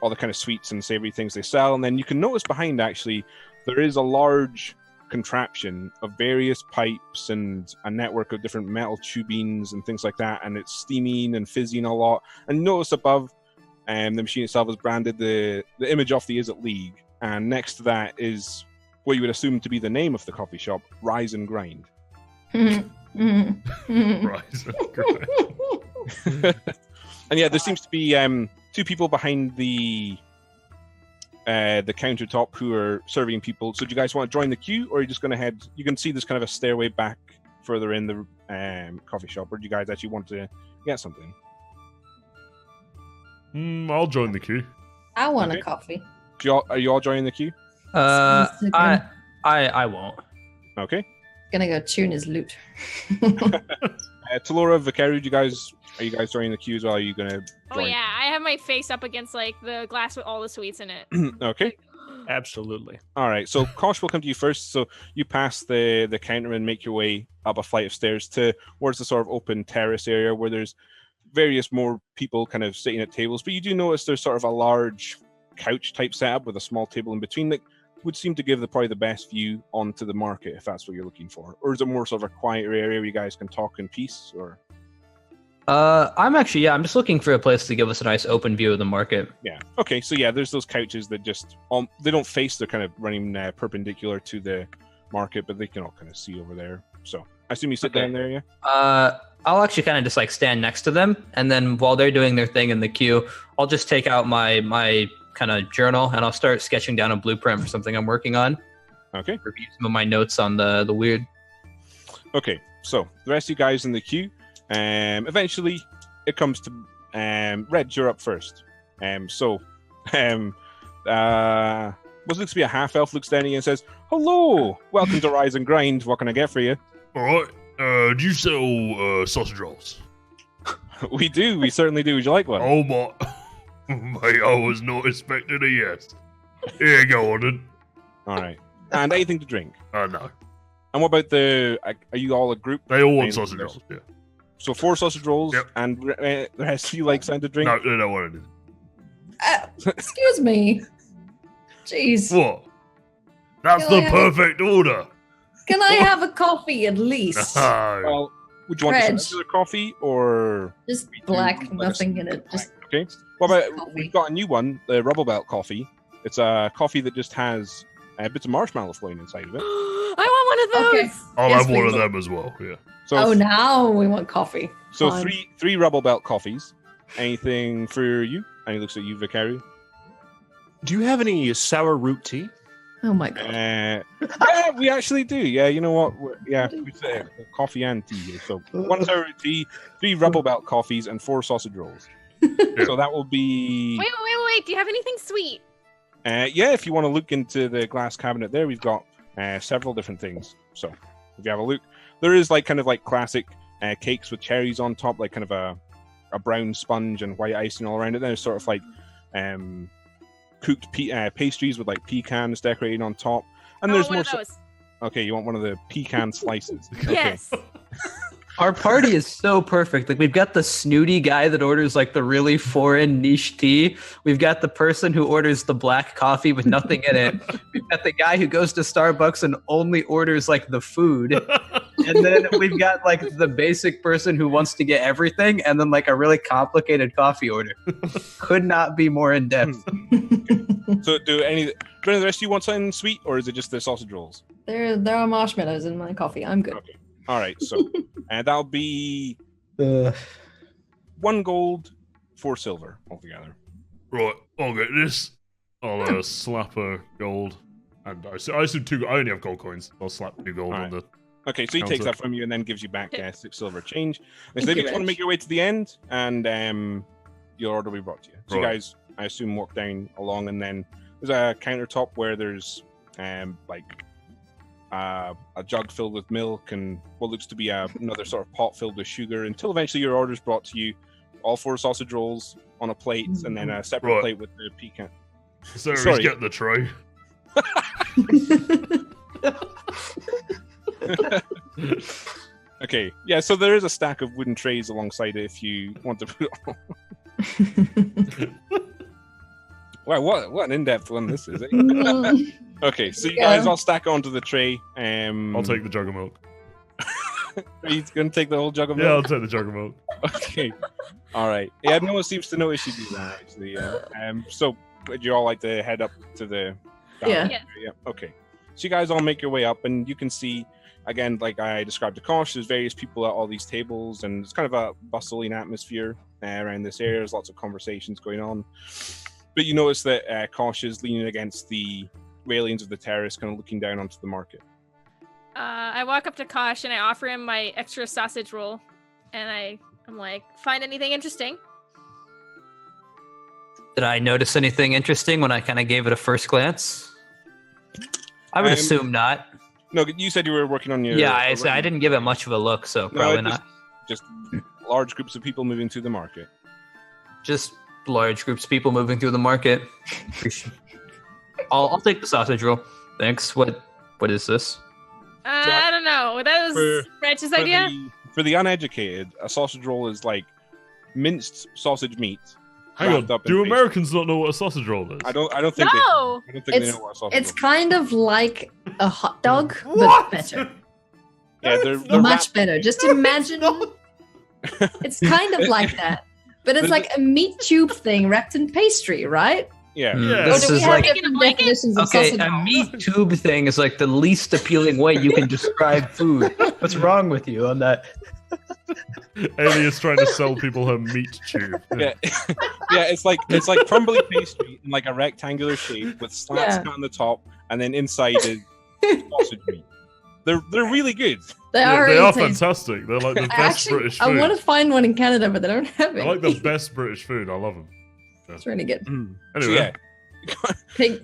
all the kind of sweets and savory things they sell. And then you can notice behind, actually, there is a large contraption of various pipes and a network of different metal tubings and things like that, and it's steaming and fizzing a lot. And notice above the machine itself is branded the image of the Izzet League, and next to that is what you would assume to be the name of the coffee shop, Rise and Grind. Rise and grind. And yeah, there seems to be 2 people behind the countertop who are serving people. So do you guys want to join the queue, or are you just going to head? You can see there's kind of a stairway back further in the coffee shop, or do you guys actually want to get something? I'll join the queue. I want Okay. a coffee. Are you all joining the queue? I won't. Okay. Gonna go tune his lute. Talora, Vikaru, are you guys joining the queue as well? Are you going to Oh join? yeah, I have my face up against like the glass with all the sweets in it. Okay. Absolutely. All right. So Kosh will come to you first. So you pass the counter and make your way up a flight of stairs towards the sort of open terrace area where there's various more people kind of sitting at tables. But you do notice there's sort of a large couch type setup with a small table in between that would seem to give probably the best view onto the market, if that's what you're looking for. Or is it more sort of a quieter area where you guys can talk in peace? Or I'm just looking for a place to give us a nice open view of the market. yeah. Okay. So yeah, there's those couches that just they don't face; they're kind of running perpendicular to the market, but they can all kind of see over there. So I assume you sit Okay. down there, yeah. I'll actually kind of just like stand next to them, and then while they're doing their thing in the queue, I'll just take out my kind of journal and I'll start sketching down a blueprint for something I'm working on. Okay. Review some of my notes on the weird. Okay. So the rest of you guys in the queue, eventually it comes to Red. You're up first. What looks to be a half elf looks down at you and says, "Hello, welcome to Rise and Grind. What can I get for you?" All right. Do you sell sausage rolls? We do. We certainly do. Would you like one? Oh my, mate! I was not expecting a yes. Here, go on then. All right. And anything to drink. No. And what about are you all a group? They all want Main sausage leaders. rolls. Yeah. So 4 sausage rolls, Yep. and the rest of you like something to drink? No, they don't want it. Excuse me. Jeez. What? That's Can I the have perfect order. Can I have a coffee at least? No. Well, would you want Reg. just regular coffee or Just we do black, like a nothing in it. Just okay? What about coffee. we've got a new one, the Rubble Belt coffee. It's a coffee that just has bits of marshmallow flowing inside of it. I want one of those. okay. I'll Yes, have one of please. them as well. Yeah. So Oh, now we want coffee. so fine. three Rubble Belt coffees. Anything for you? And he looks at you, Vicari. Do you have any sour root tea? Oh my god. Yeah, we actually do. Yeah, you know what? We say coffee and tea. Here. So 1 sour tea, 3 Rubble Belt coffees, and 4 sausage rolls. So that will be. Wait. Do you have anything sweet? Yeah, if you want to look into the glass cabinet there, we've got several different things. So if you have a look, there is like kind of like classic cakes with cherries on top, like kind of a brown sponge and white icing all around it. Then there's sort of like cooked pastries with like pecans decorated on top. And there's one more. of those. Okay, you want one of the pecan slices? Okay. Yes. Our party is so perfect. Like we've got the snooty guy that orders like the really foreign niche tea. We've got the person who orders the black coffee with nothing in it. We've got the guy who goes to Starbucks and only orders like the food. And then we've got like the basic person who wants to get everything and then like a really complicated coffee order. Could not be more in depth. So do any of the rest of you want something sweet, or is it just the sausage rolls? There are marshmallows in my coffee. I'm good. Okay. All right. So that'll be 1 gold, 4 silver altogether. Right, I'll get this. I'll slap a gold. And I assume 2. I only have gold coins. I'll slap 2 gold Alright. on the. Okay, so he takes that from you and then gives you back 6 silver change. And so Thank you you, just want to Reg. make your way to the end, and your order will be brought to you. So you Right. guys, I assume, walk down along, and then there's a countertop where there's like a jug filled with milk and what looks to be another sort of pot filled with sugar, until eventually your order's brought to you. All 4 sausage rolls on a plate, and then a separate Right. plate with the pecan. So he's Sorry. getting the tray. Okay, yeah, so there is a stack of wooden trays alongside it if you want to put it on. Wow, what an in-depth one this is. Eh? Mm, Okay, so you Yeah. guys all stack onto the tray. I'll take the jug of milk. Are you going to take the whole jug of Yeah, I'll milk? take the jug of milk. Okay. All right. Yeah, no one seems to notice you do that, actually. So, would you all like to head up to the... Yeah. Yeah. Okay. So you guys all make your way up, and you can see, again, like I described to Kosh, there's various people at all these tables, and it's kind of a bustling atmosphere around this area. There's lots of conversations going on. But you notice that Kosh is leaning against the railings of the terrace, kind of looking down onto the market. I walk up to Kosh and I offer him my extra sausage roll, and I'm like, find anything interesting? Did I notice anything interesting when I kind of gave it a first glance? I would assume not. No, you said you were working on your... Yeah, I didn't give it much of a look, so probably not. Just large groups of people moving through the market. Just large groups of people moving through the market. I'll take the sausage roll. Thanks. What is this? I don't know. That was Rach's idea. For the uneducated, a sausage roll is like minced sausage meat. Hang wrapped on, up in do paste. Americans not know what a sausage roll is? I don't think No! they know It's what a sausage it's roll is. kind of like a hot dog, but What? better. Yeah, they're Much better. Just imagine. It's kind of like that, but it's like a meat tube thing wrapped in pastry, right? Yeah. Yeah. Or This do we is have like different Like it? definitions of okay. sausage A rolls? meat tube thing is like the least appealing way you can describe food. What's wrong with you on that? Alia's trying to sell people her meat tube. Yeah, yeah. It's like crumbly pastry in like a rectangular shape with slats Yeah. cut on the top, and then inside is sausage meat. They're really good. They Yeah, are they really are tasty. fantastic. They're like the best Actually, British I food. want to find one in Canada, but they don't have it. I like the best British food. I love them. It's really good. So, Anyway. yeah,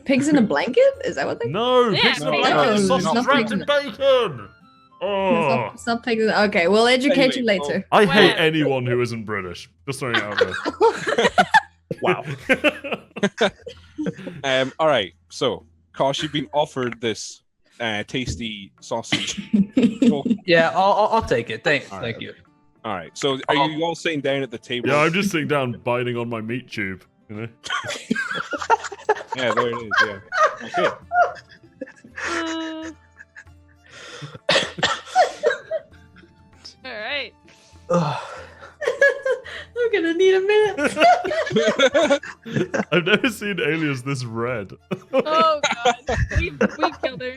Pigs in a blanket? Is that what they? No, Yeah, pigs in a no, blanket, it's sausage not wrapped pigs in in bacon. Oh, It's not pigs. Okay, we'll educate you Anyway, later. I hate Well- anyone who isn't British. Just throwing it out there. Wow. All right. So, Kosh, you've been offered this tasty sausage. Yeah, I'll take it. Thank Alright. you. All right. So, are you all sitting down at the table? Yeah, I'm just sitting down biting on my meat tube. You know? Yeah, there it is. Yeah. Okay. All right. I'm gonna need a minute. I've never seen aliens this red. Oh god, we killed her.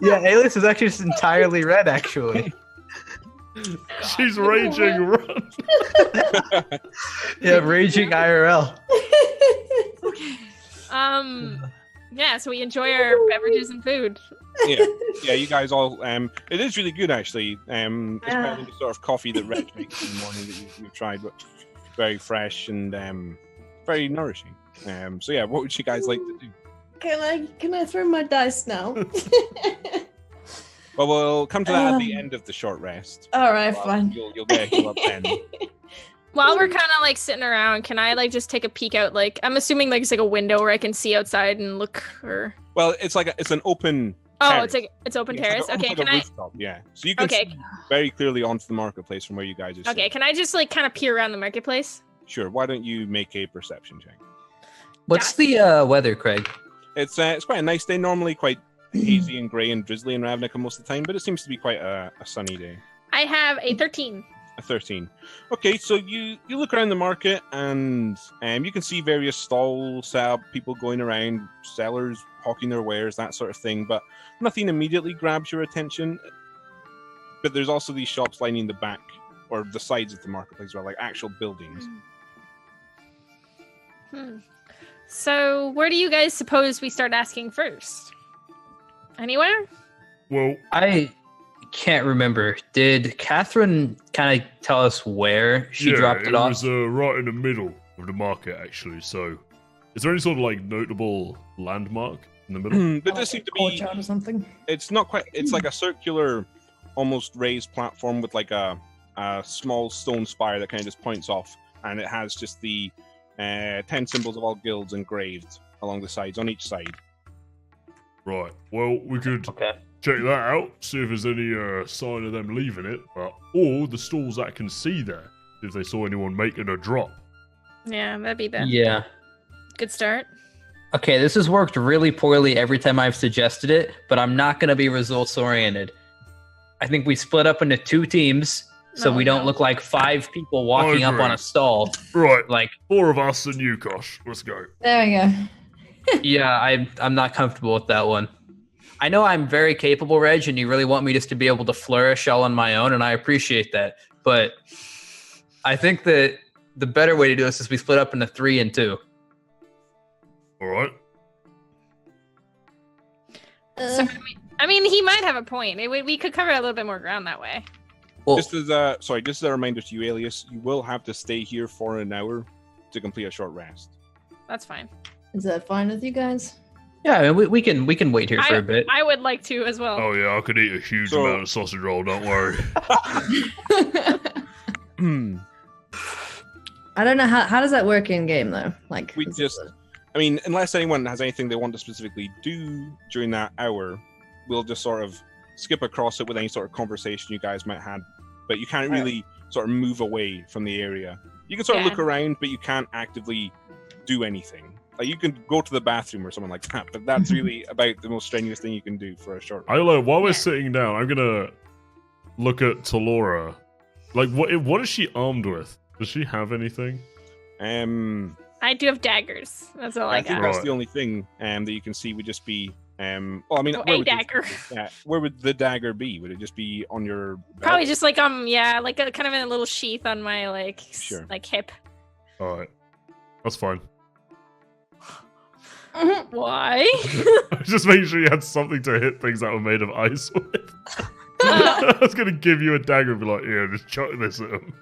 Yeah, Alias is actually just entirely red, actually. She's raging. Run. Yeah, raging IRL. Yeah. So we enjoy our beverages and food. Yeah. You guys all. It is really good, actually. It's better than the sort of coffee that Reg makes in the morning that you've tried, but very fresh and very nourishing. So yeah, what would you guys like to do? Can I throw my dice now? Well, we'll come to that at the end of the short rest. All right, Well, fine. You'll get a heal up then. While we're kind of like sitting around, can I like just take a peek out? Like, I'm assuming like it's like a window where I can see outside and look. Or Well, it's an open. oh, terrace. it's open Yeah, terrace. it's like Okay, almost can like a I? rooftop, yeah, so you can Okay. see very clearly onto the marketplace from where you guys are. Okay, sitting. can I just like kind of peer around the marketplace? Sure. Why don't you make a perception check? What's the weather, Craig? It's quite a nice day. Normally quite hazy and grey and drizzly in Ravnica most of the time, but it seems to be quite a sunny day. I have a 13. A 13. Okay, so you look around the market and you can see various stalls set up, people going around, sellers hawking their wares, that sort of thing, but nothing immediately grabs your attention. But there's also these shops lining the back or the sides of the marketplace, well, like actual buildings. So where do you guys suppose we start asking first? Anywhere? Well, I can't remember. Did Catherine kind of tell us where she dropped it off? was right in the middle of the market, actually. So, is there any sort of like notable landmark in the middle? But this seems to be. Courtyard or something. It's not quite. It's like a circular, almost raised platform with like a small stone spire that kind of just points off, and it has just the 10 symbols of all guilds engraved along the sides on each side. Right. Well, we could Okay. check that out, see if there's any sign of them leaving it, or the stalls that can see there, if they saw anyone making a drop. Yeah, that'd be the Yeah. Good start. Okay, this has worked really poorly every time I've suggested it, but I'm not going to be results oriented. I think we split up into 2 teams so we don't look like 5 people walking up on a stall. Right. Like 4 of us and you, Kosh. Let's go. There we go. Yeah, I'm not comfortable with that one. I know I'm very capable, Reg, and you really want me just to be able to flourish all on my own, and I appreciate that. But I think that the better way to do this is we split up into 3 and 2. All right. So, I mean, he might have a point. We could cover a little bit more ground that way. Well, Just as a reminder to you, Alias, you will have to stay here for an hour to complete a short rest. That's fine. Is that fine with you guys? yeah, I mean, we can wait here for a bit. I would like to as well. Oh, yeah, I could eat a huge amount of sausage roll, don't worry. I don't know how does that work in game though? Like I mean, unless anyone has anything they want to specifically do during that hour, we'll just sort of skip across it with any sort of conversation you guys might have. But you can't really sort of move away from the area. You can sort of look around, but you can't actively do anything. Like you can go to the bathroom or something like that, but that's really about the most strenuous thing you can do for a short. While we're sitting down, I'm gonna look at Talora. Like, what is she armed with? Does she have anything? I do have daggers. That's all I think got. that's the only thing that you can see would just be. Well, I mean, a dagger. Where would the dagger be? Would it just be on your belt? Probably just like like a, kind of in a little sheath on my like hip. All right, that's fine. Why? Just make sure you had something to hit things that were made of ice with. I was gonna give you a dagger and be like, yeah, just chuck this at him.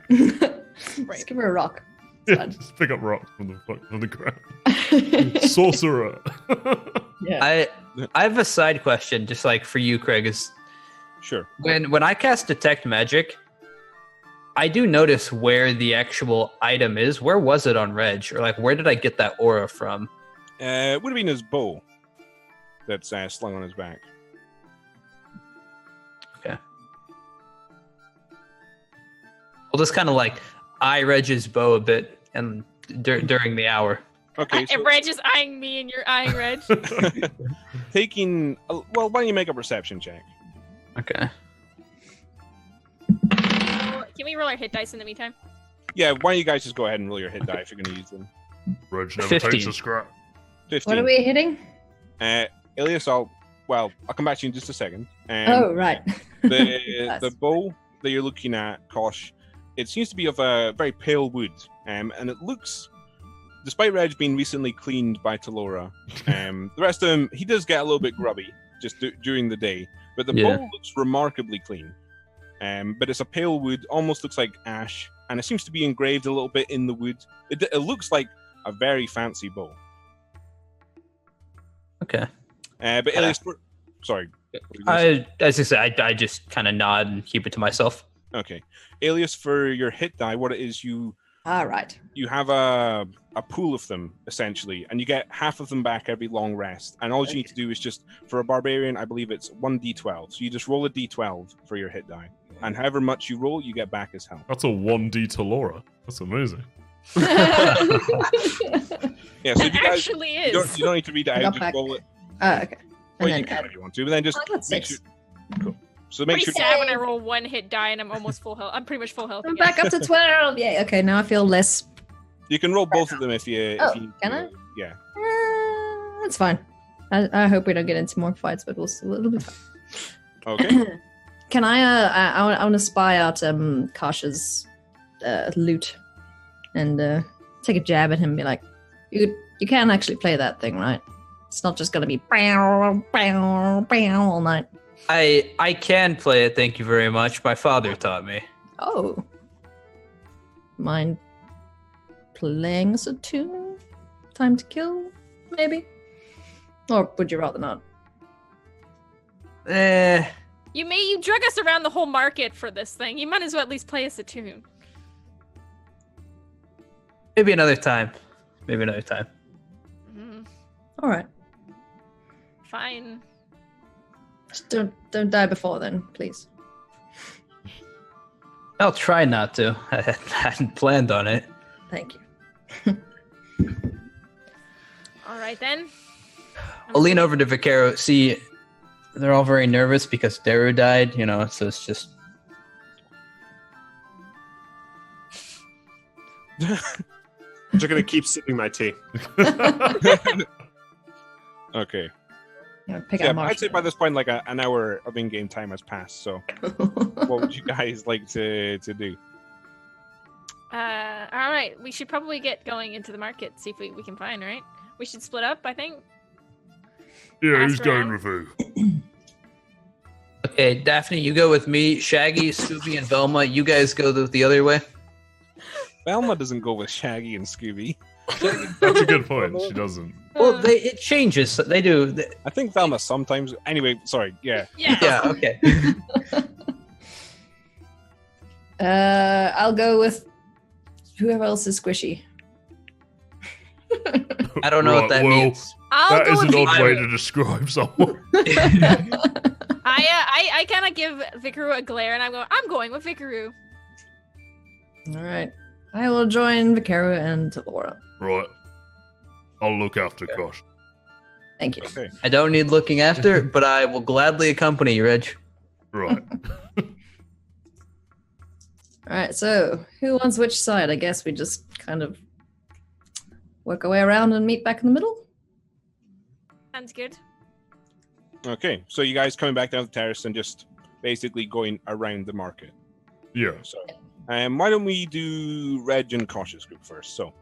Just give her a rock. Yeah, just pick up rocks from the ground. Sorcerer. Yeah. I have a side question, just like for you, Craig. Is sure. When I cast Detect Magic, I do notice where the actual item is. Where was it on Reg, or like where did I get that aura from? It would have been his bow that's slung on his back. Okay. We'll just kind of like eye Reg's bow a bit and during the hour. Okay. And Reg is eyeing me and you're eyeing Reg. Taking... Well, why don't you make a perception check? Okay. Can we roll our hit dice in the meantime? Yeah, why don't you guys just go ahead and roll your hit die if you're going to use them. Reg never 15. takes a scrap. 15. What are we hitting? Elias, I'll come back to you in just a second. Right. The bow that you're looking at, Kosh, it seems to be of a very pale wood, and it looks, despite Reg being recently cleaned by Talora, the rest of him, he does get a little bit grubby just during the day, but the bow looks remarkably clean. But it's a pale wood, almost looks like ash, and it seems to be engraved a little bit in the wood. It looks like a very fancy bow. Okay. But Elias, sorry. As I said, I just kind of nod and keep it to myself. Okay. Alias, for your hit die, what it is you have a pool of them, essentially, and you get half of them back every long rest. And all you need to do is just, for a barbarian, I believe it's 1d12. So you just roll a d12 for your hit die. And however much you roll, you get back as health. That's a 1d Talora. That's amazing. Yeah, so if you guys, actually is. You don't need to read it out, just roll it. Okay. Well, you can if you want to, but then just make sure. Cool. So make sure. Sad when I roll one hit die and I'm almost full health. I'm pretty much full health. I'm again. back up to 12. Yay. Okay, now I feel less. You can roll both of them if you. Can I? Yeah. That's fine. I hope we don't get into more fights, but it'll be fine. Okay. Can I want to spy out Kasha's lute and take a jab at him and be like, you can actually play that thing, right? It's not just gonna be bow, bow, bow all night. I can play it, thank you very much. My father taught me. Oh. Mind playing us a tune? Time to kill, maybe? Or would you rather not? You drug us around the whole market for this thing. You might as well at least play us a tune. Maybe another time. All right. Fine. Just don't die before then, please. I'll try not to. I hadn't planned on it. Thank you. All right then. I'll lean over to Vaquero. See, they're all very nervous because Daru died, so it's just... I'm just gonna keep sipping my tea. Okay. Yeah, pick Yeah, out I'd say by this point, like an hour of in-game time has passed. So, what would you guys like to do? All right. We should probably get going into the market. See if we can find. Right. We should split up. I think. Yeah, Ask who's going around. with who? Okay, Daphne, you go with me. Shaggy, Scooby, and Velma, you guys go the other way. Velma doesn't go with Shaggy and Scooby. That's a good point. She doesn't. Well, it changes. They do. I think Velma sometimes. Anyway, sorry. Yeah. Yeah. Yeah, okay. I'll go with whoever else is squishy. I don't know what that means. I'll That go is with an odd way Vikaru. to describe someone. I kind of give Vikaru a glare, and I'm going with Vikaru. All right. I will join Vaquero and Laura. Right. I'll look after Kosh. Thank you. Okay. I don't need looking after, but I will gladly accompany you, Reg. Right. All right, so who wants which side? I guess we just kind of work our way around and meet back in the middle. Sounds good. Okay. So you guys coming back down the terrace and just basically going around the market. Yeah. So, why don't we do Reg and Cautious group first? So,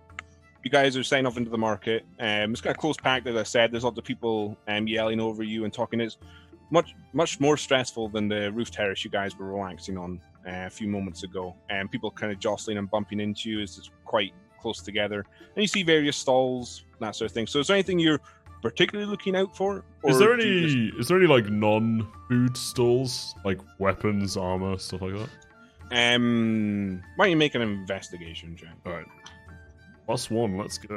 you guys are setting off into the market. It's got a close packed, as I said. There's lots of people yelling over you and talking. It's much more stressful than the roof terrace you guys were relaxing on a few moments ago. And people kind of jostling and bumping into you as it's quite close together. And you see various stalls, that sort of thing. So, is there anything you're particularly looking out for? Is there or do you just- any like non-food stalls, like weapons, armor, stuff like that? why don't you make an investigation check? All right. +1. Let's go.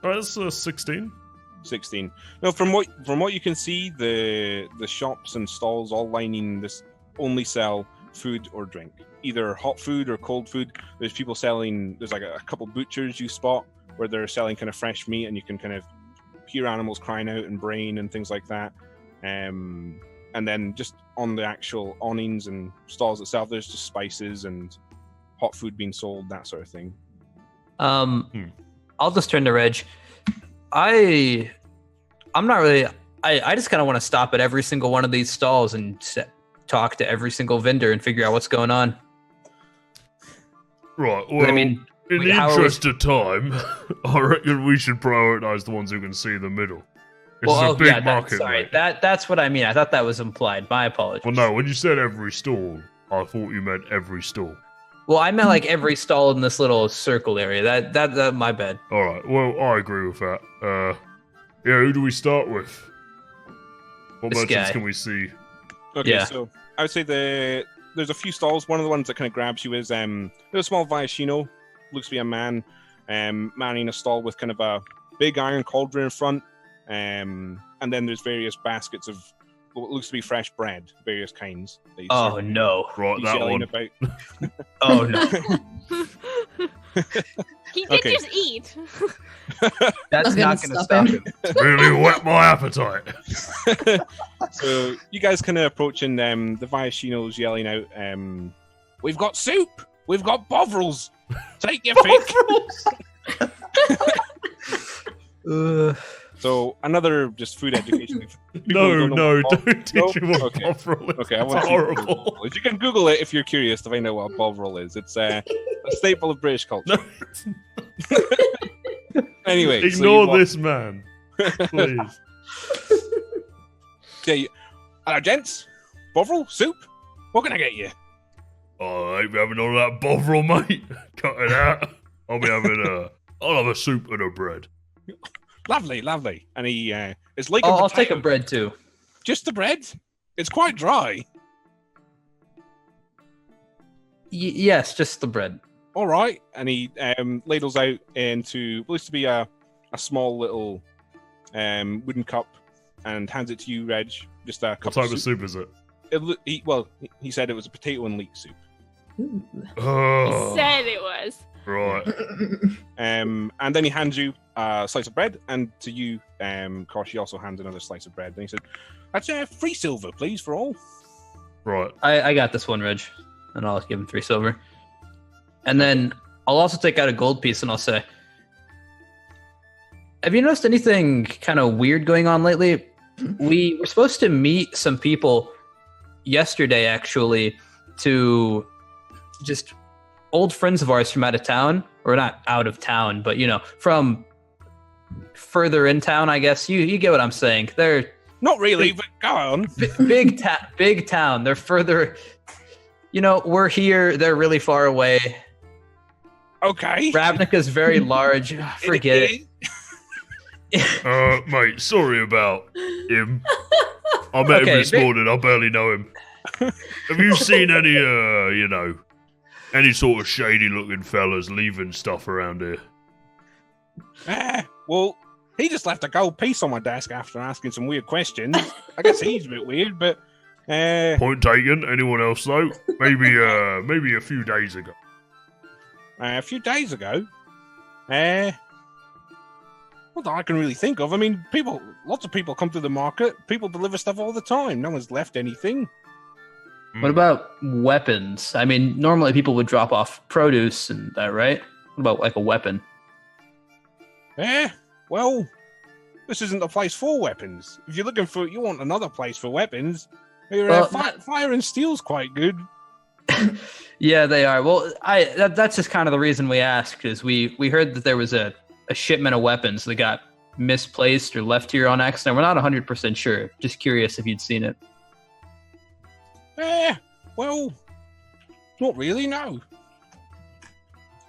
All right, that's 16. 16. Now, from what you can see, the shops and stalls all lining this only sell food or drink, either hot food or cold food. There's people selling. There's like a couple butchers you spot where they're selling kind of fresh meat, and you can kind of hear animals crying out and braying and things like that. And then just on the actual awnings and stalls itself, there's just spices and hot food being sold, that sort of thing. I'll just turn to Reg. I'm not really. I just kind of want to stop at every single one of these stalls and talk to every single vendor and figure out what's going on. Right. Well, I mean, in the interest of time, I reckon we should prioritize the ones who can see the middle. It's a big market. Sorry, mate. that's what I mean. I thought that was implied. My apologies. Well, no, when you said every stall, I thought you meant every stall. Well, I meant like every stall in this little circle area. That my bad. All right. Well, I agree with that. Yeah. Who do we start with? What This merchants guy. can we see? Okay, Yeah. so I would say there's a few stalls. One of the ones that kind of grabs you is there's a small Viashino, looks to be a man, manning a stall with kind of a big iron cauldron in front, and then there's various baskets of what looks to be fresh bread, various kinds. That he's Oh serving. no! Right, He's that yelling one. about. Oh no! He did Okay. just eat. That's Not not gonna going to stop stop him. him. Really whet my appetite. So you guys kind of approaching them. The Viashino's yelling out, "We've got soup. We've got bovrils. Take your pick." So another just food education. People who No, don't know what don't teach No? me what Okay. bovril is. Okay, I It's want horrible. to. If you can Google it, if you're curious to find out what a bovril is, it's a staple of British culture. No, it's not. Anyway, so you Ignore walk- this man, please. Okay, hello, gents. Bovril soup. What can I get you? Oh, I ain't having all that bovril, mate. Cut it out. I'll be having I'll have a soup and a bread. Lovely, lovely. And he it's like Oh, a I'll take a potato. bread too. Just the bread. It's quite dry. Yes, just the bread. All right. And he ladles out into what looks to be a small little wooden cup and hands it to you, Reg. Just a What cup type of of soup. soup is it? He said it was a potato and leek soup. Ooh. Oh, Said it was. right. And then he hands you a slice of bread, and to you, Kosh, he also hands another slice of bread. And he said, "That's 3 silver, please, for all." Right. I got this one, Reg. And I'll give him 3 silver. And then I'll also take out a gold piece and I'll say, have you noticed anything kind of weird going on lately? We were supposed to meet some people yesterday, actually, to just old friends of ours from out of town. Or not out of town, but, from further in town, I guess. You get what I'm saying. They're Not really, but go on. big town. They're further. We're here. They're really far away. Okay. Ravnica's very large. Forget it. Mate, sorry about him. I met him this morning. I barely know him. Have you seen any, any sort of shady-looking fellas leaving stuff around here? Well, he just left a gold piece on my desk after asking some weird questions. I guess he's a bit weird, but... Point taken. Anyone else, though? Maybe a few days ago. A few days ago? Not that I can really think of. I mean, lots of people come to the market. People deliver stuff all the time. No one's left anything. What about weapons? I mean, normally people would drop off produce and that, right? What about like a weapon? Well, this isn't the place for weapons. If you're looking for, you want another place for weapons. Fire and steel's quite good. Yeah, they are. Well, that's just kind of the reason we asked, is we heard that there was a shipment of weapons that got misplaced or left here on accident. We're not 100% sure. Just curious if you'd seen it. Well, not really, no.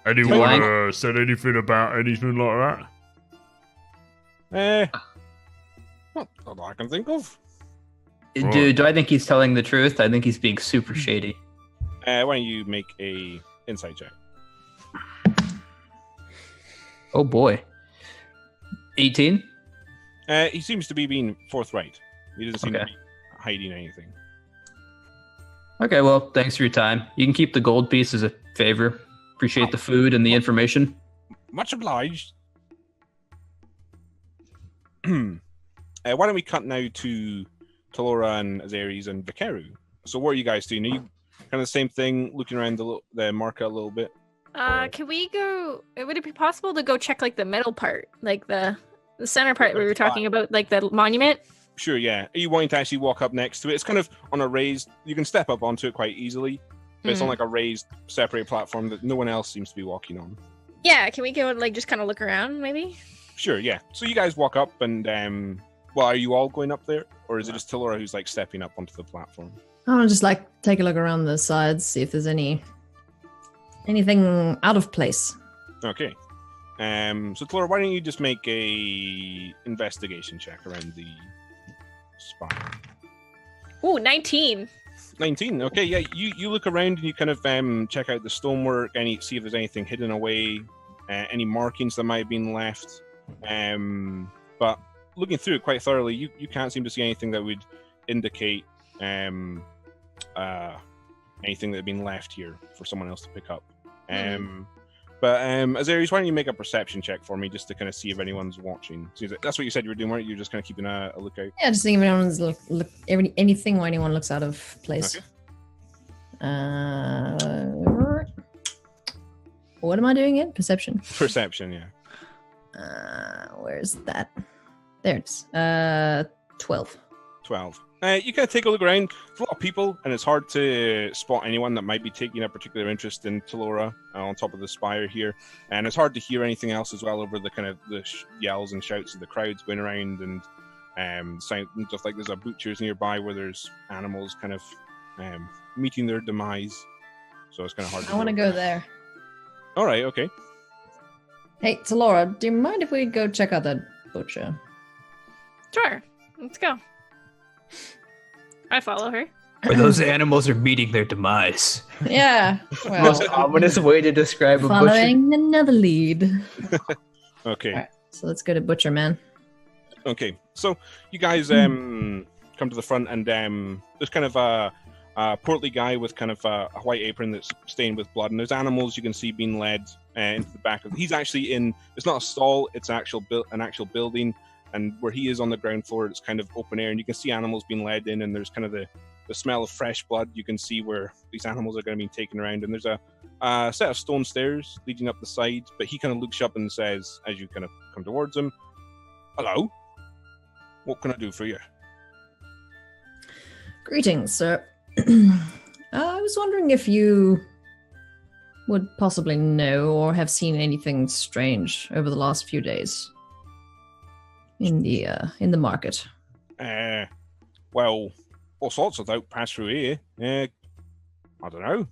Anyone said anything about anything like that? Not that I can think of. Do I think he's telling the truth? I think he's being super shady. Why don't you make a insight check? Oh boy. 18? He seems to be being forthright. He doesn't seem to be hiding anything. Okay, well, thanks for your time. You can keep the gold piece as a favor. Appreciate the food and the information. Much obliged. Why don't we cut now to Talora and Azares and Vikeru? So what are you guys doing? Are you kind of the same thing, looking around the market a little bit? Can we go? Would it be possible to go check like the middle part, like the center part we were talking about, like the monument? Sure, yeah. Are you wanting to actually walk up next to it? It's kind of on a raised. You can step up onto it quite easily, but it's on like a raised, separate platform that no one else seems to be walking on. Yeah, can we go and like just kind of look around, maybe? Sure, yeah. So you guys walk up, and well, are you all going up there, or is it just Talora who's like stepping up onto the platform? I want to just like take a look around the sides, see if there's anything out of place. Okay. So Talora, why don't you just make a investigation check around the spire? Ooh, 19. 19. Okay, yeah. You look around and you kind of check out the stonework and see if there's anything hidden away, any markings that might have been left. But looking through it quite thoroughly, you can't seem to see anything that would indicate anything that had been left here for someone else to pick up. But Azares, why don't you make a perception check for me just to kind of see if anyone's watching? So that's what you said you were doing, weren't you? You're just kind of keeping a lookout. Yeah, just seeing if anyone's anything or anyone looks out of place. Okay. What am I doing it? Perception. Perception, yeah. Where's that? There it is. 12. 12. You kind of take a look around. There's a lot of people, and it's hard to spot anyone that might be taking a particular interest in Talora on top of the spire here. And it's hard to hear anything else as well over the kind of the yells and shouts of the crowds going around, and sound just like there's a butcher's nearby where there's animals kind of meeting their demise. So it's kind of hard. I want to go there. All right. Okay. Hey, Talora, do you mind if we go check out that butcher? Sure. Let's go. I follow her. Where those animals are meeting their demise. Yeah. Well, Most ominous way to describe a butcher. following another lead. Okay. All right, so let's go to Butcher Man. Okay, so you guys come to the front, and there's kind of a portly guy with kind of a white apron that's stained with blood, and there's animals you can see being led into the back of. He's actually in. It's not a stall. It's an actual building, and where he is on the ground floor, it's kind of open air, and you can see animals being led in, and there's kind of the smell of fresh blood. You can see where these animals are going to be taken around, and there's a set of stone stairs leading up the side. But he kind of looks up and says, as you kind of come towards him, "Hello, what can I do for you?" Greetings, sir. I was wondering if you would possibly know or have seen anything strange over the last few days in the market. Well, all sorts of folk pass through here. I don't know.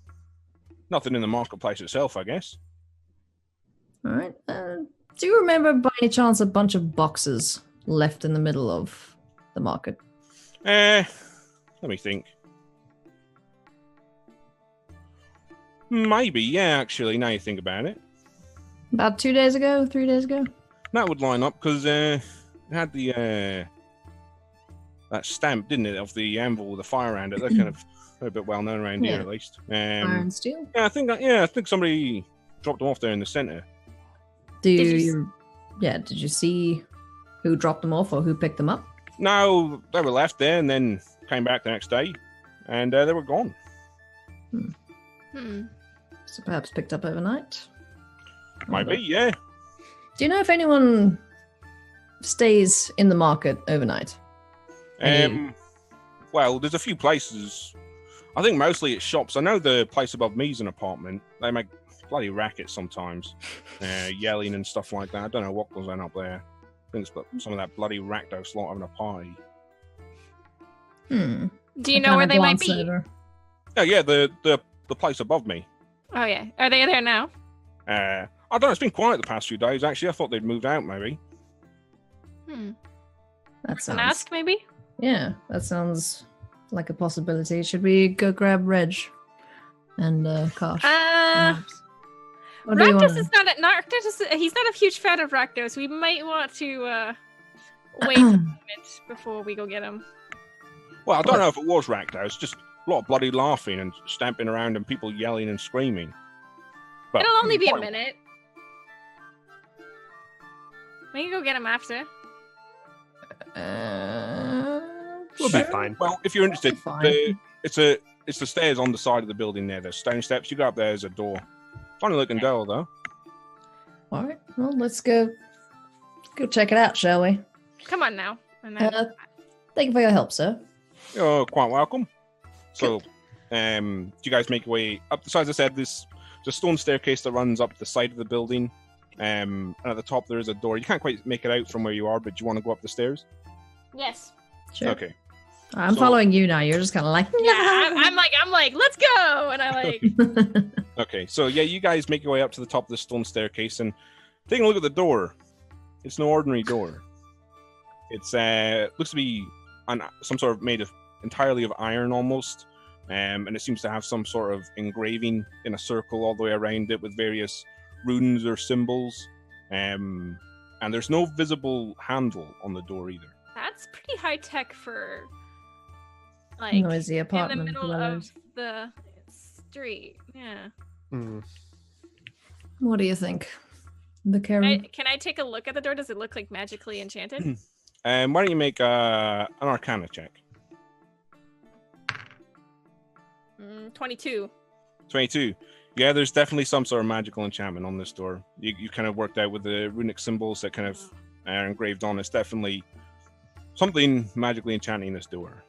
Nothing in the marketplace itself, I guess. All right. Do you remember by any chance a bunch of boxes left in the middle of the market? Let me think. Maybe, yeah, actually, now you think about it. About 2 days ago, 3 days ago? That would line up, because it had the that stamp, didn't it, of the anvil with the fire around it. That kind of a bit well known around here, at least. Fire and steel? Yeah, I think somebody dropped them off there in the centre. Did you see who dropped them off or who picked them up? No, they were left there and then came back the next day, and they were gone. So perhaps picked up overnight? Maybe, yeah. Do you know if anyone stays in the market overnight? Well, there's a few places. I think mostly it's shops. I know the place above me is an apartment. They make bloody racket sometimes, yelling and stuff like that. I don't know what goes on up there. I think it's some of that bloody Rakdos lot having a party. Do you know where they might be? Oh yeah, the place above me. Oh yeah, are they there now? I don't know. It's been quiet the past few days. Actually, I thought they'd moved out. Maybe. That sounds. Ask maybe. Yeah, that sounds like a possibility. Should we go grab Reg and Kosh? Rakdos is not he's not a huge fan of Rakdos. We might want to wait a moment before we go get him. Well, I don't know if it was Rakdos. Just a lot of bloody laughing and stamping around and people yelling and screaming. But it'll only be a minute. We can go get him after. We'll be fine. Well, if you're interested, it's the stairs on the side of the building there. There's stone steps. You go up there, there's a door. Funny looking door, though. All right. Well, let's go check it out, shall we? Come on now. And then... thank you for your help, sir. You're quite welcome. So, do you guys make your way up? So, as I said, there's a stone staircase that runs up the side of the building. And at the top, there is a door. You can't quite make it out from where you are, but do you want to go up the stairs? Yes. Sure. Okay. I'm following you now. You're just kind of like, yeah. I'm like, let's go, and I like. Okay, so yeah, you guys make your way up to the top of the stone staircase and taking a look at the door. It's no ordinary door. It's looks to be some sort of made of entirely of iron almost, and it seems to have some sort of engraving in a circle all the way around it with various runes or symbols, and there's no visible handle on the door either. That's pretty high tech for like noisy apartment in the middle of the street. Yeah. What do you think? Can I take a look at the door? Does it look like magically enchanted? Why don't you make an Arcana check? 22. 22. Yeah, there's definitely some sort of magical enchantment on this door. You kind of worked out with the runic symbols that kind of are engraved on. It's definitely something magically enchanting this door.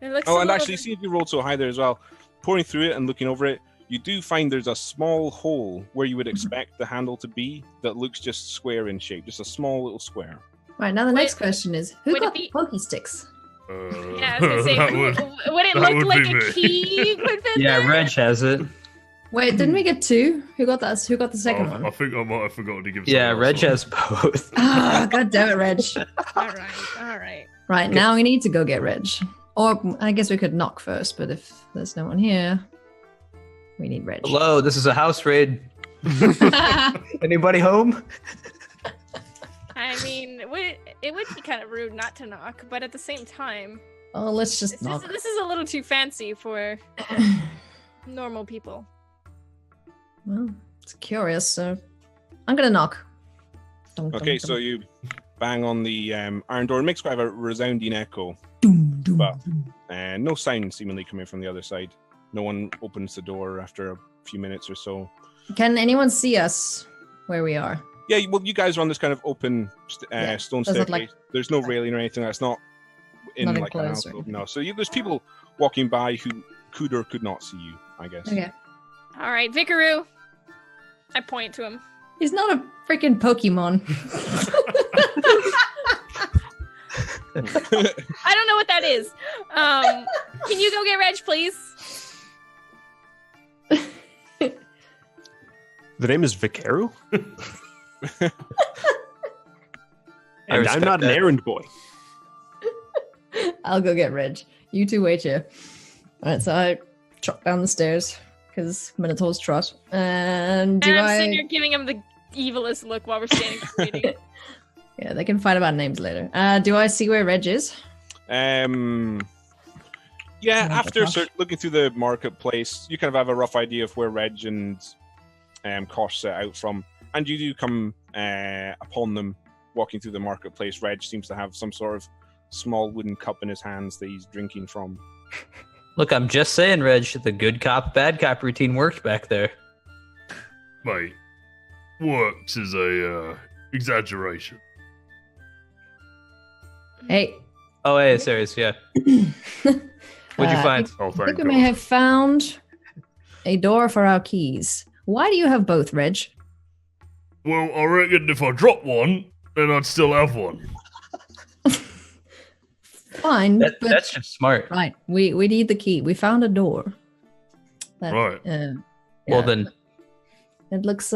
It looks and actually, see if you rolled so high there as well. Pouring through it and looking over it, you do find there's a small hole where you would expect the handle to be that looks just square in shape, just a small little square. Right, now the next question is, who got the pokey sticks? Yeah, I was going to say, would it look like a key could fit Yeah, there? Reg has it. Wait, didn't we get two? Who got that? Who got the second one? I think I might have forgotten to give. Yeah, Reg has both. God damn it, Reg! All right. Right, now we need to go get Reg. Or I guess we could knock first, but if there's no one here, we need Reg. Hello, this is a house raid. Anybody home? I mean, it would be kind of rude not to knock, but at the same time, Oh, let's just knock. This is a little too fancy for normal people. Well, it's curious, so I'm gonna knock. Dun, dun, Okay, dun. so you bang on the iron door. It makes quite a resounding echo, Doom, doom, but doom. no sound seemingly coming from the other side. No one opens the door after a few minutes or so. Can anyone see us where we are? Yeah, well, you guys are on this kind of open stone does it staircase. like- There's no railing or anything. That's not in Not like an enclosed or alcove. anything. No, so there's people walking by who could or could not see you, I guess. Okay. All right, Vicaroo. I point to him. He's not a freaking Pokemon. I don't know what that is. Can you go get Reg, please? The name is Vicaru? I And I'm respect not an that. errand boy. I'll go get Reg. You two wait here. Alright, so I trot down the stairs because Minotaurs trot. And do and I'm I? sitting here giving him the evilest look while we're standing waiting. Yeah, they can fight about names later. Do I see where Reg is? Yeah, Oh, after gosh. looking through the marketplace, you kind of have a rough idea of where Reg and Kosh set out from. And you do come upon them walking through the marketplace. Reg seems to have some sort of small wooden cup in his hands that he's drinking from. Look, I'm just saying, Reg, the good cop, bad cop routine worked back there. Mate, works is a exaggeration. Hey. Oh, hey, serious, yeah. What'd you find? Oh, I thank think we God. may have found a door for our keys. Why do you have both, Reg? Well, I reckon if I drop one, then I'd still have one. Fine, but That's just smart. right. We need the key. We found a door. That, Right. yeah, Well, then, it looks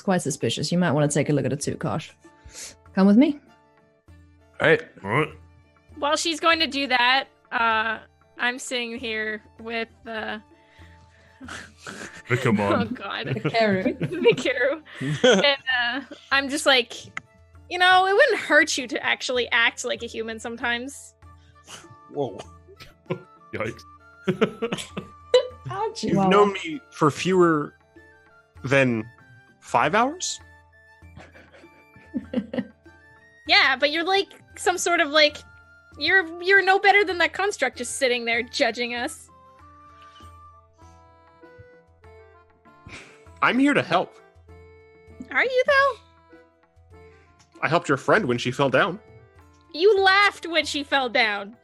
quite suspicious. You might want to take a look at it too, Kosh. Come with me. all right. Right? While she's going to do that, I'm sitting here with Come oh on. god, Vicaru. Vicaru, and I'm just like, you know, it wouldn't hurt you to actually act like a human sometimes. Whoa. Yikes. Ouch, You've Chihuahua. known me for fewer than 5 hours? Yeah, but you're like some sort of like, you're no better than that construct just sitting there judging us. I'm here to help. Are you though? I helped your friend when she fell down. You laughed when she fell down.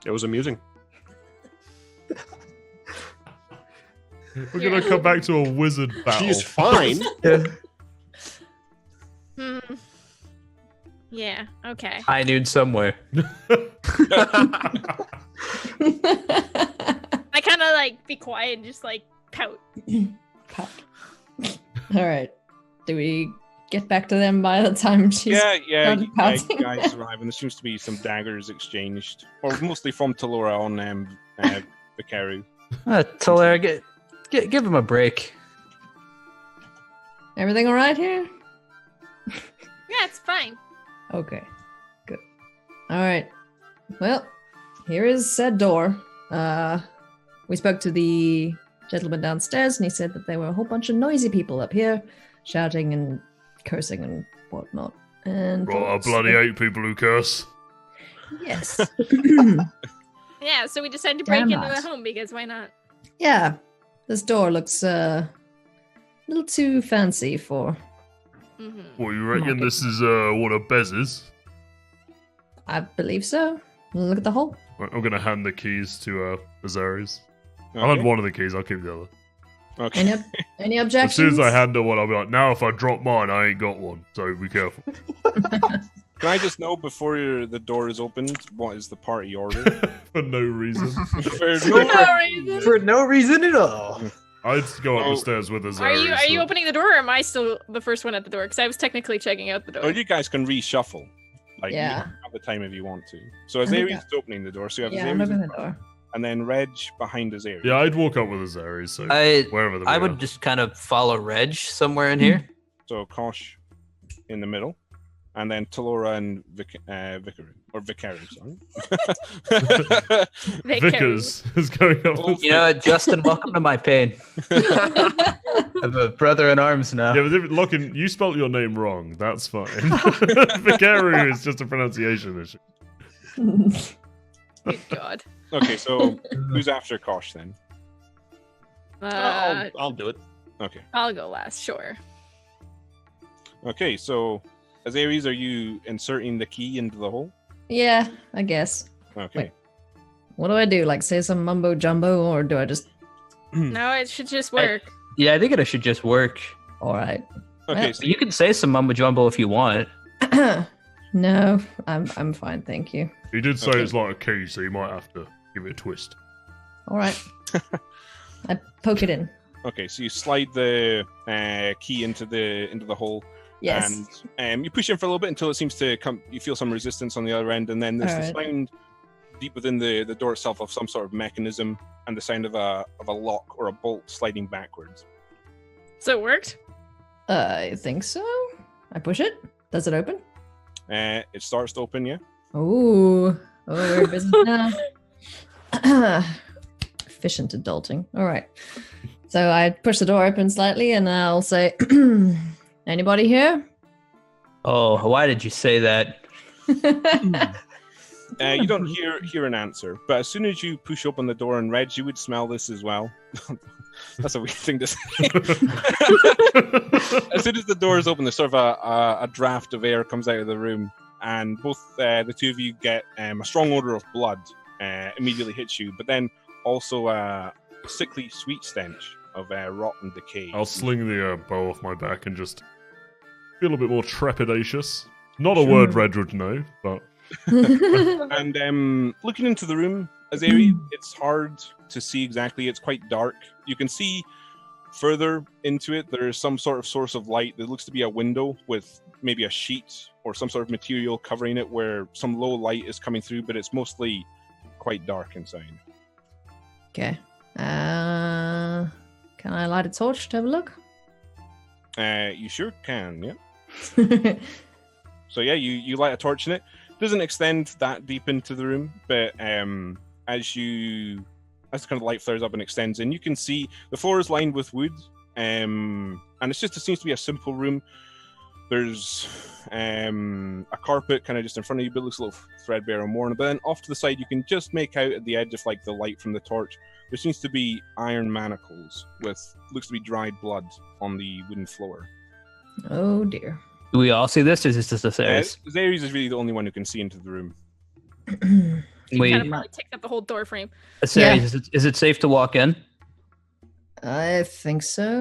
It was amusing. We're gonna come back to a wizard battle. She's fine. Hmm. Yeah. Okay. High noon somewhere. I kind of like be quiet and just like pout. Pout. All right. Do we get back to them by the time she's Yeah, started you pouting? guys arrive, and there seems to be some daggers exchanged, or mostly from Talora on Vicaru. Talaire, give him a break. Everything all right here? Yeah, it's fine. Okay, good. All right. Well, here is said door. We spoke to the gentleman downstairs, and he said that there were a whole bunch of noisy people up here, shouting and cursing and whatnot. And Right, I bloody hate people who curse. yes. Yeah, so we decided to break Damn into right. the home because why not? Yeah, this door looks a little too fancy for. Mm-hmm. Well, you reckon this is one of Bez's? I believe so. Look at the hole. Right, I'm gonna hand the keys to Azaris. I'll hand one of the keys, I'll keep the other. Okay. Any As objections? soon as I hand her one, I'll be like, now if I drop mine, I ain't got one, so be careful. Can I just know before the door is opened, what is the party order? For no reason. For For no reason at all. I'd go up Oh. the stairs with Azaris. Are you so- opening the door, or am I still the first one at the door? Because I was technically checking out the door. Oh, you guys can reshuffle. Like, Yeah. you have the time if you want to. So I think Azari's is opening the door, so you have Yeah, I'm Azari's opening in the front, door. and then Reg behind Azari. Yeah, I'd walk up with Azaris, so I wherever the I would just kind of follow Reg somewhere in here. So Kosh in the middle. and then Talora and Vicaru, sorry. Vickers is going up. You know what, Justin, welcome to my pain. I'm a brother in arms now. Yeah, but Lockin, you spelt your name wrong. That's fine. Vicaru is just a pronunciation issue. Good God. Okay, so who's after Kosh then? I'll do it. Okay. I'll go last, sure. Okay, so Azares, are you inserting the key into the hole? Yeah, I guess. Okay. Wait. What do I do? Like say some mumbo jumbo, or do I just? No, it should just work. Yeah, I think it should just work. All right. Okay, so You can say some mumbo jumbo if you want. No, I'm fine, thank you. He did say Okay. it's like a key, so you might have to give it a twist. All right. I poke it in. okay, so you slide the key into the hole. Yes. And you push in for a little bit until it seems to come. You feel some resistance on the other end, and then there's the Alright. sound deep within the door itself of some sort of mechanism, and the sound of a lock or a bolt sliding backwards. So it worked? I think so. I push it. Does it open? It starts to open, yeah. Ooh. Oh, we're in business now. Efficient adulting. All right. So I push the door open slightly, and I'll say, "Anybody here?" Oh, why did you say that? You don't hear an answer, but as soon as you push open the door, and Reg, you would smell this as well. That's a weird thing to say. As soon as the door is open, there's sort of a draft of air comes out of the room, and both the two of you get a strong odor of blood immediately hits you, but then also a sickly sweet stench of rot and decay. I'll sling the bow off my back and just feel a bit more trepidatious. Not a Sure. word Red would know, but And looking into the room, Azari, it's hard to see exactly. It's quite dark. You can see further into it. There's some sort of source of light. There looks to be a window with maybe a sheet or some sort of material covering it where some low light is coming through, but it's mostly quite dark inside. Okay. Can I light a torch to have a look? You sure can, yeah. So yeah, you light a torch in it. Doesn't extend that deep into the room, but as the kind of light flares up and extends in, you can see the floor is lined with wood, and it seems to be a simple room. There's a carpet kind of just in front of you, but it looks a little threadbare and worn. But then off to the side, you can just make out at the edge of like the light from the torch. There seems to be iron manacles with looks to be dried blood on the wooden floor. Oh dear. Do we all see this, or is this just a series? Zares is really the only one who can see into the room. You Wait. kind of probably take up the whole door frame. A series, is it safe to walk in? I think so.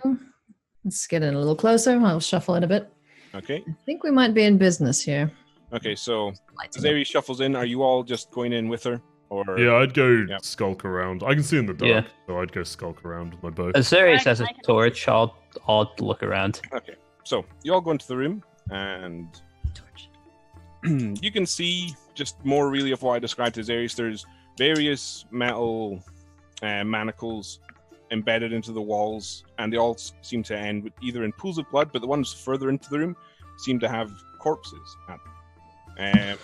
Let's get in a little closer. I'll shuffle in a bit. Okay. I think we might be in business here. Okay, so Lights up. Zares shuffles in. Are you all just going in with her? Or yeah, I'd go Yep. skulk around. I can see in the dark, Yeah. so I'd go skulk around with my bow. Azarius has a I can- torch. I'll look around. Okay. So you all go into the room and Torch. you can see just more really of what I described as Ares. There's various metal manacles embedded into the walls, and they all seem to end with either in pools of blood, but the ones further into the room seem to have corpses at them,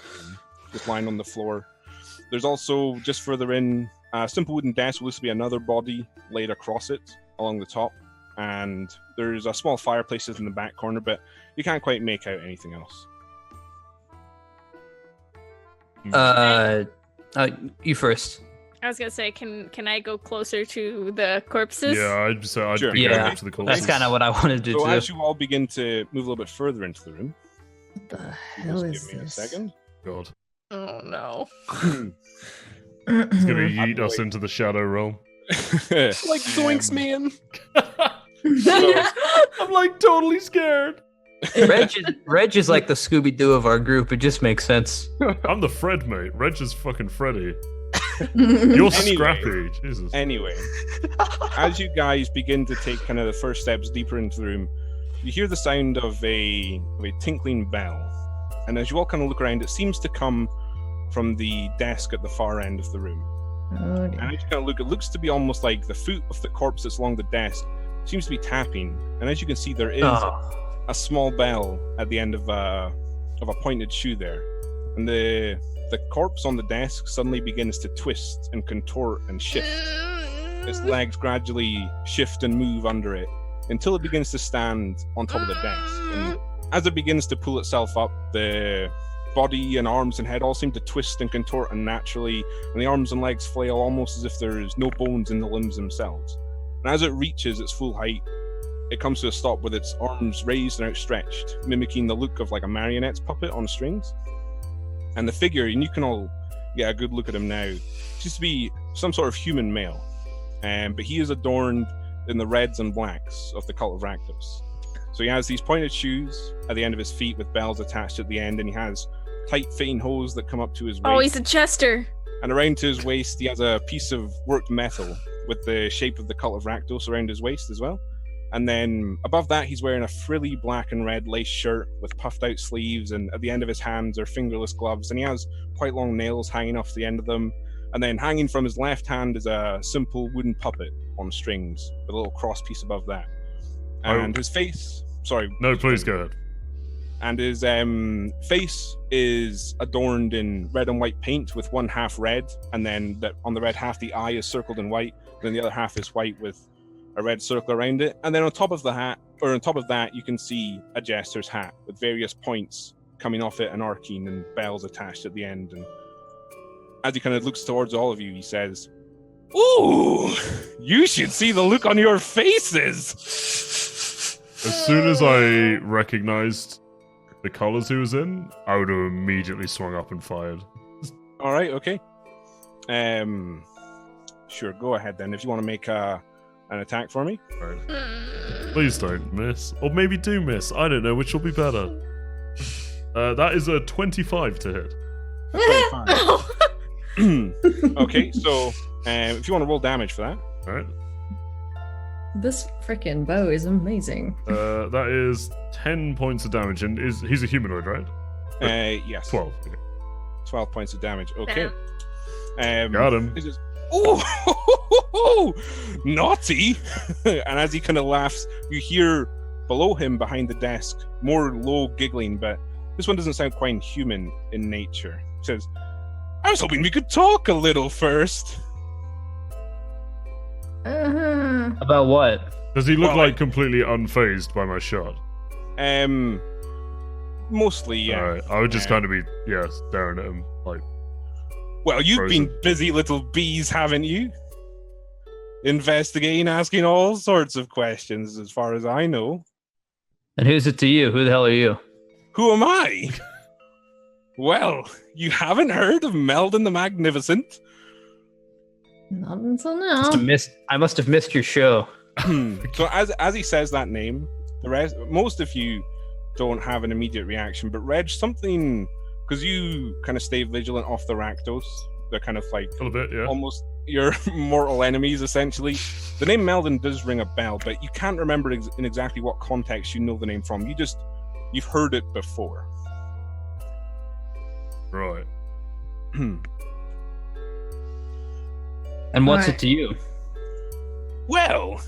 just lying on the floor. There's also just further in a simple wooden desk. Looks to be another body laid across it along the top, and there's a small fireplace in the back corner, but you can't quite make out anything else. You first. I was gonna say, can I go closer to the corpses? Yeah, I'd say I'd Sure. be going Yeah, up to the corpses. That's kind of what I wanted to So do. as you all begin to move a little bit further into the room, What the hell just is give me this? a second. God, Oh no. it's gonna yeet I'm us waiting. into the shadow realm. Like Zoinks, man. I'm like totally scared. Reg is like the Scooby Doo of our group. It just makes sense. I'm the Fred, mate. Reg is fucking Freddy. You're Anyway. Scrappy. Jesus. Anyway, as you guys begin to take kind of the first steps deeper into the room, you hear the sound of a tinkling bell. And as you all kind of look around, it seems to come from the desk at the far end of the room. Oh And dear. as you kind of look, it looks to be almost like the foot of the corpse that's along the desk seems to be tapping. And as you can see, there is Oh. a small bell at the end of of a pointed shoe there, and the corpse on the desk suddenly begins to twist and contort and shift. Its legs gradually shift and move under it until it begins to stand on top of the desk. And as it begins to pull itself up, the body and arms and head all seem to twist and contort unnaturally, and the arms and legs flail almost as if there's no bones in the limbs themselves. And as it reaches its full height, it comes to a stop with its arms raised and outstretched, mimicking the look of like a marionette's puppet on strings. And the figure, and you can all get a good look at him now, seems to be some sort of human male. But he is adorned in the reds and blacks of the cult of Rakdos. So he has these pointed shoes at the end of his feet with bells attached at the end, and he has tight-fitting hose that come up to his waist. Oh, he's a jester. And around to his waist, he has a piece of worked metal with the shape of the cult of Rakdos around his waist as well. And then above that, he's wearing a frilly black and red lace shirt with puffed out sleeves, and at the end of his hands are fingerless gloves, and he has quite long nails hanging off the end of them. And then hanging from his left hand is a simple wooden puppet on strings with a little cross piece above that. And his face... Sorry. No, please go ahead. And his face is adorned in red and white paint with one half red, and then on the red half the eye is circled in white, and then the other half is white with a red circle around it. And then on top of the hat, or on top of that, you can see a jester's hat with various points coming off it and arcing and bells attached at the end. And as he kind of looks towards all of you, he says, "Ooh, you should see the look on your faces." As soon as I recognized the colors he was in, I would have immediately swung up and fired. All right, okay. Sure, go ahead then. If you want to make an attack for me. All right. Please don't miss. Or maybe do miss. I don't know, which will be better. That is a 25 to hit. 25. Okay, so if you want to roll damage for that. All right. This freaking bow is amazing. That is 10 points of damage, and he's a humanoid, right? Yes. 12. Okay. 12 points of damage. Okay. Got him. He says, "Ooh, naughty!" And as he kind of laughs, you hear below him, behind the desk, more low giggling, but this one doesn't sound quite human in nature. He says, "I was hoping we could talk a little first." About what? Does he look like completely unfazed by my shot? Mostly, yeah. Alright, I would just kind of be, staring at him, like... Well, you've frozen. been busy little bees, haven't you? Investigating, asking all sorts of questions, as far as I know. And who's it to you? Who the hell are you? Who am I? Well, you haven't heard of Meldon the Magnificent? Not until now. I must have missed your show. So as he says that name, most of you don't have an immediate reaction, but Reg, something, because you kind of stay vigilant off the Rakdos, they're kind of like a little bit, yeah. Almost your mortal enemies, essentially. The name Meldon does ring a bell, but you can't remember in exactly what context you know the name from. You've heard it before. Right. And what's it to you? Well,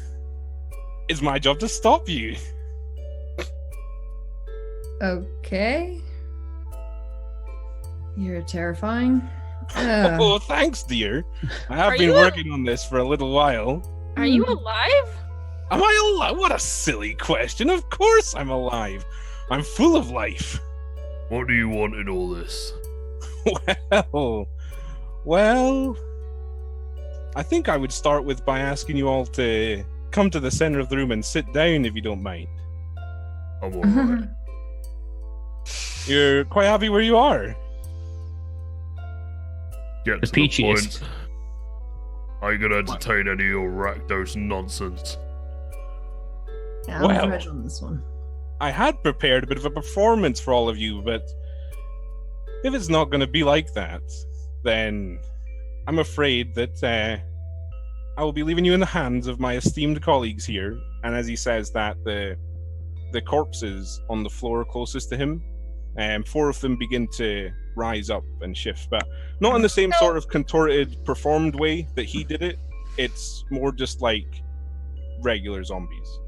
it's my job to stop you. Okay. You're terrifying. Oh, thanks, dear. I have been working on this for a little while. Are you alive? Am I alive? What a silly question. Of course I'm alive. I'm full of life. What do you want in all this? Well, I think I would start by asking you all to come to the center of the room and sit down, if you don't mind. I'm alright. You're quite happy where you are? Get The to the peachiest. point. Are you gonna entertain any of your Rakdos nonsense? I'm Well. Reg on this one. I had prepared a bit of a performance for all of you, but if it's not going to be like that, then I'm afraid that I will be leaving you in the hands of my esteemed colleagues here. And as he says that, the corpses on the floor closest to him, 4 of them begin to rise up and shift, but not in the same sort of contorted, performed way that he did it. It's more just like regular zombies.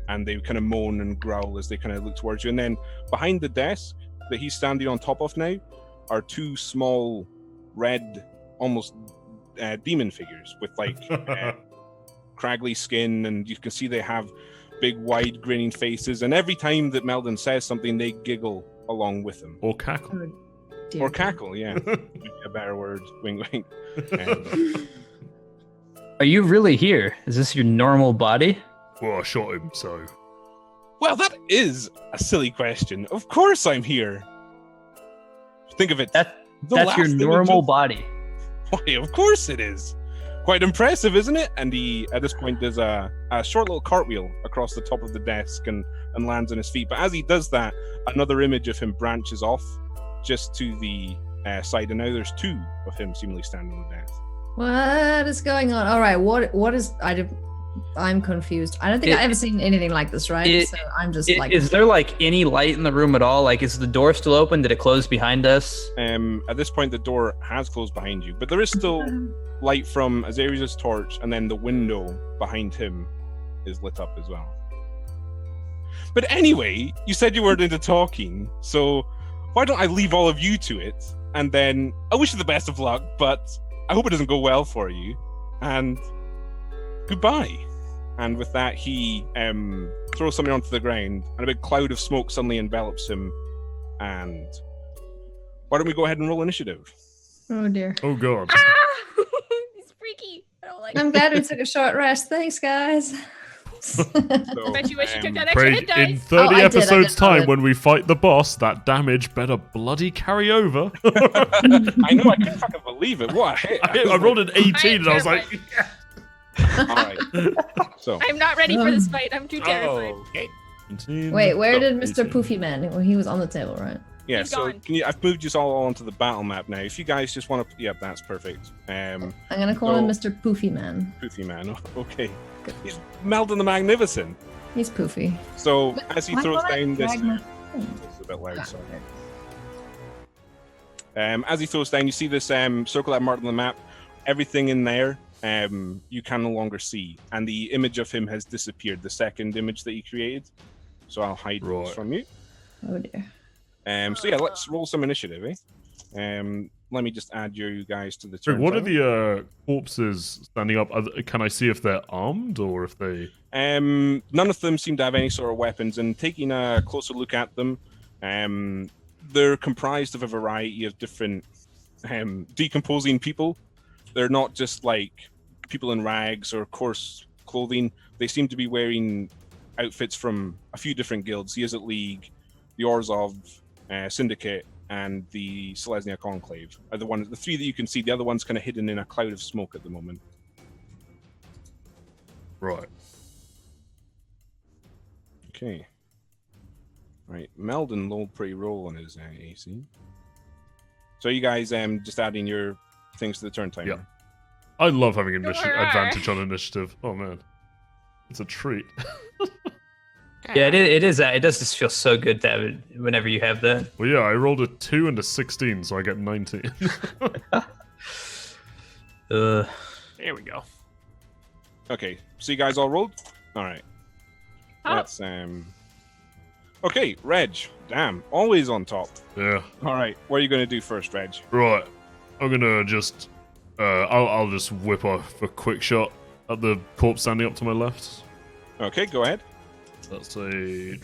And they kind of moan and growl as they kind of look towards you. And then behind the desk, that he's standing on top of now are two small red, almost demon figures with like craggly skin, and you can see they have big, wide, grinning faces. And every time that Meldon says something, they giggle along with him. Or cackle. Or cackle, yeah. A better word. Wink, wink. Are you really here? Is this your normal body? Well, I shot him, so... Well, that is a silly question. Of course I'm here. Think of it. That's last your image normal of- body. Why, of course it is. Quite impressive, isn't it? And he, at this point, does a short little cartwheel across the top of the desk and lands on his feet. But as he does that, another image of him branches off just to the side, and now there's two of him seemingly standing on the desk. What is going on? All right, what is... I'm confused. I don't think I've ever seen anything like this, right? So I'm just like... Is there like any light in the room at all? Like, is the door still open? Did it close behind us? At this point, the door has closed behind you, but there is still light from Azarius' torch, and then the window behind him is lit up as well. But anyway, you said you weren't into talking, so why don't I leave all of you to it, and then I wish you the best of luck, but I hope it doesn't go well for you, and goodbye. And with that, he throws something onto the ground, and a big cloud of smoke suddenly envelops him. And why don't we go ahead and roll initiative? Oh dear. Oh god. It's freaky. I don't like I'm glad we took a short rest. Thanks, guys. So, I bet you wish you took that extra Craig, hit dice. in 30 I did episodes' know time, it. when we fight the boss, that damage better bloody carry over. I know, I couldn't fucking believe it. What a hit. I rolled an 18 and I was like, All right. So, I'm not ready for this fight. I'm too terrified. okay. Wait, where did Oh, Mr. 18. Poofy Man? Well, he was on the table, right? Yeah, He's so gone. I've moved you all onto the battle map now. If you guys just want to... Yeah, that's perfect. I'm gonna call him So- Mr. Poofy Man. Poofy man. Okay. He's Meldon the Magnificent. He's poofy. So, as he Why throws can't I down this... drag my phone? It's a bit loud, sorry. As he throws down, you see this circle that marked on the map. Everything in there, you can no longer see, and the image of him has disappeared. The second image that he created. So I'll hide those Right. from you. Oh dear. So yeah, let's roll some initiative, eh? Let me just add you guys to the Craig, turn. what are timer. the corpses standing up? Can I see if they're armed or if they... None of them seem to have any sort of weapons, and taking a closer look at them, they're comprised of a variety of different decomposing people. They're not just like people in rags or coarse clothing. They seem to be wearing outfits from a few different guilds: the Izzet League, the Orzhov Syndicate, and the Selesnya Conclave are the three that you can see. The other one's kind of hidden in a cloud of smoke at the moment. Right. Okay. Right, Meldon rolled pretty roll on his AC. So you guys just adding your things to the turn timer. Yeah. I love having Sure. advantage on initiative. Oh man. It's a treat. Yeah, it is. It does just feel so good to have it whenever you have that. Well, yeah, I rolled a 2 and a 16, so I get 19. There we go. Okay, so you guys all rolled? Alright. Oh. Let's okay, Reg. Damn, always on top. Yeah. Alright, what are you gonna do first, Reg? Right. I'm gonna just... I'll just whip off a quick shot at the corpse standing up to my left. Okay, go ahead. That's a...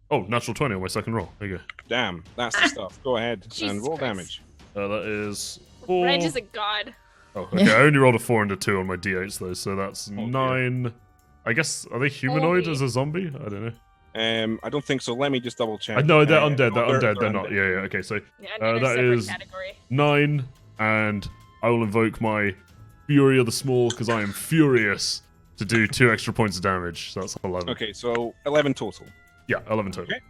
Oh, natural 20 on my second roll. There you go. Damn, that's the stuff. Go ahead and Jesus roll Christ. damage. That is 4... Reg is a god. Oh, okay. I only rolled a 4 and a 2 on my d8s, though, so that's 9... I guess, are they humanoid Holy. as a zombie? I don't know. I don't think so. Let me just double check. No, they're undead. no, They're undead. They're not. Yeah, yeah. Okay, so Yeah, I need a that separate is category. 9, and I will invoke my Fury of the Small because I am furious to do 2 extra points of damage. So that's 11. Okay, so 11 total. Yeah, 11 total. Okay.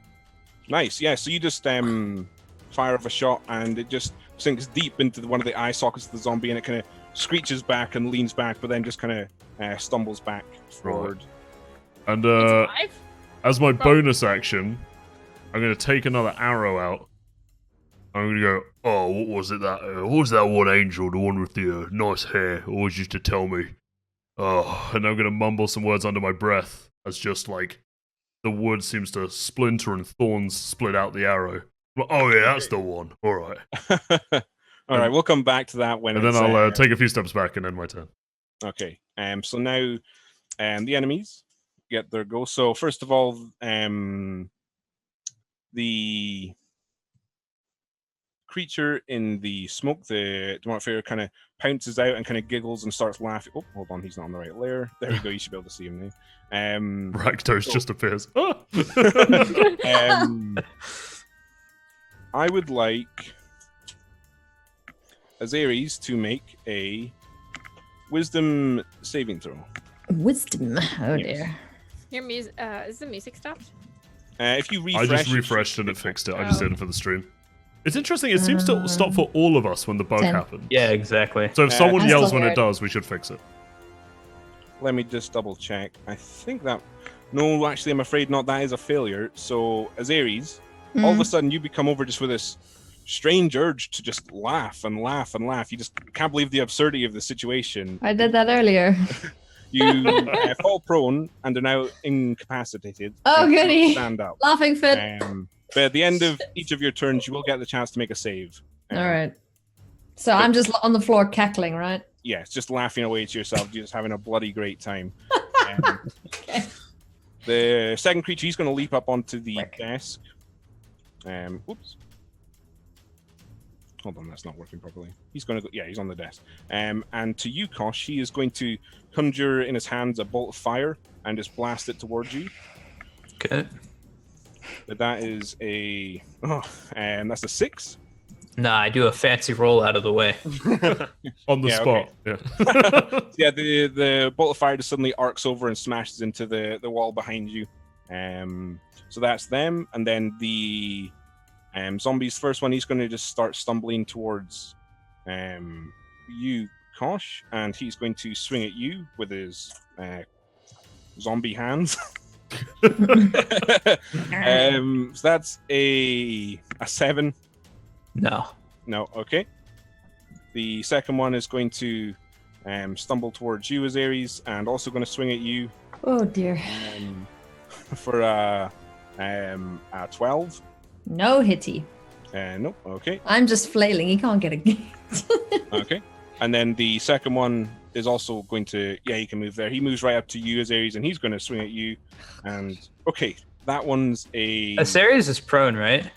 Nice. Yeah, so you just fire off a shot, and it just sinks deep into one of the eye sockets of the zombie, and it kind of screeches back and leans back, but then just kind of stumbles back forward. And It's alive? as my bonus action, I'm going to take another arrow out. I'm going to go, oh, what was it that... what was that one angel, the one with the nice hair, always used to tell me? Oh, and I'm going to mumble some words under my breath as just, like, the wood seems to splinter and thorns split out the arrow. Well, oh yeah, that's the one. All right. All right, we'll come back to that when. And then I'll take a few steps back and end my turn. Okay. So now, the enemies get their go. So first of all, the creature in the smoke, the demonic figure, kind of pounces out and kind of giggles and starts laughing. Oh, hold on, he's not on the right layer. There we go. You should be able to see him now. Rakdos just appears. I would like Azares to make a wisdom saving throw. Wisdom. Oh Yes. dear. Your music is the music stopped? If you refresh, I just refreshed and it fixed it. I just did it for the stream. It's interesting. It seems to stop for all of us when the bug 10. happens. Yeah, exactly. So if someone I yells still when hear it it. does, we should fix it. Let me just double check. I think that. No, actually, I'm afraid not. That is a failure. So, Azares, all of a sudden, you become over just with this strange urge to just laugh and laugh and laugh. You just can't believe the absurdity of the situation. I did that earlier. You fall prone and are now incapacitated. Oh, You cannot goody. Stand up. Laughing fit. But at the end of each of your turns, you will get the chance to make a save. All right. So I'm just on the floor cackling, right? Yeah, it's just laughing away to yourself, just having a bloody great time. Okay. The second creature, he's going to leap up onto the desk. Oops. Hold on, that's not working properly. He's going to go. Yeah, he's on the desk. And to you, Kosh, he is going to conjure in his hands a bolt of fire and just blast it towards you. Okay. But that is a. That's a 6. Nah, I do a fancy roll out of the way. On the Yeah, spot. okay. Yeah, the bolt of fire just suddenly arcs over and smashes into the wall behind you. So that's them, and then the zombies. First one, he's going to just start stumbling towards you, Kosh, and he's going to swing at you with his zombie hands. So that's a 7. No. No, okay. The second one is going to stumble towards you, Azares, and also going to swing at you Oh dear. for a 12. No hitty. Nope, okay. I'm just flailing. He can't get a. Okay. And then the second one is also going to, yeah, he can move there. He moves right up to you, Azares, and he's going to swing at you. And, okay, that one's a... Azares is prone, right?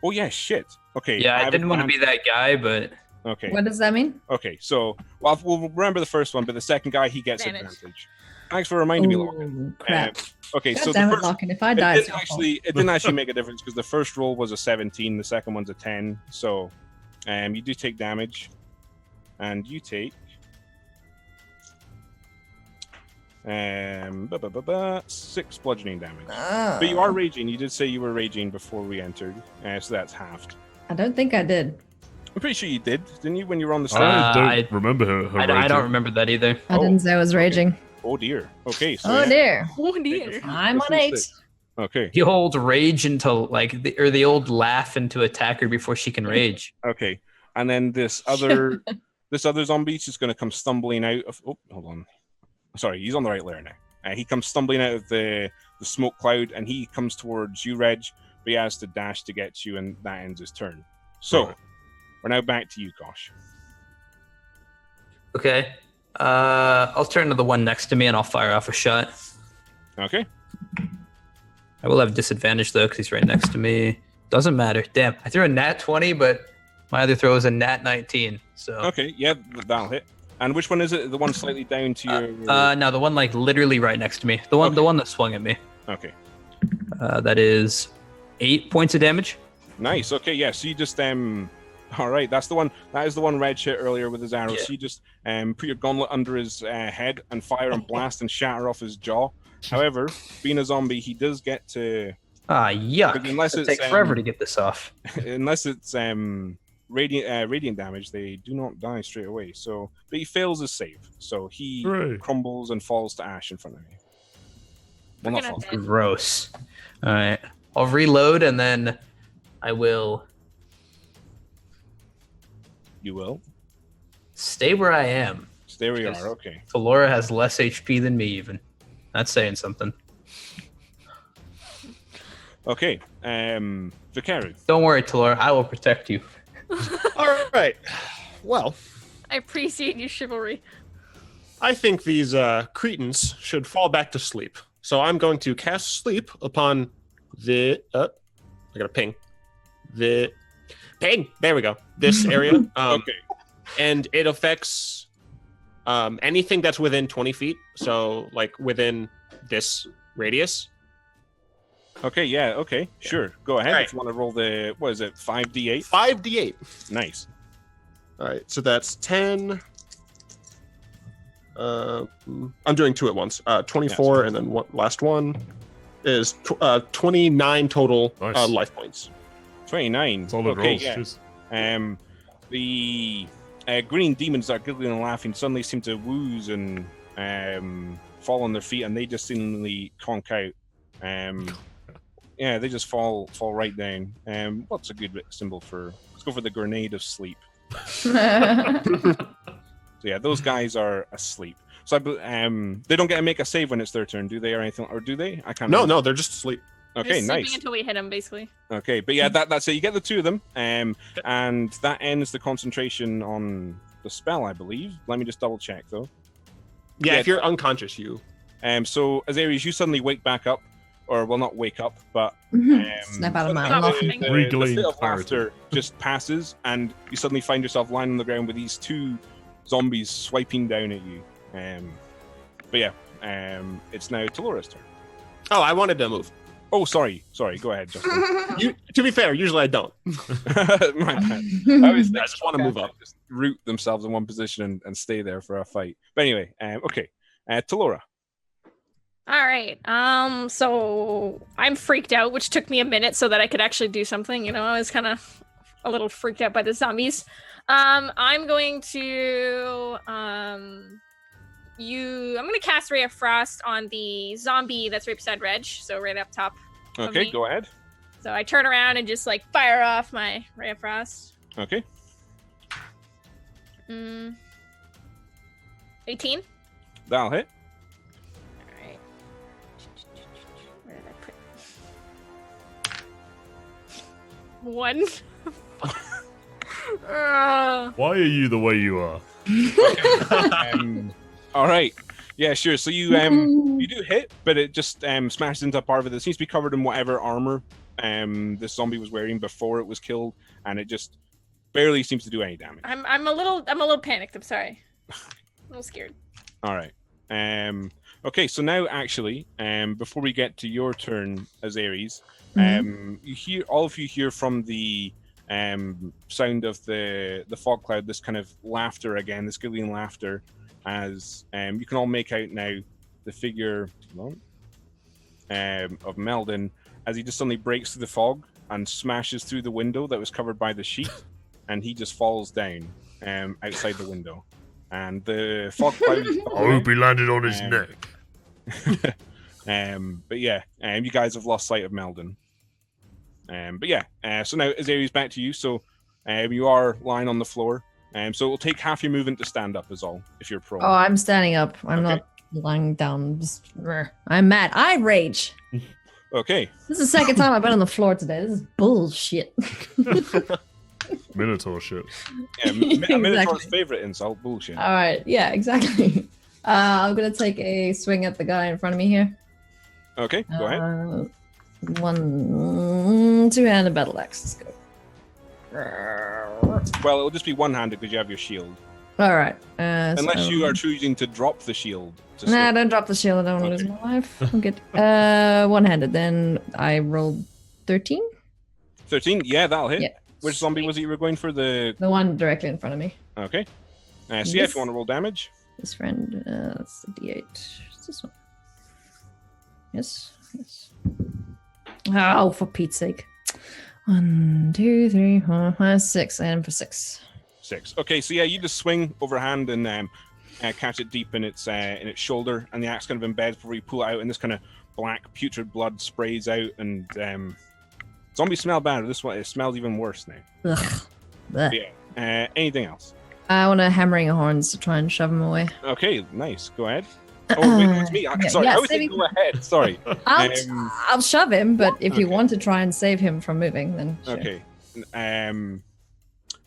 Oh, yeah, shit. Okay. Yeah, I didn't want to be that guy, but... Okay. What does that mean? Okay, so we'll remember the first one, but the second guy, he gets advantage. Thanks for reminding me, Locke. Crap. Okay, God so damn the it, first, Locke, and if I die, it's it didn't actually make a difference because the first roll was a 17, the second one's a 10. So, you do take damage, and you take 6 bludgeoning damage. But you are raging. You did say you were raging before we entered, so that's halved. I don't think I did. I'm pretty sure you did, didn't you, when you were on the stream? I don't remember her I don't remember that either. I didn't say I was raging. Oh dear. Okay. So Oh dear. Oh dear. I'm on 8. Okay. The old rage until the old laugh into attack her before she can rage. Okay. And then this other zombie is just going to come stumbling out of. Oh, hold on. Sorry, he's on the right layer now. He comes stumbling out of the smoke cloud, and he comes towards you, Reg. But he has to dash to get you, and that ends his turn. So Right. we're now back to you, Kosh. Okay. I'll turn to the one next to me and I'll fire off a shot. Okay. I will have disadvantage though because he's right next to me. Doesn't matter. Damn, I threw a nat 20, but my other throw is a nat 19. So Okay. Yeah, that'll hit. And which one is it? The one slightly down to your. no, the one literally right next to me. The one that swung at me. Okay. That is 8 points of damage. Nice. Okay. Yeah. So you just All right. That's the one. That is the one Red hit earlier with his arrow. Yeah. So you just put your gauntlet under his head and fire and blast and shatter off his jaw. However, being a zombie, he does get to. Yuck. Unless It'll it's, take forever to get this off. Unless it's radiant damage, they do not die straight away. So, but he fails his save, so he Hooray. crumbles and falls to ash in front of me. Well, not falls. Gross. All right. I'll reload and then I will You will stay where I am. stay where you Yes. are. Okay. Laura has less HP than me even. That's saying something. Okay. Vikaru. Don't worry, Talor. I will protect you. All right. Well, I appreciate your chivalry. I think these cretins should fall back to sleep. So I'm going to cast sleep upon the. I got a ping. The ping. There we go. This area. Okay. And it affects anything that's within 20 feet. So like within this radius. Okay, yeah, okay. Sure. Go ahead Right. if you want to roll the, what is it, 5d8? 5d8. Nice. All right. So that's 10. I'm doing 2 at once. 24, Yes. and then last one is 29 total Nice. life points. 29. Solid okay, rolls. yeah. Cheers. The green demons that are giggling and laughing suddenly seem to wooze and fall on their feet, and they just seemingly conk out. Yeah, they just fall right down. What's a good symbol for? Let's go for the grenade of sleep. So yeah, those guys are asleep. So they don't get to make a save when it's their turn, do they, or anything? Or do they? I can't. No, remember. no, they're just asleep. Okay, Just nice. sleeping until we hit him, basically. Okay, but yeah, that's it. You get the 2 of them, and that ends the concentration on the spell, I believe. Let me just double check though. Yeah, Yeah. if you're unconscious, you. So Azarius, you suddenly wake back up, or well, not wake up, but Snap out of my Stop mouth. laughing. the Regaining fit of clarity. laughter just passes, and you suddenly find yourself lying on the ground with these 2 zombies swiping down at you. But yeah, it's now Talora's turn. Oh, I wanted to move. Oh, sorry. Go ahead, Justin. To be fair, usually I don't. My bad. I just want to move up. Just root themselves in one position and stay there for a fight. But anyway, okay. Talora. All right. So I'm freaked out, which took me a minute so that I could actually do something. You know, I was kind of a little freaked out by the zombies. I'm going to I'm going to cast Ray of Frost on the zombie that's right beside Reg, so right up top. of Okay, me. go ahead. So I turn around and just like fire off my Ray of Frost. Okay. 18. That'll hit. All right. Where did I put? 1. Why are you the way you are? All right. Yeah, sure. So you do hit, but it just smashes into a part of it that seems to be covered in whatever armor this zombie was wearing before it was killed, and it just barely seems to do any damage. I'm a little panicked. I'm sorry. A little scared. All right. Okay, so now actually, before we get to your turn as Ares, all of you hear from the sound of the fog cloud this kind of laughter again, this giggling laughter, as you can all make out now the figure of Meldon as he just suddenly breaks through the fog and smashes through the window that was covered by the sheet, and he just falls down outside the window. And the fog cloud is I hope he landed on his neck. but yeah, you guys have lost sight of Meldon. But yeah, so now Azarius, back to you. So you are lying on the floor. So it will take half your movement to stand up is all, if you're prone. Oh, I'm standing up. I'm Okay. not lying down. I'm mad. I rage. Okay. This is the second time I've been on the floor today. This is bullshit. Minotaur shit. Yeah, Minotaur's Exactly. favorite insult, bullshit. All right. Yeah, exactly. I'm going to take a swing at the guy in front of me here. Okay, go ahead. One, two-handed battle axe. Let's go. Well, it'll just be one-handed because you have your shield. All right. Unless so- you are choosing to drop the shield. To Nah, swing. don't drop the shield. I don't want to Okay. lose my life. I'm good. One-handed. Then I rolled 13. 13? Yeah, that'll hit. Yeah. Which zombie was it you were going for? The The one directly in front of me. Okay. So yeah, if you want to roll damage. This friend. That's the D8. What's this one? Yes. Yes. Oh, for Pete's sake. 1, 2, 3, 4, 5, 6. I am for 6. 6. Okay, so yeah, you just swing overhand and catch it deep in its shoulder, and the axe kind of embeds before you pull it out, and this kind of black putrid blood sprays out, and zombies smell bad. This one, it smells even worse now. Ugh. Blech. Yeah. Anything else? I want to hammering horns to try and shove him away. Okay, nice. Go ahead. Oh, wait, no, it's me. Sorry, yeah, I was saving- thinking go ahead. Sorry. I'll shove him, but if you want to try and save him from moving, then sure. Okay.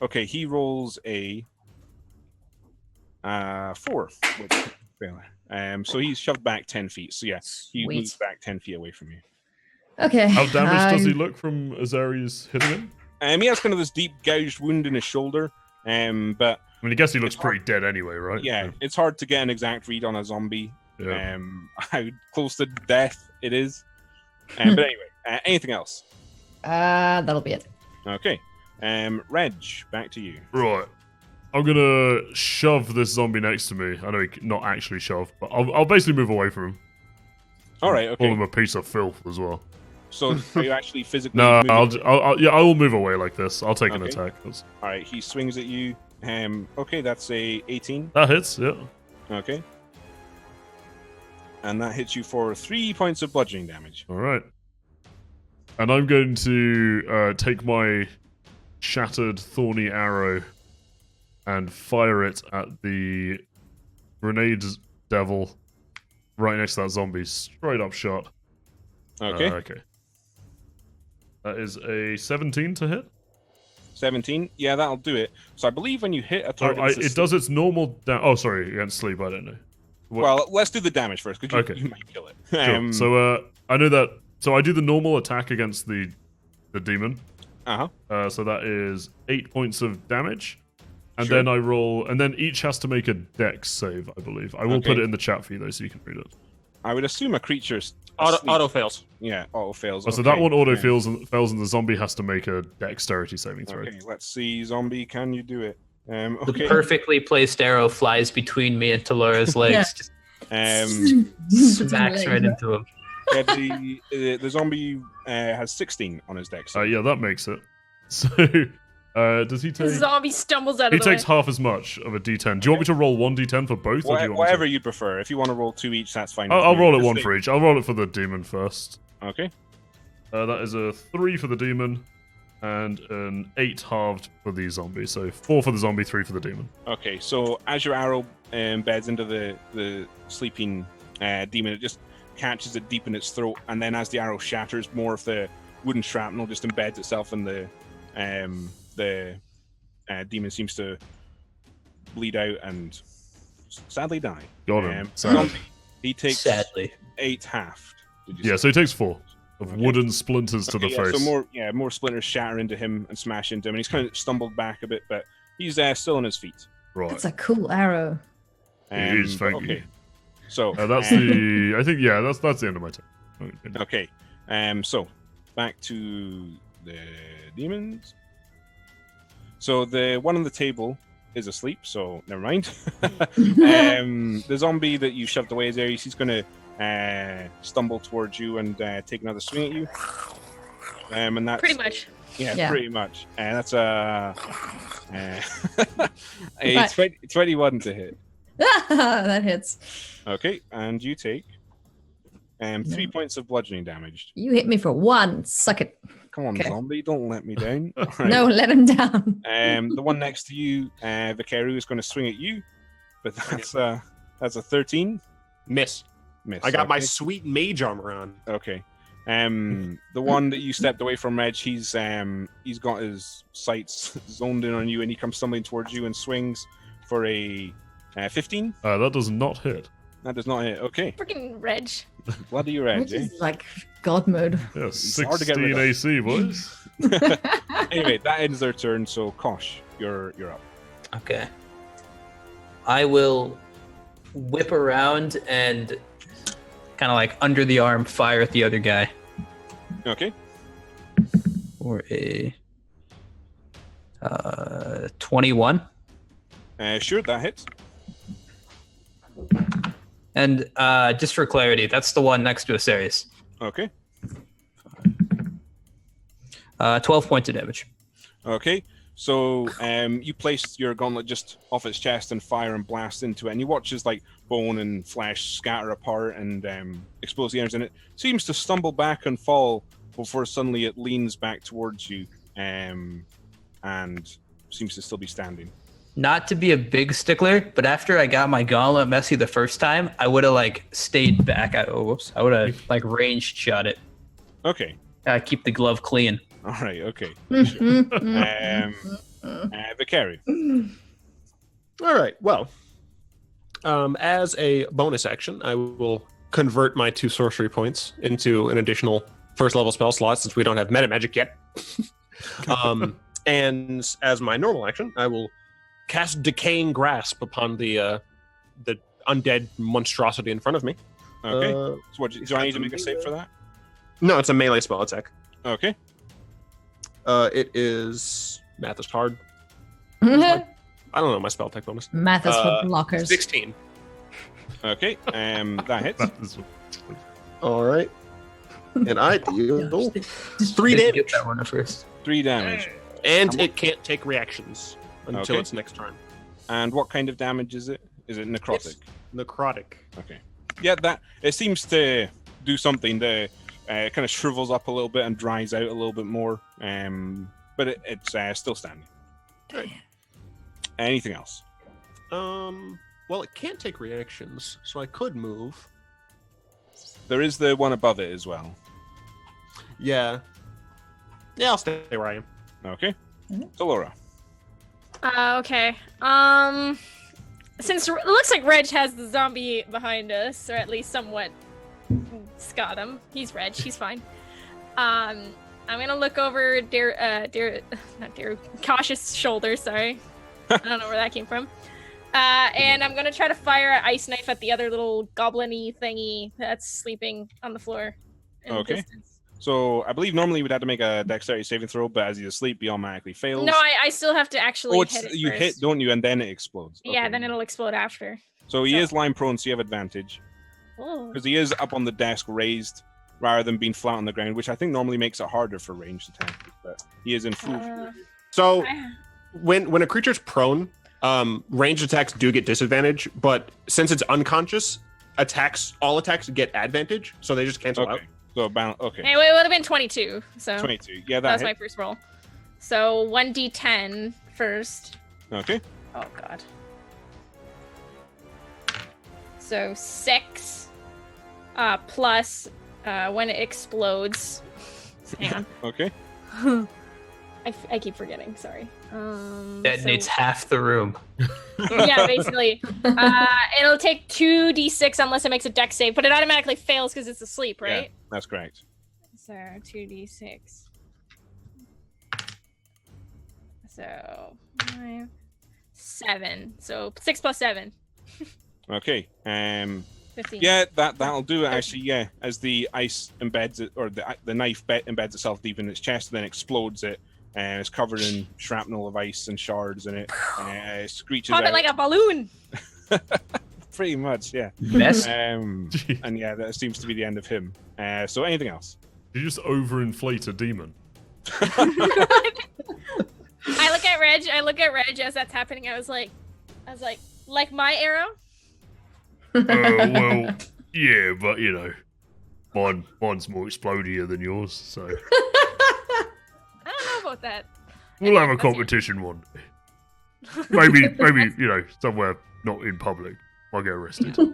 Okay, he rolls a 4. Which failure. So he's shoved back 10 feet. So yeah, he Sweet. moves back 10 feet away from you. Okay. How damaged does he look from Azari's hitting him? He has kind of this deep gouged wound in his shoulder. But I mean, I guess he looks It's hard- pretty dead anyway, right? yeah, it's hard to get an exact read on a zombie. Yeah. How close to death it is. But anyway, anything else? That'll be it. Okay. Reg, back to you. Right. I'm gonna shove this zombie next to me. I know he not actually shove, but I'll basically move away from him. All right. Call Okay. him a piece of filth as well. So are you actually physically? No, moving? I will move away like this. I'll take an Okay. attack. All right. He swings at you. Okay, that's a 18. That hits, yeah. Okay. And that hits you for 3 points of bludgeoning damage. All right. And I'm going to take my shattered thorny arrow and fire it at the grenade devil right next to that zombie. Straight up shot. Okay. Okay. That is a 17 to hit. 17. Yeah, that'll do it. So I believe when you hit a Oh, target, that's it does its normal. Oh, sorry, against sleep. I don't know. Well, let's do the damage first because Okay. you might kill it. Sure. So I know that. So I do the normal attack against the demon. Uh-huh. So that is 8 points of damage, and Sure. then I roll, and then each has to make a dex save. I believe I will put Okay. it in the chat for you though, so you can read it. I would assume a creature's Auto fails. Yeah, auto fails. Oh, so that one auto yeah. fails, and the zombie has to make a dexterity saving throw. Okay, let's see, zombie. Can you do it? The Okay. perfectly placed arrow flies between me and Talora's legs. Just smacks right into him. Yeah, the zombie has 16 on his dex. Yeah, that makes it. So, does he The take? zombie stumbles out He of the way. takes half as much of a D10. Do you want me to roll 1D10 for both? Or do you want Whatever me you prefer. If you want to roll 2 each, that's fine. to... with I'll me. roll it Just one think- for each. I'll roll it for the demon first. Okay. That is a 3 for the demon, and an 8 halved for the zombie. So 4 for the zombie, 3 for the demon. Okay, so as your arrow embeds into the sleeping demon, it just catches it deep in its throat, and then as the arrow shatters, more of the wooden shrapnel just embeds itself in the demon seems to bleed out and sadly die. Got him. Zombie, he takes Sadly. 8 halved. Did you Yeah, say? so he takes 4 of Okay. wooden splinters to the Okay, yeah, face. so more splinters shatter into him and smash into him, and he's kind of stumbled back a bit, but he's still on his feet. Right. That's a cool arrow. It is, thank you. okay. So That's the. I think that's the end of my turn. Okay. So back to the demons. So the one on the table is asleep, so never mind. The zombie that you shoved away there, he's going to stumble towards you and take another swing at you. And that's Pretty much. Yeah, pretty much. And that's a 21 to hit. That hits. Okay, and you take 3 points of bludgeoning damage. You hit me for 1. Suck it. Come on, Okay. zombie, don't let me down. All right. No, let him down. The one next to you, Vikaru, is going to swing at you, but that's a 13. Miss. Miss. I got my okay. sweet mage armor on. Okay. The one that you stepped away from, Reg, he's got his sights zoned in on you, and he comes stumbling towards you and swings for a 15. That does not hit. That does not hit. Okay. Freaking Reg. Bloody Reg, Which eh? is like God mode. Yeah, It's hard to get 16 rid of. AC, boys. Anyway, that ends their turn, so Kosh, you're up. Okay. I will whip around and kind of like under the arm fire at the other guy. Okay. For a 21. Sure, that hits. And just for clarity, that's the one next to Asarius. Okay. 12 points of damage. Okay, so you place your gauntlet just off its chest and fire and blast into it, and you watch as like bone and flesh scatter apart and expose the energy, and it seems to stumble back and fall before suddenly it leans back towards you and seems to still be standing. not to be a big stickler, but after I got my gauntlet messy the first time, I would have like stayed back. I would have like ranged shot it. Okay. Keep the glove clean. All right. Okay. Mm-hmm. Vicari. All right. Well, as a bonus action, I will convert my 2 sorcery points into an additional first level spell slot since we don't have meta magic yet. And as my normal action, I will cast Decaying Grasp upon the undead monstrosity in front of me. Okay. So what, do I need to make a save for that? No, it's a melee spell attack. Okay. It is... Math is hard. I don't know my spell attack bonus. Math is for blockers. 16. Okay. That hits. All right. And I deal 3 Get damage. that one at first. 3 damage. And it can't take reactions until Okay. its next turn. And what kind of damage is it? Is it necrotic? It's necrotic. Okay. Yeah, that it seems to do something. The it kind of shrivels up a little bit and dries out a little bit more. But it's still standing. Right. Anything else? Well, it can't take reactions, so I could move. There is the one above it as well. Yeah. Yeah, I'll stay where I am. Okay. Delora. Okay. Since it looks like Reg has the zombie behind us, or at least somewhat got him. He's Reg. He's fine. I'm gonna look over Cautious shoulder. Sorry, I don't know where that came from. And I'm gonna try to fire an ice knife at the other little goblin-y thingy that's sleeping on the floor. In the Okay. distance. So I believe normally we'd have to make a dexterity saving throw, but as he's asleep, he automatically fails. No, I still have to actually hit it you first. hit, don't you? And then it explodes. Yeah, Okay. then it'll explode after. So he so- is lying prone, so you have advantage. Oh. Because he is up on the desk raised rather than being flat on the ground, which I think normally makes it harder for ranged attacks. But he is in full. So when a creature's prone, ranged attacks do get disadvantage, but since it's unconscious, all attacks get advantage, so they just cancel out. Okay. So okay. Anyway, it would have been 22. So 22. Yeah, that was hit. my first roll. So 1d10 first. Okay. Oh god. So 6 plus when it explodes. Hang on. Okay. I keep forgetting. Sorry. Detonates half the room. Yeah, basically. It'll take 2d6 unless it makes a dex save, but it automatically fails because it's asleep, right? Yeah, that's correct. So 2d6. So 5, 7. So 6 plus 7. Okay. 15. Yeah, that'll do it actually. Yeah, as the ice embeds it, or the knife embeds itself deep in its chest, and then explodes it, and it's covered in shrapnel of ice and shards, and it screeches Pop out. it like a balloon. Pretty much, yeah. Mess. And yeah, that seems to be the end of him. So anything else? You just overinflate a demon. I look at Reg as that's happening. I was like my arrow. Well, yeah, but you know, mine's more explodier than yours, so I don't know about that. we'll have a That's it. competition one. Maybe you know, somewhere not in public. I'll get arrested. So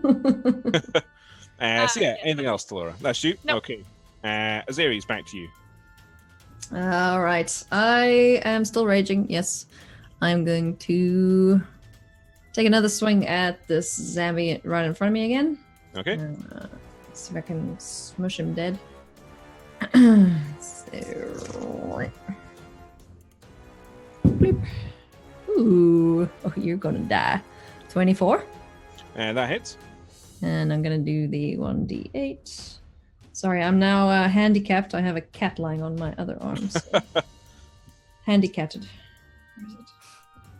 yeah, yeah. anything else, Laura? That's you. Nope. Okay. Azari's back to you. All right, I am still raging. Yes, I'm going to take another swing at this zombie right in front of me again. Okay. See if I can smush him dead. So... Bloop. Ooh, oh, you're gonna die. 24, That hits. and I'm gonna do the 1d8. Sorry, I'm now handicapped. I have a cat lying on my other arm. So. Handicapped. Where is it?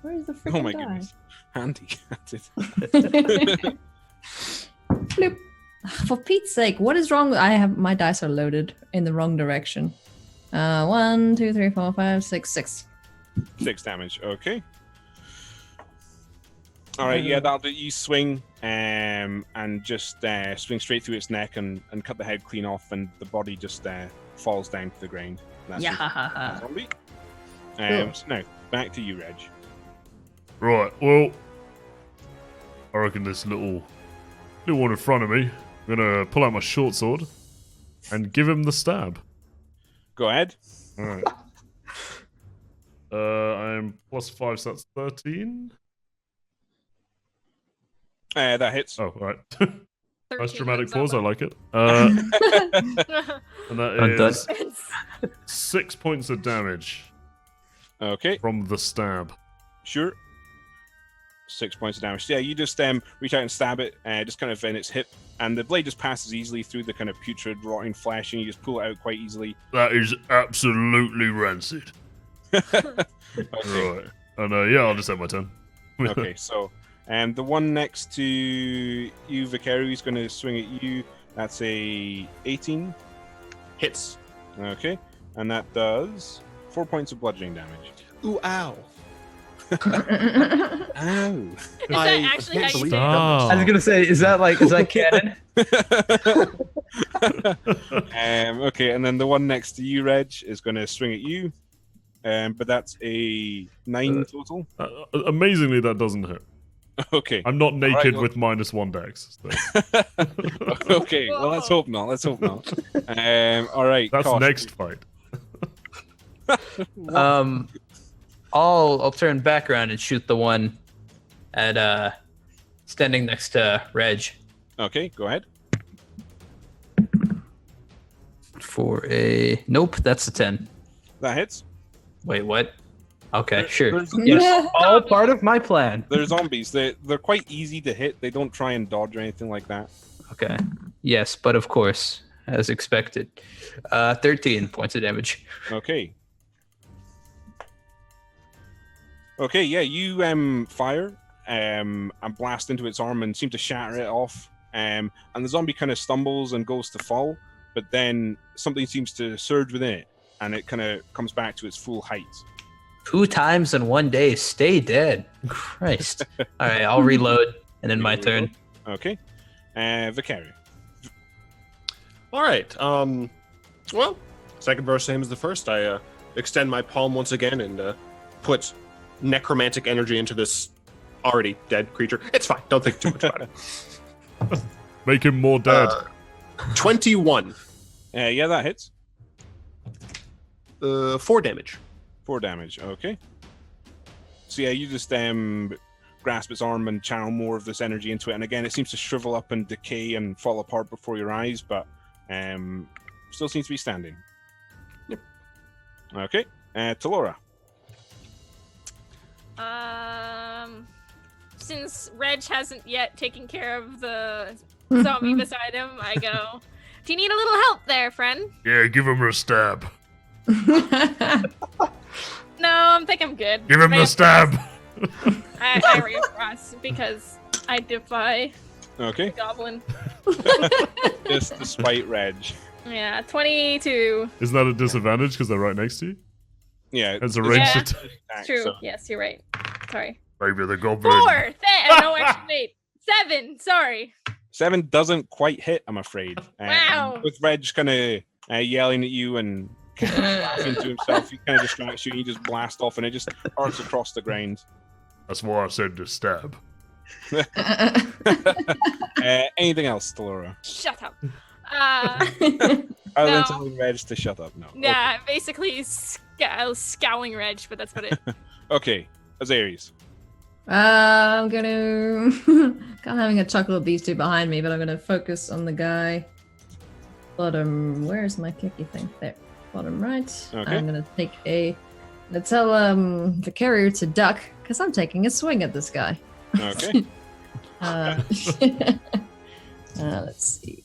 Where is the freaking Oh my die? goodness. Handicapped. Bloop. For Pete's sake, what is wrong? I have my dice are loaded in the wrong direction. 1, 2, 3, 4, 5, 6, 6. 6 damage. Okay. All right. Yeah, that'll do. You swing and just swing straight through its neck and cut the head clean off, and the body just falls down to the ground. That's Yeah. zombie. Cool. So now back to you, Reg. Right, well, I reckon this little one in front of me, I'm gonna pull out my short sword and give him the stab. Go ahead. Alright. I'm +5, so that's 13. That hits. Oh, right. 13 Nice dramatic runs pause, I over. like it. And that I'm done. is 6 points of damage Okay, from the stab. sure. 6 points of damage. So, yeah, you just reach out and stab it, just kind of in its hip, and the blade just passes easily through the kind of putrid, rotting flesh, and you just pull it out quite easily. That is absolutely rancid. Okay. Right. And yeah, I'll just have my turn. Okay, so the one next to you, Vicario, is going to swing at you. That's a 18. Hits. Okay, and that does 4 points of bludgeoning damage. Ooh, ow. Ow! Is that actually how you say it? I was gonna say, is that canon? Okay, and then the one next to you, Reg, is going to swing at you. But that's a 9 total. Amazingly, that doesn't hit. Okay. I'm not naked Alright, well- with -1 dex. So. Okay, well, let's hope not. Let's hope not. All right. That's Kosh. next fight. I'll turn back around and shoot the one at standing next to Reg Okay, go ahead. for a nope. That's a 10. That hits. Wait, what? Okay, sure. There's- Yes, all part of my plan. They're zombies. They're quite easy to hit. They don't try and dodge or anything like that. Okay. Yes, but of course, as expected. 13 points of damage. Okay. Okay, yeah, you fire and blast into its arm and seem to shatter it off. And the zombie kind of stumbles and goes to fall, but then something seems to surge within it, and it kind of comes back to its full height. 2 times in one day. Stay dead. Christ. All right, I'll reload, and then my turn. Okay. Vicario. All right. Well, second verse, same as the first. I extend my palm once again and put necromantic energy into this already dead creature. It's fine. Don't think too much about it. Make him more dead. 21. Yeah, that hits. 4 damage. 4 damage. Okay. So yeah, you just grasp its arm and channel more of this energy into it, and again, it seems to shrivel up and decay and fall apart before your eyes, but still seems to be standing. Yep. Okay. Talora. Since Reg hasn't yet taken care of the zombie beside him, I go, do you need a little help there, friend? Yeah, give him a stab. No, I think I'm good. Give him the stab. I reacross because I defy Okay. the goblin. Just despite Reg. Yeah, 22. Isn't that a disadvantage because they're right next to you? Yeah. It's a ranged Yeah. attack. True. So- Yes, you're right. Sorry. Maybe the goblin. 4. No, actually, wait. 7. Sorry. 7 doesn't quite hit, I'm afraid. Wow. With Reg kind of yelling at you and laughing to himself, he kind of distracts you and you just blast off and it just arcs across the ground. That's why I said to stab. Anything else, Talora? Shut up. Other No. than telling Reg to shut up, no. Yeah, basically scowling Reg, but that's about it. Okay, Azarius. I'm gonna. I'm having a chuckle at these two behind me, but I'm gonna focus on the guy. Bottom. Where's my clicky thing? There. Bottom right. Okay. I'm gonna take a. Let's tell the carrier to duck because I'm taking a swing at this guy. Okay. Let's see.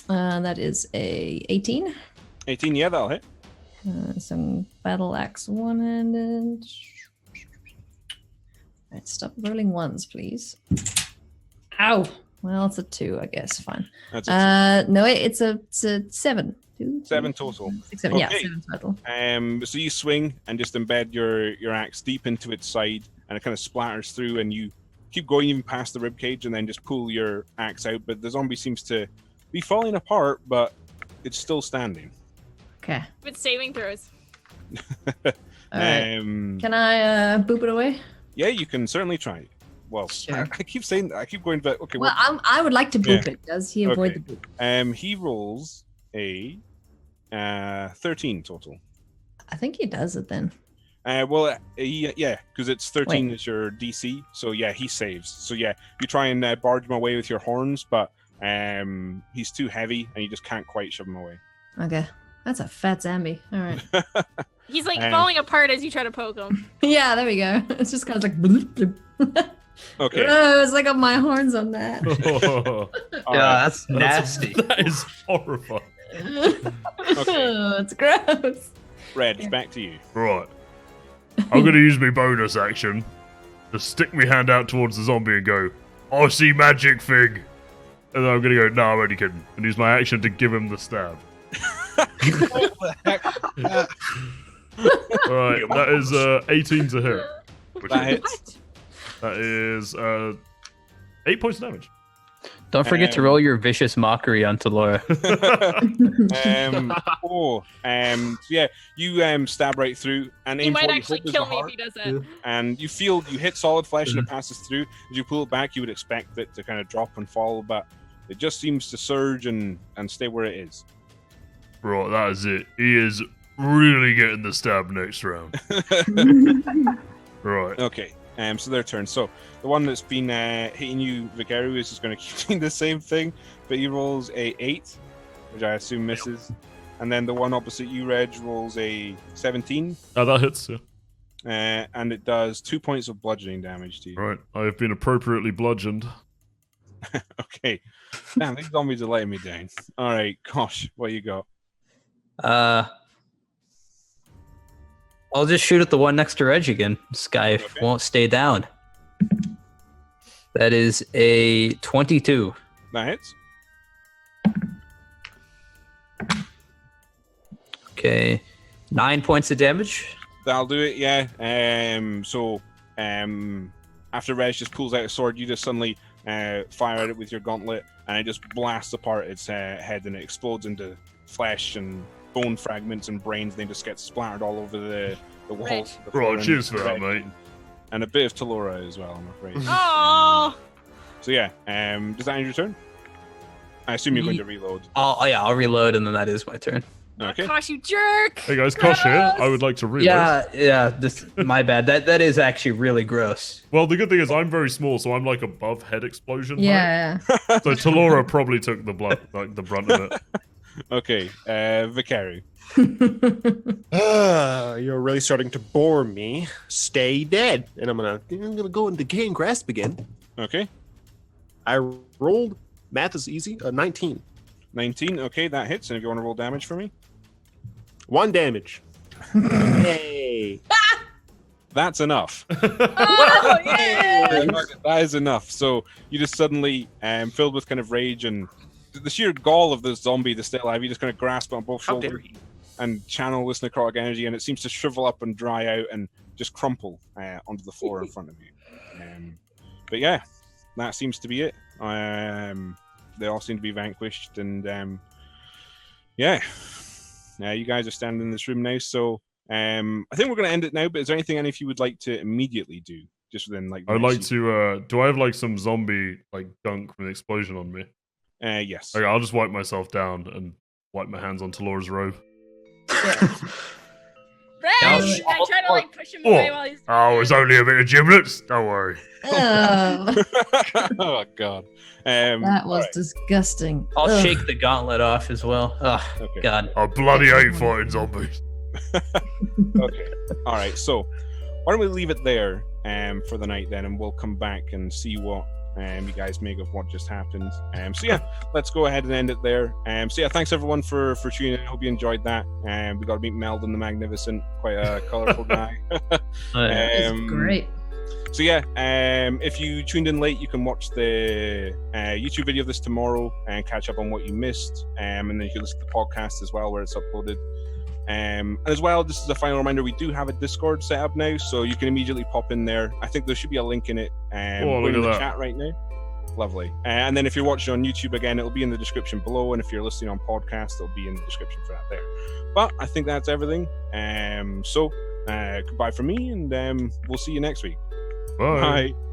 That is a 18. 18, yeah, that'll hit. Some battle axe one-handed. Alright, stop rolling ones, please. Ow! Well, it's a 2, I guess. Fine. That's a No, it's a 7. 2, 7 total. 6, 7. Yeah, Okay. 7 total. So you swing and just embed your axe deep into its side, and it kind of splatters through, and you keep going even past the rib cage, and then just pull your axe out. But the zombie seems to be falling apart, but it's still standing. Okay. With saving throws. Alright. Um, Can I boop it away? yeah, you can certainly try. Well, Sure. I keep saying that. I keep going back. Okay. Well, I would like to boop it. Does he avoid Okay. the boop? He rolls a 13 total. I think he does it then. Well, yeah, because it's 13 Wait. is your DC. So yeah, he saves. So yeah, you try and barge him away with your horns, but he's too heavy and you just can't quite shove him away. Okay. That's a fat zombie. All right. He's like falling apart as you try to poke him. Yeah, there we go. It's just kind of like bloop, bloop. Okay. Oh, it's like up my horns on that. All Yeah, right. that's nasty. That is horrifying. Oh, it's gross. Red, back to you. Right. I'm gonna use my bonus action to stick my hand out towards the zombie and go, I see magic thing. And then I'm gonna go, no, I'm only kidding. And use my action to give him the stab. What the heck? Alright, that is 18 to hit. Which That is, hits. that is 8 points of damage. Don't forget to roll your vicious mockery onto Laura. So yeah, you stab right through and He aim might for what you actually hope is kill the me if heart, he does that. and you feel you hit solid flesh and it passes through. As you pull it back, you would expect it to kind of drop and fall, but it just seems to surge and stay where it is. Right, that is it. He is really getting the stab next round. Right. Okay. So their turn. So the one that's been hitting you, Vicaru, is just going to keep doing the same thing, but he rolls a 8, which I assume misses. And then the one opposite you, Reg, rolls a 17, Oh, that hits, yeah. and it does 2 points of bludgeoning damage to you. Right, I have been appropriately bludgeoned. Okay. Damn, these zombies are letting me down. All right, gosh, what you got? I'll just shoot at the one next to Reg again. This guy won't stay down. That is a 22. That hits. Okay. 9 points of damage. That'll do it, yeah. So after Reg just pulls out a sword, you just suddenly fire at it with your gauntlet, and it just blasts apart its head, and it explodes into flesh and bone fragments and brains. They just get splattered all over the walls. The floor, Right, cheers for that, mate. And a bit of Talora as well, I'm afraid. Oh, So yeah, does that end your turn? I assume you're going to reload. I'll reload, and then that is my turn. Okay. gosh, you jerk! Hey guys, Kosh here. I would like to reload. Yeah. This my bad. That is actually really gross. Well, the good thing is I'm very small, so I'm like above head explosion. height. Yeah. So Talora probably took the the brunt of it. Okay, Vicaru. You're really starting to bore me. Stay dead. And I'm gonna go into decaying grasp again. Okay, I rolled. Math is easy. 19. 19. Okay, that hits. And if you want to roll damage for me, 1 damage. Hey. that's enough. Oh, yeah! That is enough. So you just suddenly, filled with kind of rage and the sheer gall of this zombie that's still alive, you just kind of grasp it on both How dare shoulders he? and channel this necrotic energy, and it seems to shrivel up and dry out and just crumple onto the floor in front of you. But yeah, that seems to be it. They all seem to be vanquished, and yeah, you guys are standing in this room now. So I think we're going to end it now. But is there anything any of you would like to immediately do? Just within like. I'd like to. Do I have like some zombie like gunk from the explosion on me? Yes. Okay, I'll just wipe myself down and wipe my hands on Talora's robe. Reg! I try to like push him away while he's. Oh, it's only a bit of giblets. Don't worry. Oh, Oh god. that was alright. disgusting. I'll Ugh. shake the gauntlet off as well. Oh, Okay. God. I bloody hate fighting zombies. Okay. All right. So why don't we leave it there for the night then, and we'll come back and see what you guys make of what just happened. So yeah, let's go ahead and end it there. So yeah, thanks everyone for tuning in. I hope you enjoyed that. We got to meet Meldon the Magnificent, quite a colorful guy. It's great. So yeah, if you tuned in late, you can watch the YouTube video of this tomorrow and catch up on what you missed. And then you can listen to the podcast as well, where it's uploaded. And as well, this is a final reminder, we do have a Discord set up now, so you can immediately pop in there. I think there should be a link in it look in at the that. chat right now. Lovely. And then if you're watching on YouTube, again, it'll be in the description below, and if you're listening on podcast, it'll be in the description for that there. But I think that's everything. So goodbye from me, and we'll see you next week. Bye. Bye.